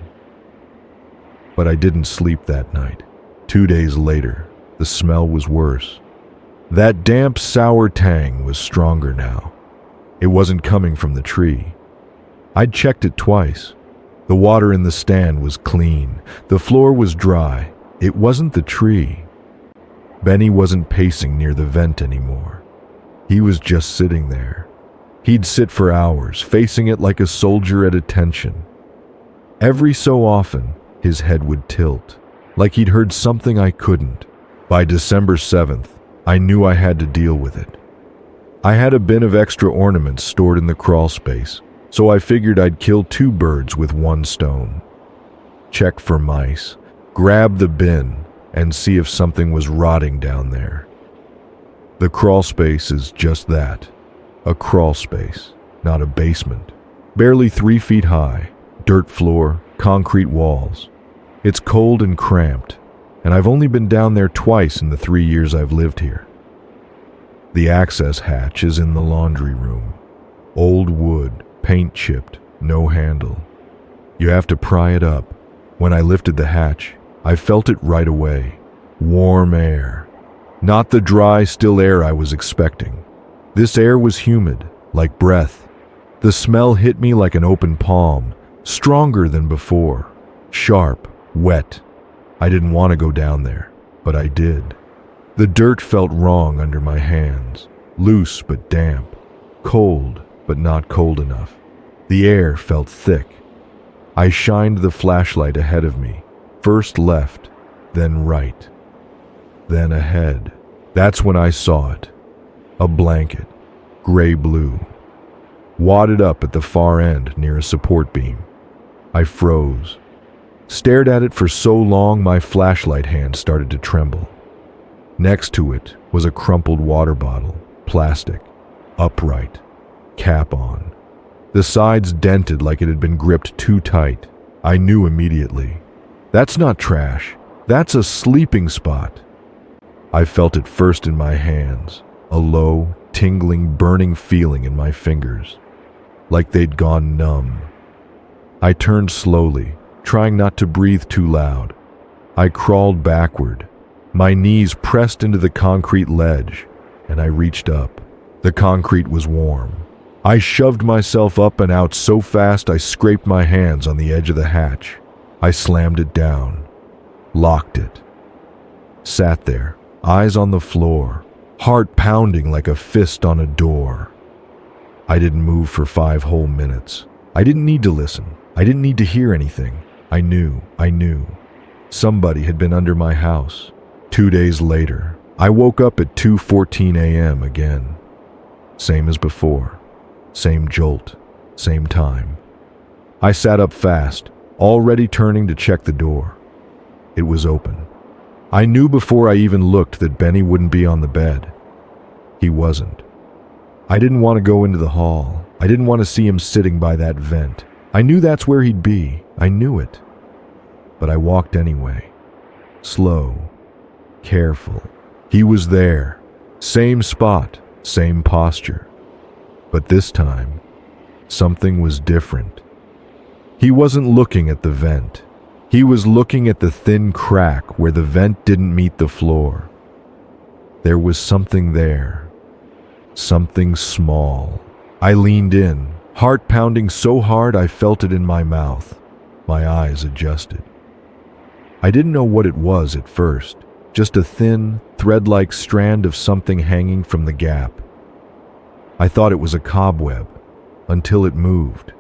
But I didn't sleep that night. 2 days later, the smell was worse. That damp, sour tang was stronger now. It wasn't coming from the tree. I'd checked it twice. The water in the stand was clean. The floor was dry. It wasn't the tree. Benny wasn't pacing near the vent anymore. He was just sitting there. He'd sit for hours, facing it like a soldier at attention. Every so often, his head would tilt, like he'd heard something I couldn't. By December 7th, I knew I had to deal with it. I had a bin of extra ornaments stored in the crawl space, so I figured I'd kill 2 birds with 1 stone. Check for mice, grab the bin, and see if something was rotting down there. The crawl space is just that, a crawl space, not a basement. Barely 3 feet high, dirt floor, concrete walls. It's cold and cramped, and I've only been down there twice in the 3 years I've lived here. The access hatch is in the laundry room. Old wood, paint chipped, no handle. You have to pry it up. When I lifted the hatch, I felt it right away. Warm air. Not the dry, still air I was expecting. This air was humid, like breath. The smell hit me like an open palm, stronger than before. Sharp, wet. I didn't want to go down there, but I did. The dirt felt wrong under my hands, loose but damp, cold but not cold enough. The air felt thick. I shined the flashlight ahead of me, first left, then right, then ahead. That's when I saw it. A blanket, gray-blue, wadded up at the far end near a support beam. I froze. Stared at it for so long my flashlight hand started to tremble. Next to it was a crumpled water bottle, plastic, upright, cap on. The sides dented like it had been gripped too tight. I knew immediately. That's not trash. That's a sleeping spot. I felt it first in my hands, a low, tingling, burning feeling in my fingers, like they'd gone numb. I turned slowly, trying not to breathe too loud. I crawled backward. My knees pressed into the concrete ledge, and I reached up. The concrete was warm. I shoved myself up and out so fast I scraped my hands on the edge of the hatch. I slammed it down, locked it, sat there, eyes on the floor, heart pounding like a fist on a door. I didn't move for 5 whole minutes. I didn't need to listen. I didn't need to hear anything. I knew. Somebody had been under my house. 2 days later, I woke up at 2:14 a.m. again. Same as before. Same jolt. Same time. I sat up fast, already turning to check the door. It was open. I knew before I even looked that Benny wouldn't be on the bed. He wasn't. I didn't want to go into the hall. I didn't want to see him sitting by that vent. I knew that's where he'd be. I knew it. But I walked anyway. Slow. Careful. He was there. Same spot. Same posture. But this time, something was different. He wasn't looking at the vent. He was looking at the thin crack where the vent didn't meet the floor. There was something there. Something small. I leaned in, heart pounding so hard I felt it in my mouth. My eyes adjusted. I didn't know what it was at first, just a thin, thread-like strand of something hanging from the gap. I thought it was a cobweb, until it moved.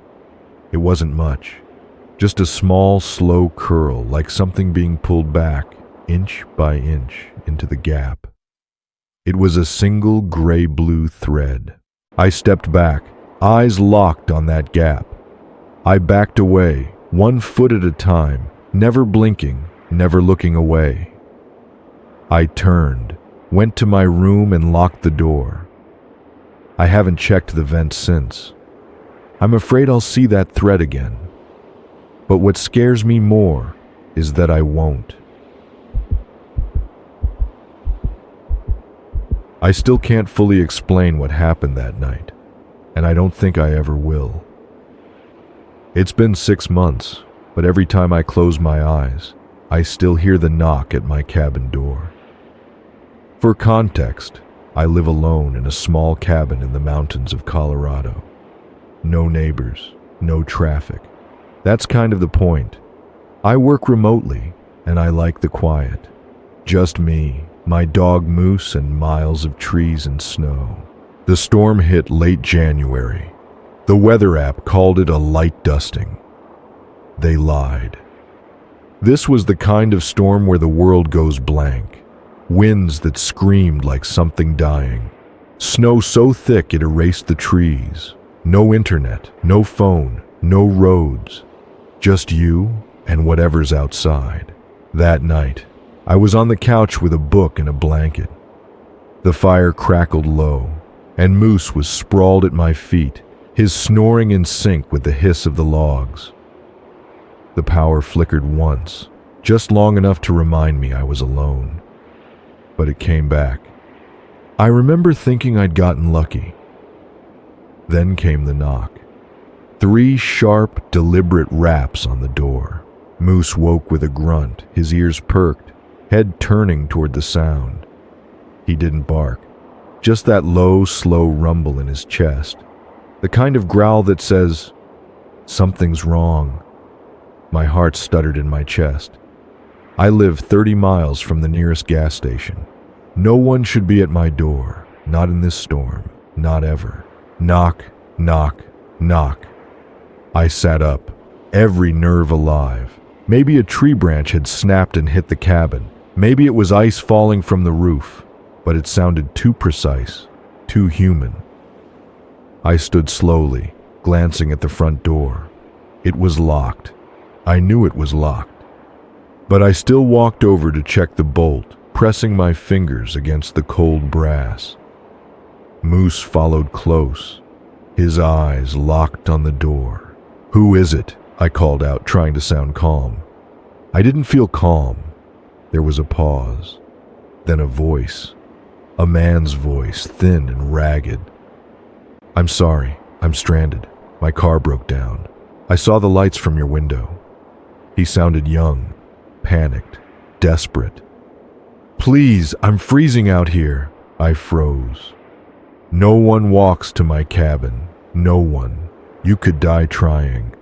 It wasn't much, just a small, slow curl like something being pulled back, inch by inch, into the gap. It was a single gray-blue thread. I stepped back, eyes locked on that gap. I backed away, 1 foot at a time, never blinking, never looking away. I turned, went to my room and locked the door. I haven't checked the vent since. I'm afraid I'll see that threat again. But what scares me more is that I won't. I still can't fully explain what happened that night, and I don't think I ever will. It's been 6 months, but every time I close my eyes, I still hear the knock at my cabin door. For context, I live alone in a small cabin in the mountains of Colorado. No neighbors, no traffic. That's kind of the point. I work remotely, and I like the quiet. Just me, my dog Moose, and miles of trees and snow. The storm hit late January. The weather app called it a light dusting. They lied. This was the kind of storm where the world goes blank. Winds that screamed like something dying. Snow so thick it erased the trees. No internet, no phone, no roads. Just you and whatever's outside. That night, I was on the couch with a book and a blanket. The fire crackled low, and Moose was sprawled at my feet, his snoring in sync with the hiss of the logs. The power flickered once, just long enough to remind me I was alone. But it came back. I remember thinking I'd gotten lucky. Then came the knock. 3 sharp, deliberate raps on the door. Moose woke with a grunt, his ears perked, head turning toward the sound. He didn't bark, just that low, slow rumble in his chest. The kind of growl that says, "Something's wrong." My heart stuttered in my chest. I live 30 miles from the nearest gas station. No one should be at my door, not in this storm, not ever. Knock, knock, knock. I sat up, every nerve alive. Maybe a tree branch had snapped and hit the cabin. Maybe it was ice falling from the roof, but it sounded too precise, too human. I stood slowly, glancing at the front door. It was locked. I knew it was locked. But I still walked over to check the bolt, pressing my fingers against the cold brass. Moose followed close, his eyes locked on the door. "Who is it?" I called out, trying to sound calm. I didn't feel calm. There was a pause, then a voice, a man's voice, thin and ragged. "I'm sorry, I'm stranded. My car broke down. I saw the lights from your window." He sounded young, panicked, desperate. "Please, I'm freezing out here." I froze. "No one walks to my cabin. No one. You could die trying."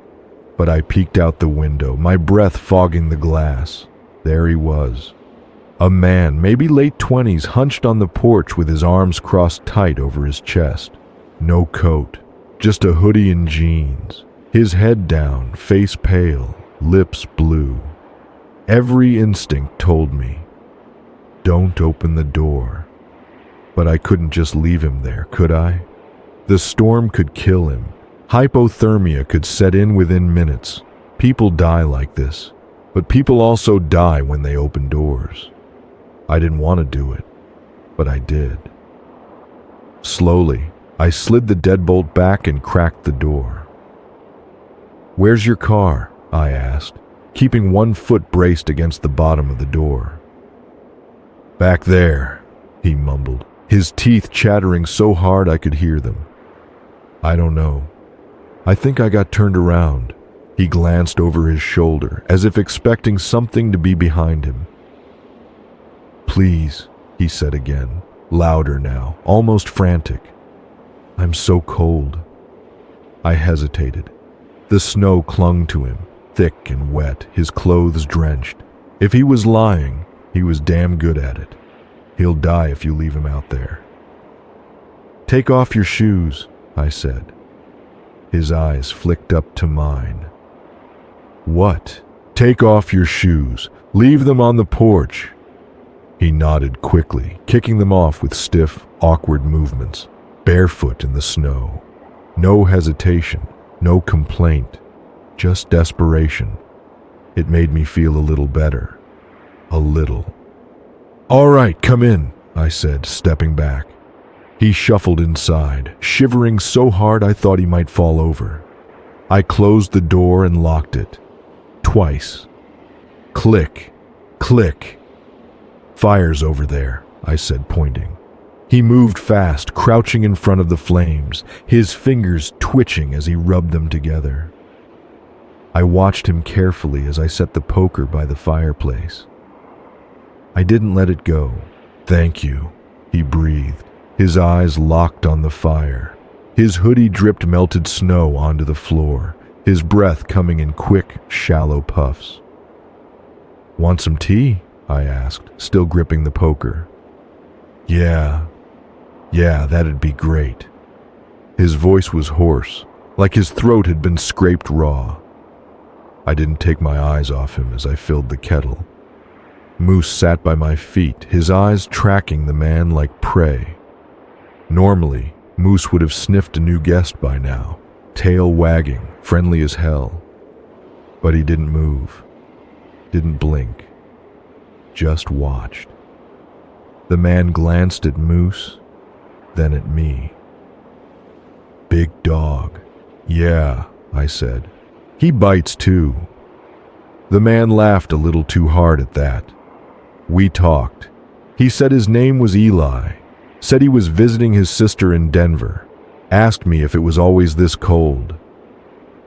But I peeked out the window, my breath fogging the glass. There he was. A man, maybe late 20s, hunched on the porch with his arms crossed tight over his chest. No coat, just a hoodie and jeans. His head down, face pale, lips blue. Every instinct told me, don't open the door. But I couldn't just leave him there, could I? The storm could kill him. Hypothermia could set in within minutes. People die like this, but people also die when they open doors. I didn't want to do it, but I did. Slowly, I slid the deadbolt back and cracked the door. "Where's your car?" I asked, keeping one foot braced against the bottom of the door. "Back there," he mumbled, his teeth chattering so hard I could hear them. "I don't know. I think I got turned around." He glanced over his shoulder, as if expecting something to be behind him. "Please," he said again, louder now, almost frantic. "I'm so cold." I hesitated. The snow clung to him, thick and wet, his clothes drenched. If he was lying, he was damn good at it. He'll die if you leave him out there. "Take off your shoes," I said. His eyes flicked up to mine. "What? Take off your shoes. Leave them on the porch." He nodded quickly, kicking them off with stiff, awkward movements, barefoot in the snow. No hesitation, no complaint, just desperation. It made me feel a little better. A little. "All right, come in," I said, stepping back. He shuffled inside, shivering so hard I thought he might fall over. I closed the door and locked it. Twice. Click, click. "Fire's over there," I said, pointing. He moved fast, crouching in front of the flames, his fingers twitching as he rubbed them together. I watched him carefully as I set the poker by the fireplace. I didn't let it go. "Thank you," he breathed, his eyes locked on the fire. His hoodie dripped melted snow onto the floor, his breath coming in quick, shallow puffs. "Want some tea?" I asked, still gripping the poker. Yeah, that'd be great." His voice was hoarse, like his throat had been scraped raw. I didn't take my eyes off him as I filled the kettle. Moose sat by my feet, his eyes tracking the man like prey. Normally, Moose would have sniffed a new guest by now, tail wagging, friendly as hell. But he didn't move, didn't blink, just watched. The man glanced at Moose, then at me. "Big dog." "Yeah," I said. "He bites too." The man laughed a little too hard at that. We talked. He said his name was Eli, said he was visiting his sister in Denver, asked me if it was always this cold.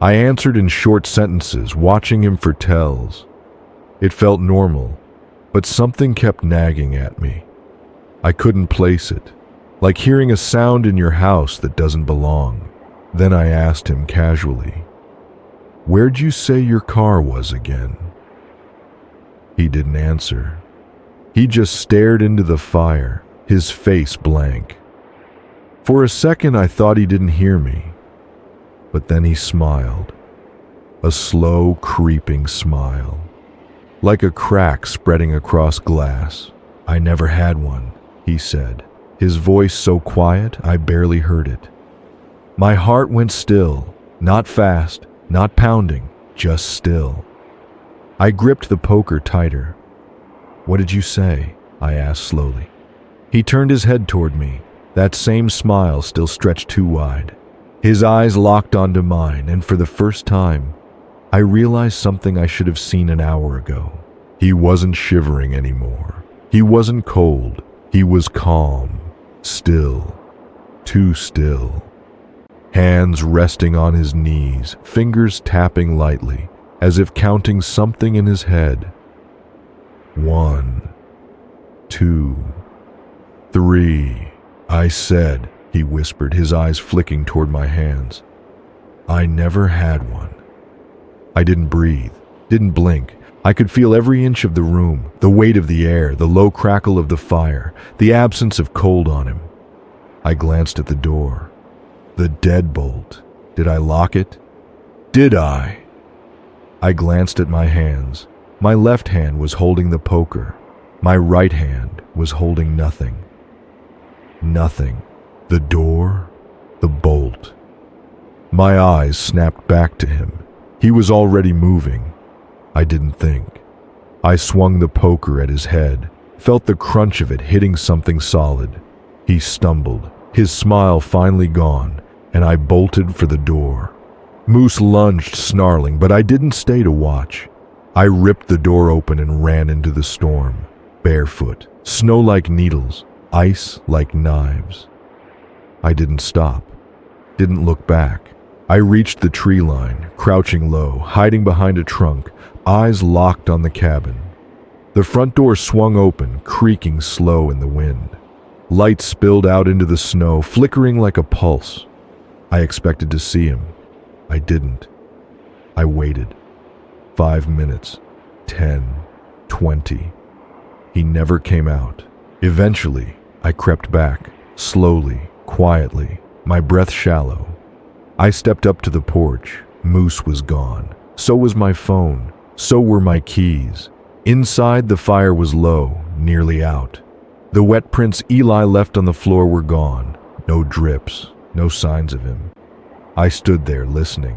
I answered in short sentences, watching him for tells. It felt normal, but something kept nagging at me. I couldn't place it, like hearing a sound in your house that doesn't belong. Then I asked him casually, "Where'd you say your car was again?" He didn't answer. He just stared into the fire, his face blank. For a second I thought he didn't hear me, but then he smiled. A slow, creeping smile, like a crack spreading across glass. "I never had one," he said, his voice so quiet I barely heard it. My heart went still, not fast, not pounding, just still. I gripped the poker tighter. "What did you say?" I asked slowly. He turned his head toward me, that same smile still stretched too wide. His eyes locked onto mine, and for the first time, I realized something I should have seen an hour ago. He wasn't shivering anymore. He wasn't cold. He was calm, still, too still. Hands resting on his knees, fingers tapping lightly, as if counting something in his head. 1, 2, 3, I said, he whispered, his eyes flicking toward my hands. "I never had one." I didn't breathe, didn't blink. I could feel every inch of the room, the weight of the air, the low crackle of the fire, the absence of cold on him. I glanced at the door. The deadbolt. Did I lock it? Did I? I glanced at my hands. My left hand was holding the poker. My right hand was holding nothing. Nothing. The door, the bolt. My eyes snapped back to him. He was already moving. I didn't think. I swung the poker at his head, felt the crunch of it hitting something solid. He stumbled, his smile finally gone, and I bolted for the door. Moose lunged, snarling, but I didn't stay to watch. I ripped the door open and ran into the storm, barefoot, snow like needles, ice like knives. I didn't stop, didn't look back. I reached the tree line, crouching low, hiding behind a trunk, eyes locked on the cabin. The front door swung open, creaking slow in the wind. Light spilled out into the snow, flickering like a pulse. I expected to see him. I didn't. I waited. 5 minutes, 10, 20. He never came out. Eventually, I crept back, slowly, quietly, my breath shallow. I stepped up to the porch. Moose was gone. So was my phone. So were my keys. Inside, the fire was low, nearly out. The wet prints Eli left on the floor were gone. No drips, no signs of him. I stood there listening.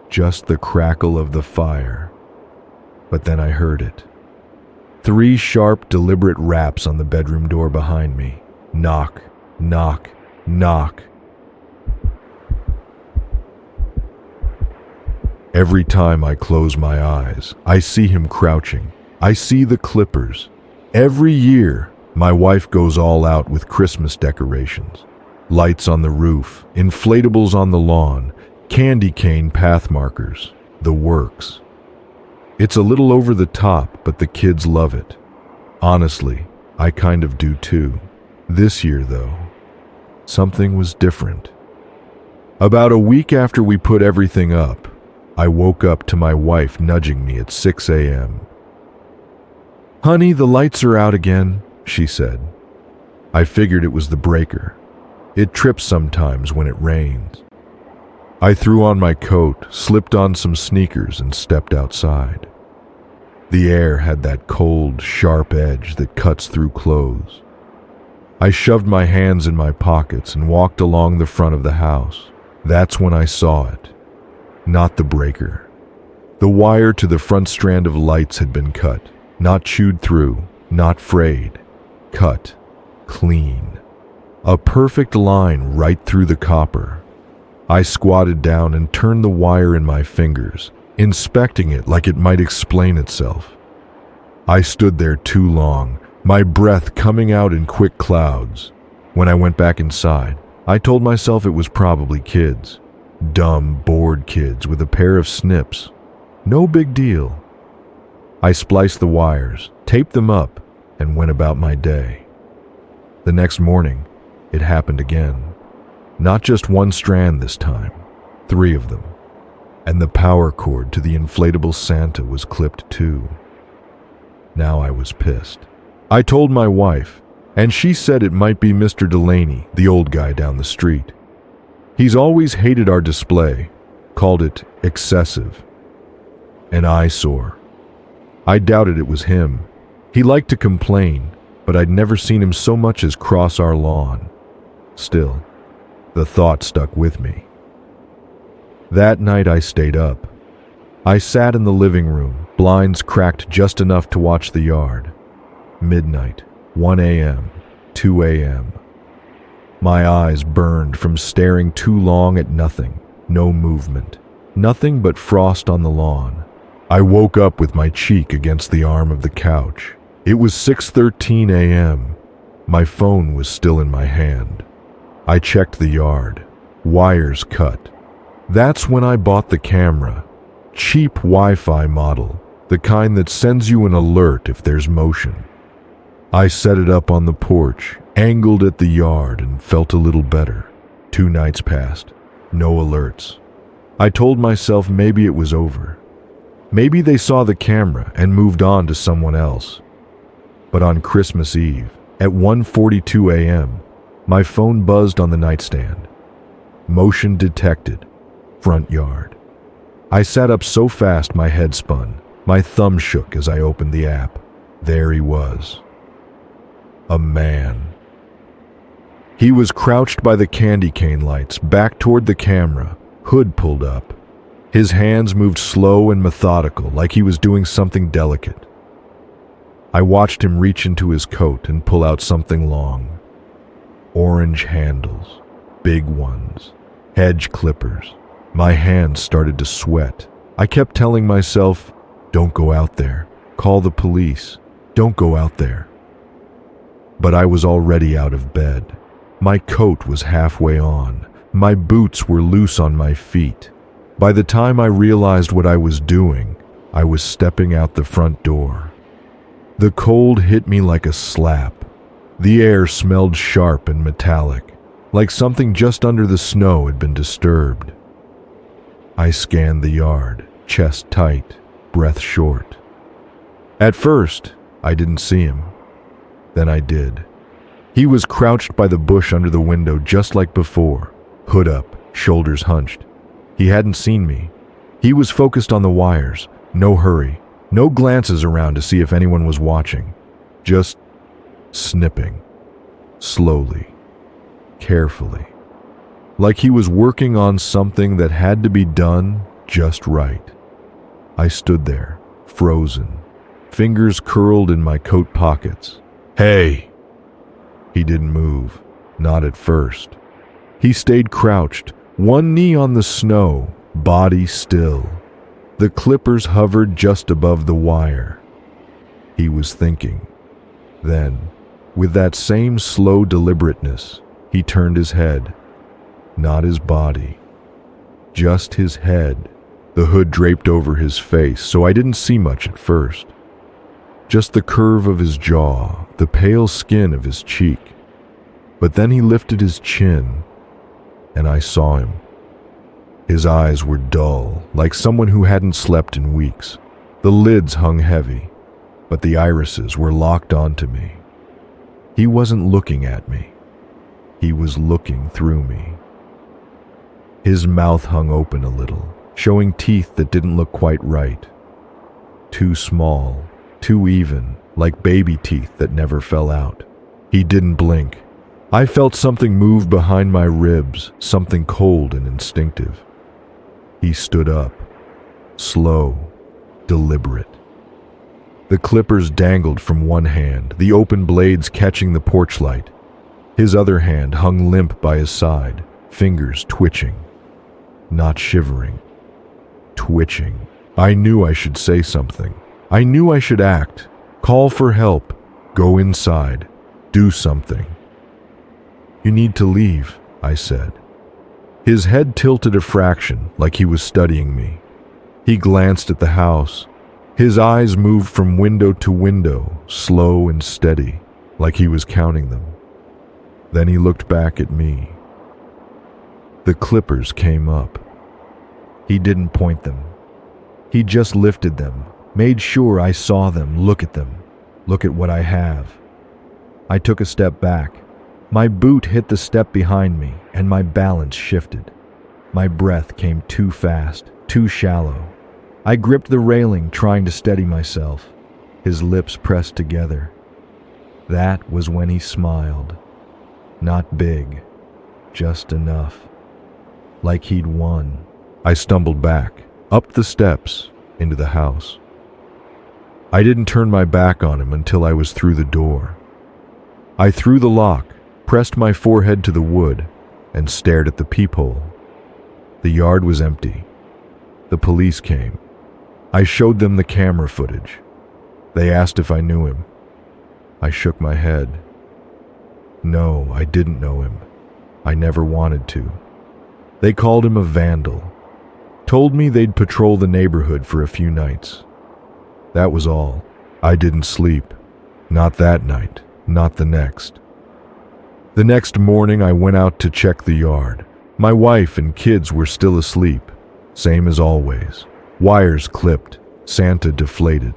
Just the crackle of the fire. But then I heard it. 3 sharp, deliberate raps on the bedroom door behind me. Knock, knock, knock. Every time I close my eyes, I see him crouching. I see the clippers. Every year, my wife goes all out with Christmas decorations. Lights on the roof, inflatables on the lawn, candy cane path markers, the works. It's a little over the top, but the kids love it. Honestly, I kind of do too. This year, though, something was different. About a week after we put everything up, I woke up to my wife nudging me at 6 a.m. "Honey, the lights are out again," she said. I figured it was the breaker. It trips sometimes when it rains. I threw on my coat, slipped on some sneakers, and stepped outside. The air had that cold, sharp edge that cuts through clothes. I shoved my hands in my pockets and walked along the front of the house. That's when I saw it. Not the breaker. The wire to the front strand of lights had been cut. Not chewed through, not frayed. Cut. Clean. A perfect line right through the copper. I squatted down and turned the wire in my fingers, inspecting it like it might explain itself. I stood there too long, my breath coming out in quick clouds. When I went back inside, I told myself it was probably kids. Dumb, bored kids with a pair of snips. No big deal. I spliced the wires, taped them up, and went about my day. The next morning, it happened again. Not just one strand this time, 3 of them. And the power cord to the inflatable Santa was clipped too. Now I was pissed. I told my wife, and she said it might be Mr. Delaney, the old guy down the street. He's always hated our display, called it excessive. An eyesore. I doubted it was him. He liked to complain, but I'd never seen him so much as cross our lawn. Still, the thought stuck with me. That night I stayed up. I sat in the living room, blinds cracked just enough to watch the yard. Midnight, 1 a.m., 2 a.m. My eyes burned from staring too long at nothing, no movement, nothing but frost on the lawn. I woke up with my cheek against the arm of the couch. It was 6:13 a.m. My phone was still in my hand. I checked the yard. Wires cut. That's when I bought the camera. Cheap Wi-Fi model, the kind that sends you an alert if there's motion. I set it up on the porch, angled at the yard, and felt a little better. 2 nights passed. No alerts. I told myself maybe it was over. Maybe they saw the camera and moved on to someone else. But on Christmas Eve, at 1:42 a.m., my phone buzzed on the nightstand. Motion detected. Front yard. I sat up so fast my head spun. My thumb shook as I opened the app. There he was. A man. He was crouched by the candy cane lights, back toward the camera, hood pulled up. His hands moved slow and methodical, like he was doing something delicate. I watched him reach into his coat and pull out something long. Orange handles, big ones, hedge clippers. My hands started to sweat. I kept telling myself, "Don't go out there. Call the police. Don't go out there." But I was already out of bed. My coat was halfway on. My boots were loose on my feet. By the time I realized what I was doing, I was stepping out the front door. The cold hit me like a slap. The air smelled sharp and metallic, like something just under the snow had been disturbed. I scanned the yard, chest tight, breath short. At first, I didn't see him. Then I did. He was crouched by the bush under the window just like before, hood up, shoulders hunched. He hadn't seen me. He was focused on the wires, no hurry, no glances around to see if anyone was watching. Just snipping, slowly, carefully, like he was working on something that had to be done just right. I stood there, frozen, fingers curled in my coat pockets. "Hey!" He didn't move, not at first. He stayed crouched, one knee on the snow, body still. The clippers hovered just above the wire. He was thinking. Then, with that same slow deliberateness, he turned his head. Not his body. Just his head. The hood draped over his face, so I didn't see much at first. Just the curve of his jaw, the pale skin of his cheek. But then he lifted his chin, and I saw him. His eyes were dull, like someone who hadn't slept in weeks. The lids hung heavy, but the irises were locked onto me. He wasn't looking at me. He was looking through me. His mouth hung open a little, showing teeth that didn't look quite right. Too small, too even, like baby teeth that never fell out. He didn't blink. I felt something move behind my ribs, something cold and instinctive. He stood up, slow, deliberate. The clippers dangled from one hand, the open blades catching the porch light. His other hand hung limp by his side, fingers twitching. Not shivering. Twitching. I knew I should say something. I knew I should act. Call for help. Go inside. Do something. You need to leave, I said. His head tilted a fraction, like he was studying me. He glanced at the house. His eyes moved from window to window, slow and steady, like he was counting them. Then he looked back at me. The clippers came up. He didn't point them. He just lifted them, made sure I saw them, look at them, look at what I have. I took a step back. My boot hit the step behind me, and my balance shifted. My breath came too fast, too shallow. I gripped the railing, trying to steady myself. His lips pressed together. That was when he smiled. Not big, just enough. Like he'd won. I stumbled back, up the steps, into the house. I didn't turn my back on him until I was through the door. I threw the lock, pressed my forehead to the wood, and stared at the peephole. The yard was empty. The police came. I showed them the camera footage. They asked if I knew him. I shook my head. No, I didn't know him. I never wanted to. They called him a vandal. Told me they'd patrol the neighborhood for a few nights. That was all. I didn't sleep. Not that night. Not the next. The next morning I went out to check the yard. My wife and kids were still asleep. Same as always. Wires clipped. Santa deflated.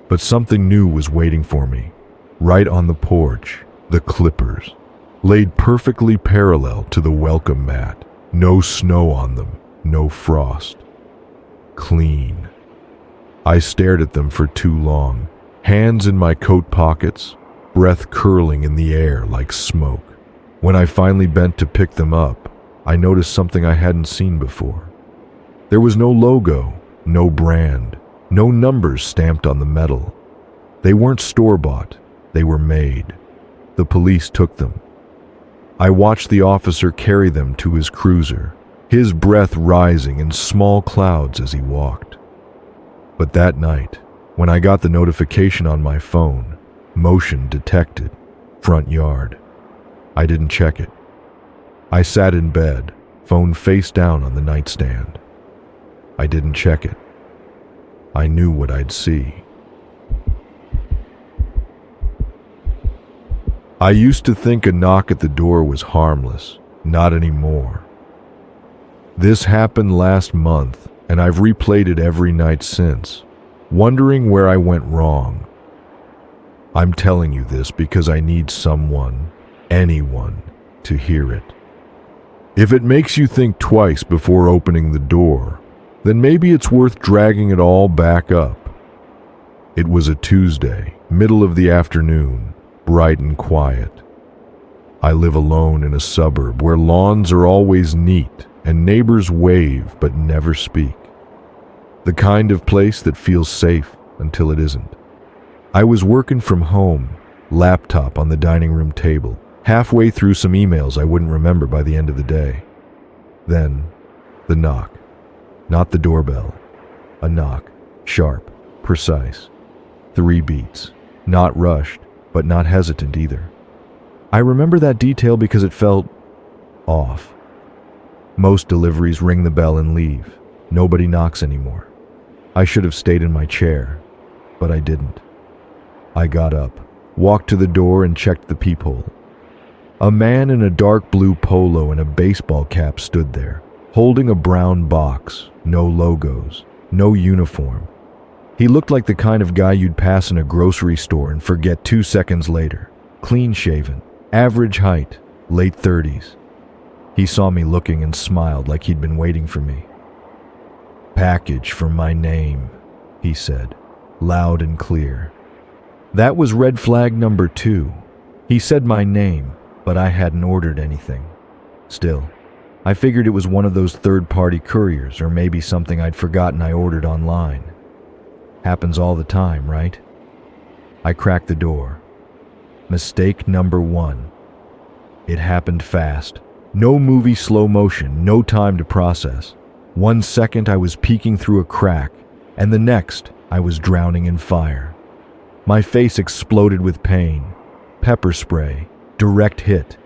But something new was waiting for me. Right on the porch. The clippers. Laid perfectly parallel to the welcome mat. No snow on them. No frost. Clean. I stared at them for too long. Hands in my coat pockets. Breath curling in the air like smoke. When I finally bent to pick them up, I noticed something I hadn't seen before. There was no logo, no brand, no numbers stamped on the metal. They weren't store-bought, they were made. The police took them. I watched the officer carry them to his cruiser, his breath rising in small clouds as he walked. But that night, when I got the notification on my phone, motion detected, front yard, I didn't check it. I sat in bed, phone face down on the nightstand. I didn't check it. I knew what I'd see. I used to think a knock at the door was harmless. Not anymore. This happened last month, and I've replayed it every night since, wondering where I went wrong. I'm telling you this because I need someone, anyone, to hear it. If it makes you think twice before opening the door, then maybe it's worth dragging it all back up. It was a Tuesday, middle of the afternoon, bright and quiet. I live alone in a suburb where lawns are always neat and neighbors wave but never speak. The kind of place that feels safe until it isn't. I was working from home, laptop on the dining room table, halfway through some emails I wouldn't remember by the end of the day. Then, the knock. Not the doorbell. A knock, sharp, precise. 3 beats, not rushed, but not hesitant either. I remember that detail because it felt off. Most deliveries ring the bell and leave. Nobody knocks anymore. I should have stayed in my chair, but I didn't. I got up, walked to the door, and checked the peephole. A man in a dark blue polo and a baseball cap stood there, holding a brown box, no logos, no uniform. He looked like the kind of guy you'd pass in a grocery store and forget 2 seconds later. Clean-shaven, average height, late 30s. He saw me looking and smiled like he'd been waiting for me. "Package for my name," he said, loud and clear. That was red flag number 2. He said my name, but I hadn't ordered anything. Still, I figured it was one of those third-party couriers or maybe something I'd forgotten I ordered online. Happens all the time, right? I cracked the door. Mistake number 1. It happened fast. No movie slow motion, no time to process. 1 second I was peeking through a crack, and the next I was drowning in fire. My face exploded with pain. Pepper spray, direct hit.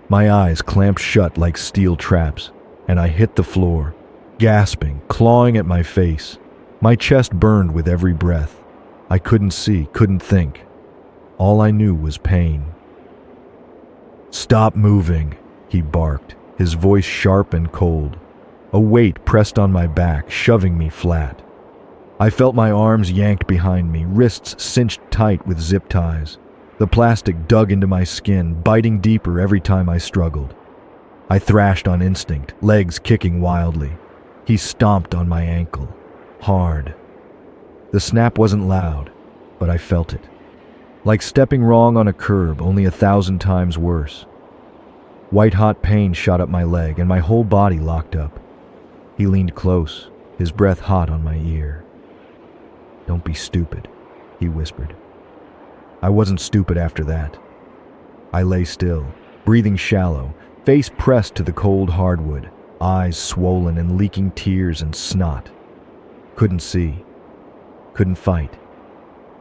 My eyes clamped shut like steel traps, and I hit the floor, gasping, clawing at my face. My chest burned with every breath. I couldn't see, couldn't think. All I knew was pain. "Stop moving," he barked, his voice sharp and cold. A weight pressed on my back, shoving me flat. I felt my arms yanked behind me, wrists cinched tight with zip ties. The plastic dug into my skin, biting deeper every time I struggled. I thrashed on instinct, legs kicking wildly. He stomped on my ankle, hard. The snap wasn't loud, but I felt it. Like stepping wrong on a curb, only 1,000 times worse. White-hot pain shot up my leg, and my whole body locked up. He leaned close, his breath hot on my ear. "Don't be stupid," he whispered. I wasn't stupid after that. I lay still, breathing shallow, face pressed to the cold hardwood, eyes swollen and leaking tears and snot. Couldn't see. Couldn't fight.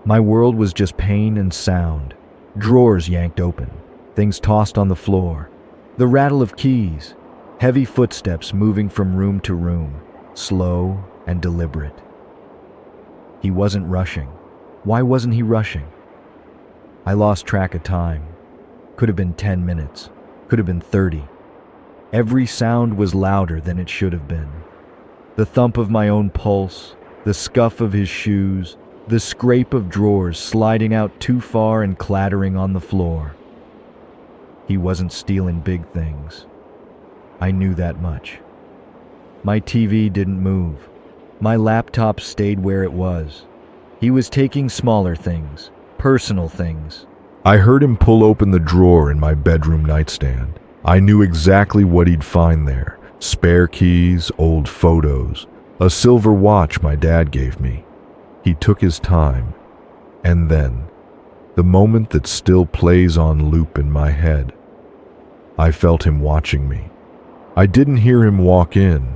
My world was just pain and sound. Drawers yanked open, things tossed on the floor, the rattle of keys, heavy footsteps moving from room to room, slow and deliberate. He wasn't rushing. Why wasn't he rushing? I lost track of time. Could have been 10 minutes. Could have been 30. Every sound was louder than it should have been. The thump of my own pulse, the scuff of his shoes, the scrape of drawers sliding out too far and clattering on the floor. He wasn't stealing big things. I knew that much. My TV didn't move. My laptop stayed where it was. He was taking smaller things, personal things. I heard him pull open the drawer in my bedroom nightstand. I knew exactly what he'd find there. Spare keys, old photos, a silver watch my dad gave me. He took his time. And then, the moment that still plays on loop in my head, I felt him watching me. I didn't hear him walk in,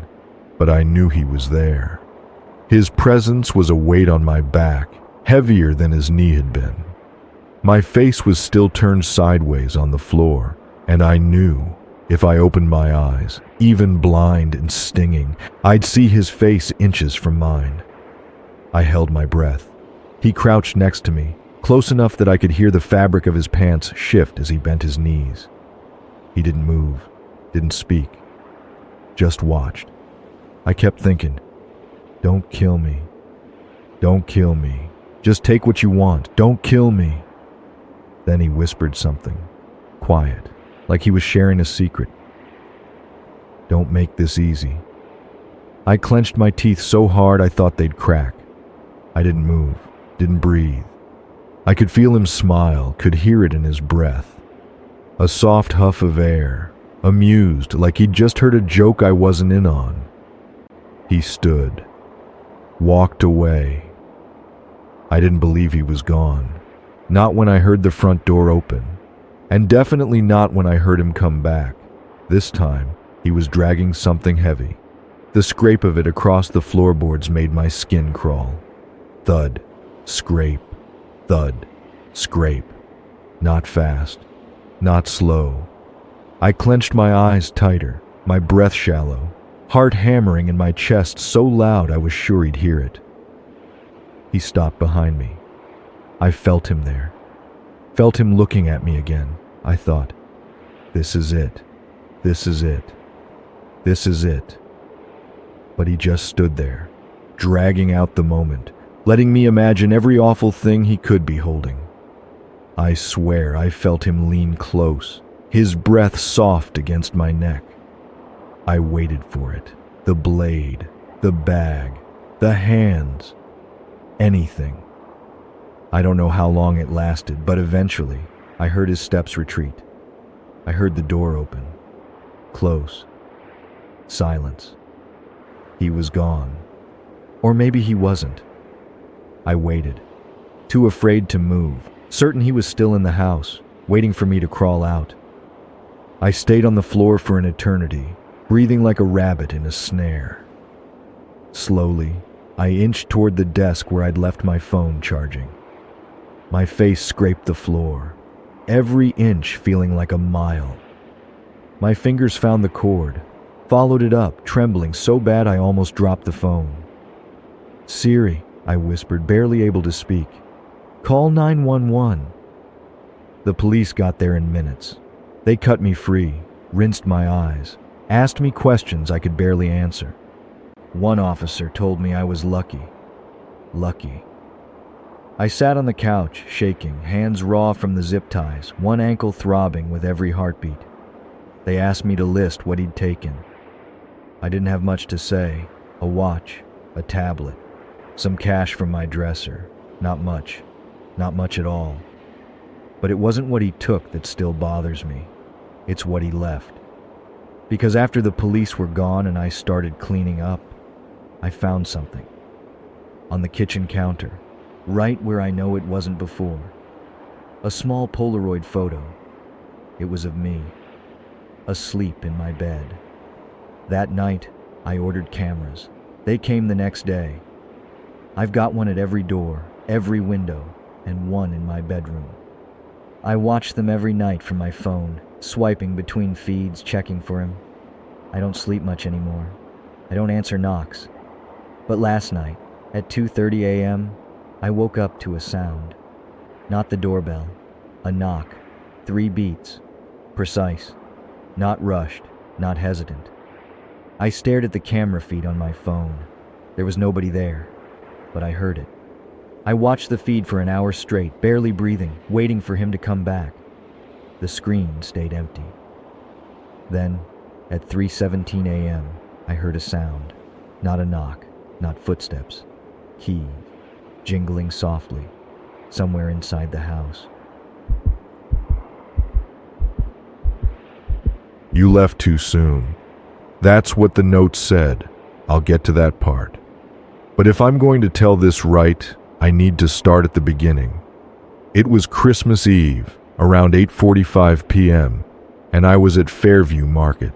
but I knew he was there. His presence was a weight on my back, heavier than his knee had been. My face was still turned sideways on the floor, and I knew if I opened my eyes, even blind and stinging, I'd see his face inches from mine. I held my breath. He crouched next to me, close enough that I could hear the fabric of his pants shift as he bent his knees. He didn't move, didn't speak, just watched. I kept thinking, "Don't kill me. Don't kill me. Just take what you want. Don't kill me." Then he whispered something, quiet, like he was sharing a secret. "Don't make this easy." I clenched my teeth so hard I thought they'd crack. I didn't move, didn't breathe. I could feel him smile, could hear it in his breath. A soft huff of air, amused, like he'd just heard a joke I wasn't in on. He stood, walked away. I didn't believe he was gone. Not when I heard the front door open, and definitely not when I heard him come back. This time, he was dragging something heavy. The scrape of it across the floorboards made my skin crawl. Thud, scrape, thud, scrape. Not fast, not slow. I clenched my eyes tighter, my breath shallow, heart hammering in my chest so loud I was sure he'd hear it. He stopped behind me. I felt him there. Felt him looking at me again. I thought, this is it. This is it. This is it. But he just stood there, dragging out the moment, letting me imagine every awful thing he could be holding. I swear I felt him lean close, his breath soft against my neck. I waited for it. The blade, the bag, the hands, anything. I don't know how long it lasted, but eventually I heard his steps retreat. I heard the door open, close, silence. He was gone. Or maybe he wasn't. I waited, too afraid to move, certain he was still in the house, waiting for me to crawl out. I stayed on the floor for an eternity, breathing like a rabbit in a snare. Slowly, I inched toward the desk where I'd left my phone charging. My face scraped the floor, every inch feeling like a mile. My fingers found the cord, followed it up, trembling so bad I almost dropped the phone. "Siri," I whispered, barely able to speak. "Call 911. The police got there in minutes. They cut me free, rinsed my eyes, asked me questions I could barely answer. One officer told me I was lucky. Lucky. I sat on the couch, shaking, hands raw from the zip ties, one ankle throbbing with every heartbeat. They asked me to list what he'd taken. I didn't have much to say. A watch, a tablet, some cash from my dresser. Not much at all. But it wasn't what he took that still bothers me. It's what he left. Because after the police were gone and I started cleaning up, I found something. On the kitchen counter, right where I know it wasn't before. A small Polaroid photo. It was of me, asleep in my bed. That night, I ordered cameras. They came the next day. I've got one at every door, every window, and one in my bedroom. I watch them every night from my phone, swiping between feeds, checking for him. I don't sleep much anymore. I don't answer knocks. But last night, at 2:30 a.m., I woke up to a sound. Not the doorbell. A knock. 3 beats. Precise. Not rushed. Not hesitant. I stared at the camera feed on my phone. There was nobody there, but I heard it. I watched the feed for an hour straight, barely breathing, waiting for him to come back. The screen stayed empty. Then, at 3:17 a.m., I heard a sound. Not a knock, not footsteps. Keys, jingling softly, somewhere inside the house. You left too soon. That's what the note said. I'll get to that part. But if I'm going to tell this right, I need to start at the beginning. It was Christmas Eve, around 8:45 p.m., and I was at Fairview Market.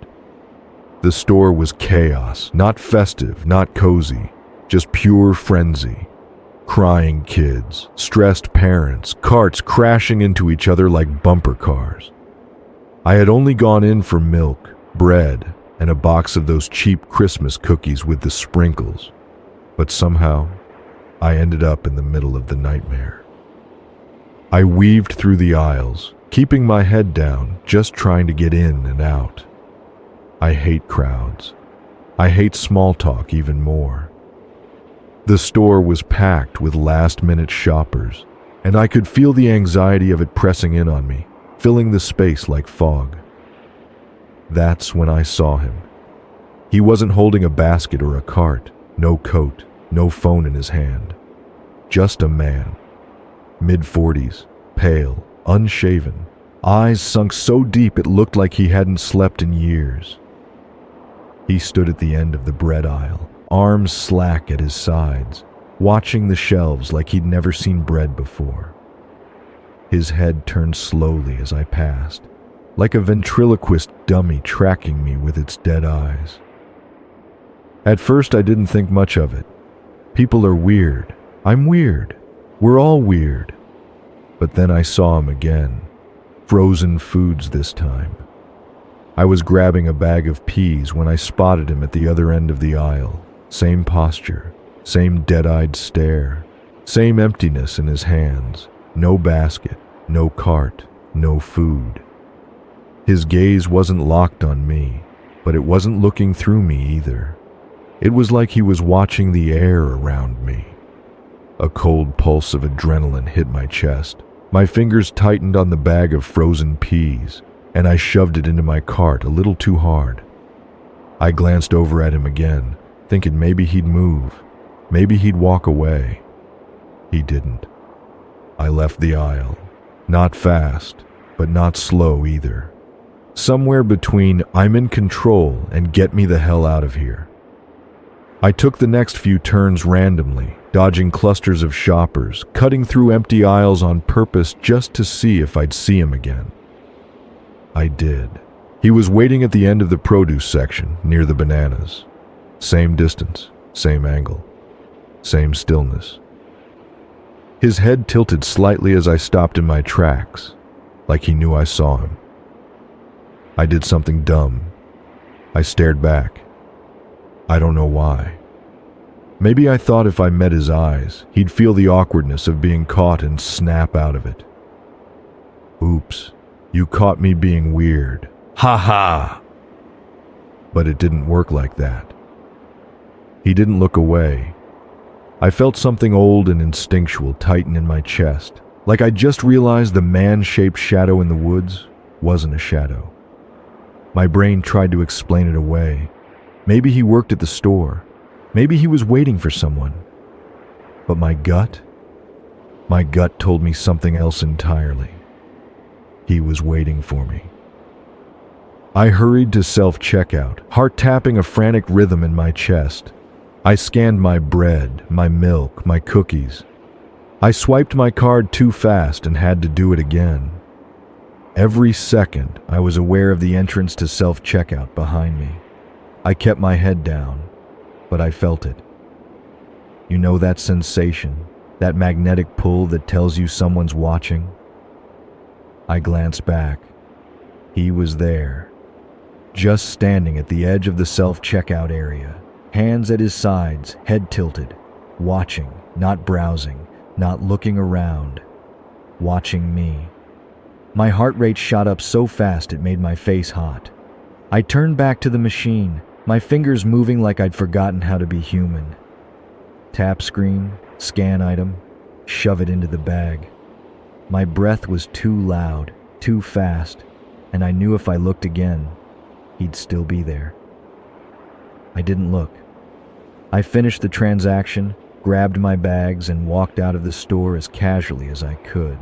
The store was chaos, not festive, not cozy, just pure frenzy. Crying kids, stressed parents, carts crashing into each other like bumper cars. I had only gone in for milk, bread, and a box of those cheap Christmas cookies with the sprinkles. But somehow, I ended up in the middle of the nightmare. I weaved through the aisles, keeping my head down, just trying to get in and out. I hate crowds. I hate small talk even more. The store was packed with last-minute shoppers, and I could feel the anxiety of it pressing in on me, filling the space like fog. That's when I saw him. He wasn't holding a basket or a cart, no coat, no phone in his hand. Just a man. Mid-40s, pale, unshaven, eyes sunk so deep it looked like he hadn't slept in years. He stood at the end of the bread aisle, arms slack at his sides, watching the shelves like he'd never seen bread before. His head turned slowly as I passed, like a ventriloquist dummy tracking me with its dead eyes. At first, I didn't think much of it. People are weird. I'm weird. We're all weird. But then I saw him again. Frozen foods this time. I was grabbing a bag of peas when I spotted him at the other end of the aisle. Same posture, same dead-eyed stare, same emptiness in his hands. No basket, no cart, no food. His gaze wasn't locked on me, but it wasn't looking through me either. It was like he was watching the air around me. A cold pulse of adrenaline hit my chest. My fingers tightened on the bag of frozen peas, and I shoved it into my cart a little too hard. I glanced over at him again, thinking maybe he'd move, maybe he'd walk away. He didn't. I left the aisle. Not fast, but not slow either. Somewhere between I'm in control and get me the hell out of here. I took the next few turns randomly, dodging clusters of shoppers, cutting through empty aisles on purpose just to see if I'd see him again. I did. He was waiting at the end of the produce section, near the bananas. Same distance, same angle, same stillness. His head tilted slightly as I stopped in my tracks, like he knew I saw him. I did something dumb. I stared back. I don't know why. Maybe I thought if I met his eyes, he'd feel the awkwardness of being caught and snap out of it. Oops, you caught me being weird. Ha ha! But it didn't work like that. He didn't look away. I felt something old and instinctual tighten in my chest, like I just realized the man-shaped shadow in the woods wasn't a shadow. My brain tried to explain it away. Maybe he worked at the store. Maybe he was waiting for someone. But my gut told me something else entirely. He was waiting for me. I hurried to self-checkout, heart tapping a frantic rhythm in my chest. I scanned my bread, my milk, my cookies. I swiped my card too fast and had to do it again. Every second, I was aware of the entrance to self-checkout behind me. I kept my head down, but I felt it. You know that sensation, that magnetic pull that tells you someone's watching? I glanced back. He was there, just standing at the edge of the self-checkout area, hands at his sides, head tilted, watching, not browsing, not looking around, watching me. My heart rate shot up so fast it made my face hot. I turned back to the machine, my fingers moving like I'd forgotten how to be human. Tap screen, scan item, shove it into the bag. My breath was too loud, too fast, and I knew if I looked again, he'd still be there. I didn't look. I finished the transaction, grabbed my bags, and walked out of the store as casually as I could.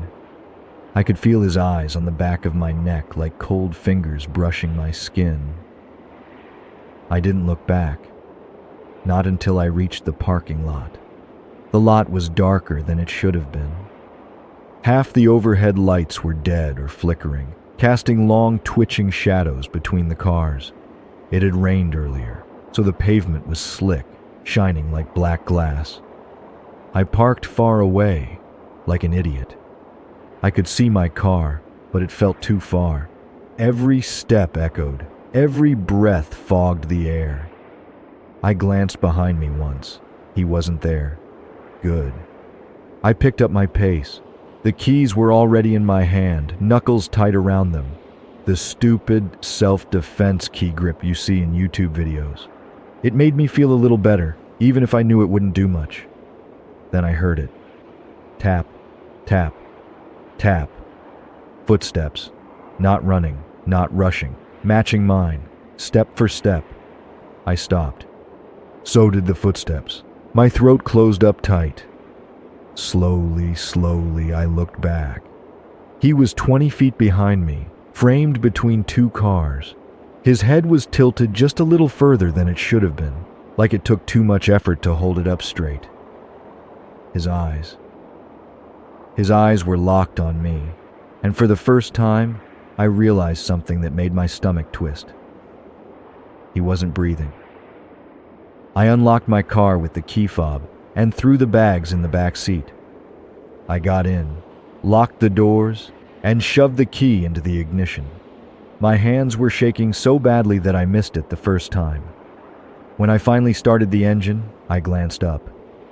I could feel his eyes on the back of my neck like cold fingers brushing my skin. I didn't look back, not until I reached the parking lot. The lot was darker than it should have been. Half the overhead lights were dead or flickering, casting long twitching shadows between the cars. It had rained earlier, so the pavement was slick, shining like black glass. I parked far away, like an idiot. I could see my car, but it felt too far. Every step echoed. Every breath fogged the air. I glanced behind me once. He wasn't there. Good. I picked up my pace. The keys were already in my hand, knuckles tight around them. The stupid self-defense key grip you see in YouTube videos. It made me feel a little better, even if I knew it wouldn't do much. Then I heard it. Tap, tap, tap. Footsteps. Not running, not rushing. Matching mine, step for step. I stopped. So did the footsteps. My throat closed up tight. Slowly, I looked back. He was 20 feet behind me, framed between two cars. His head was tilted just a little further than it should have been, like it took too much effort to hold it up straight. His eyes were locked on me, and for the first time, I realized something that made my stomach twist. He wasn't breathing. I unlocked my car with the key fob and threw the bags in the back seat. I got in, locked the doors, and shoved the key into the ignition. My hands were shaking so badly that I missed it the first time. When I finally started the engine, I glanced up.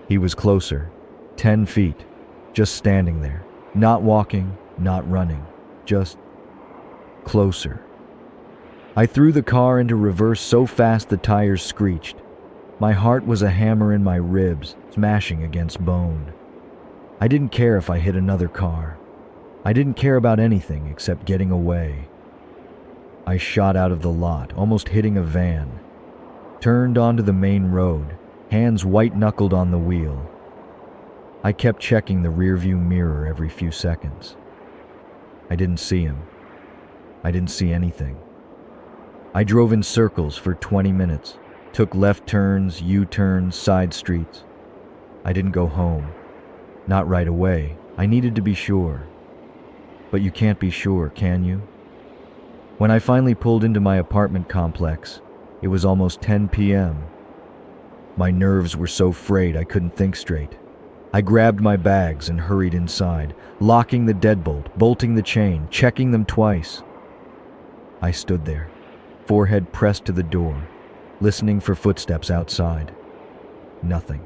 He was closer, 10 feet, just standing there, not walking, not running, just closer. I threw the car into reverse so fast the tires screeched. My heart was a hammer in my ribs, smashing against bone. I didn't care if I hit another car. I didn't care about anything except getting away. I shot out of the lot, almost hitting a van. Turned onto the main road, hands white-knuckled on the wheel. I kept checking the rearview mirror every few seconds. I didn't see him. I didn't see anything. I drove in circles for 20 minutes, took left turns, U-turns, side streets. I didn't go home. Not right away. I needed to be sure. But you can't be sure, can you? When I finally pulled into my apartment complex, it was almost 10 p.m. My nerves were so frayed I couldn't think straight. I grabbed my bags and hurried inside, locking the deadbolt, bolting the chain, checking them twice. I stood there, forehead pressed to the door, listening for footsteps outside. Nothing.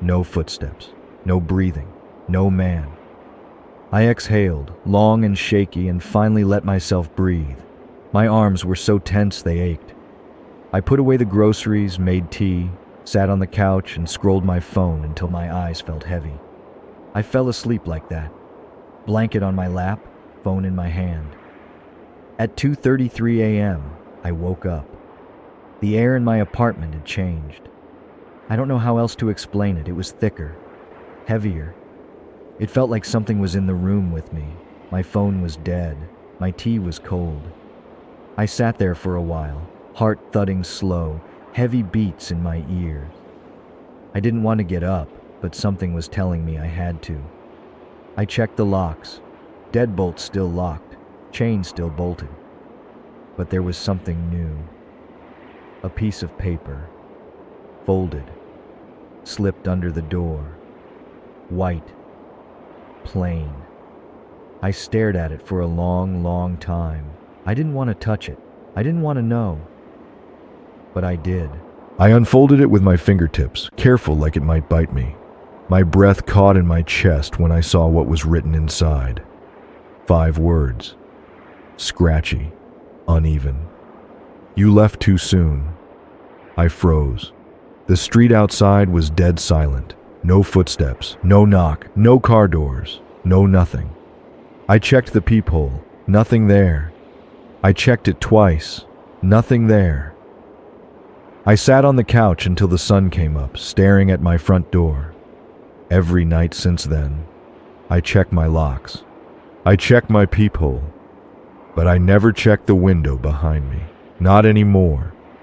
No footsteps. No breathing. No man. I exhaled, long and shaky, and finally let myself breathe. My arms were so tense they ached. I put away the groceries, made tea, sat on the couch, and scrolled my phone until my eyes felt heavy. I fell asleep like that. Blanket on my lap, phone in my hand. At 2:33 a.m., I woke up. The air in my apartment had changed. I don't know how else to explain it. It was thicker, heavier. It felt like something was in the room with me. My phone was dead. My tea was cold. I sat there for a while, heart thudding slow, heavy beats in my ears. I didn't want to get up, but something was telling me I had to. I checked the locks. Deadbolt still locked, chain still bolted. But there was something new. A piece of paper, folded, slipped under the door. White, plain. I stared at it for a long, long time. I didn't want to touch it. I didn't want to know. But I did. I unfolded it with my fingertips, careful like it might bite me. My breath caught in my chest when I saw what was written inside. 5 words. Scratchy, uneven. You left too soon. I froze. The street outside was dead silent. No footsteps, no knock, no car doors, no nothing. I checked the peephole. Nothing there. I checked it twice. Nothing there. I sat on the couch until the sun came up, staring at my front door. Every night since then, I check my locks. I check my peephole. But I never check the window behind me. Not anymore.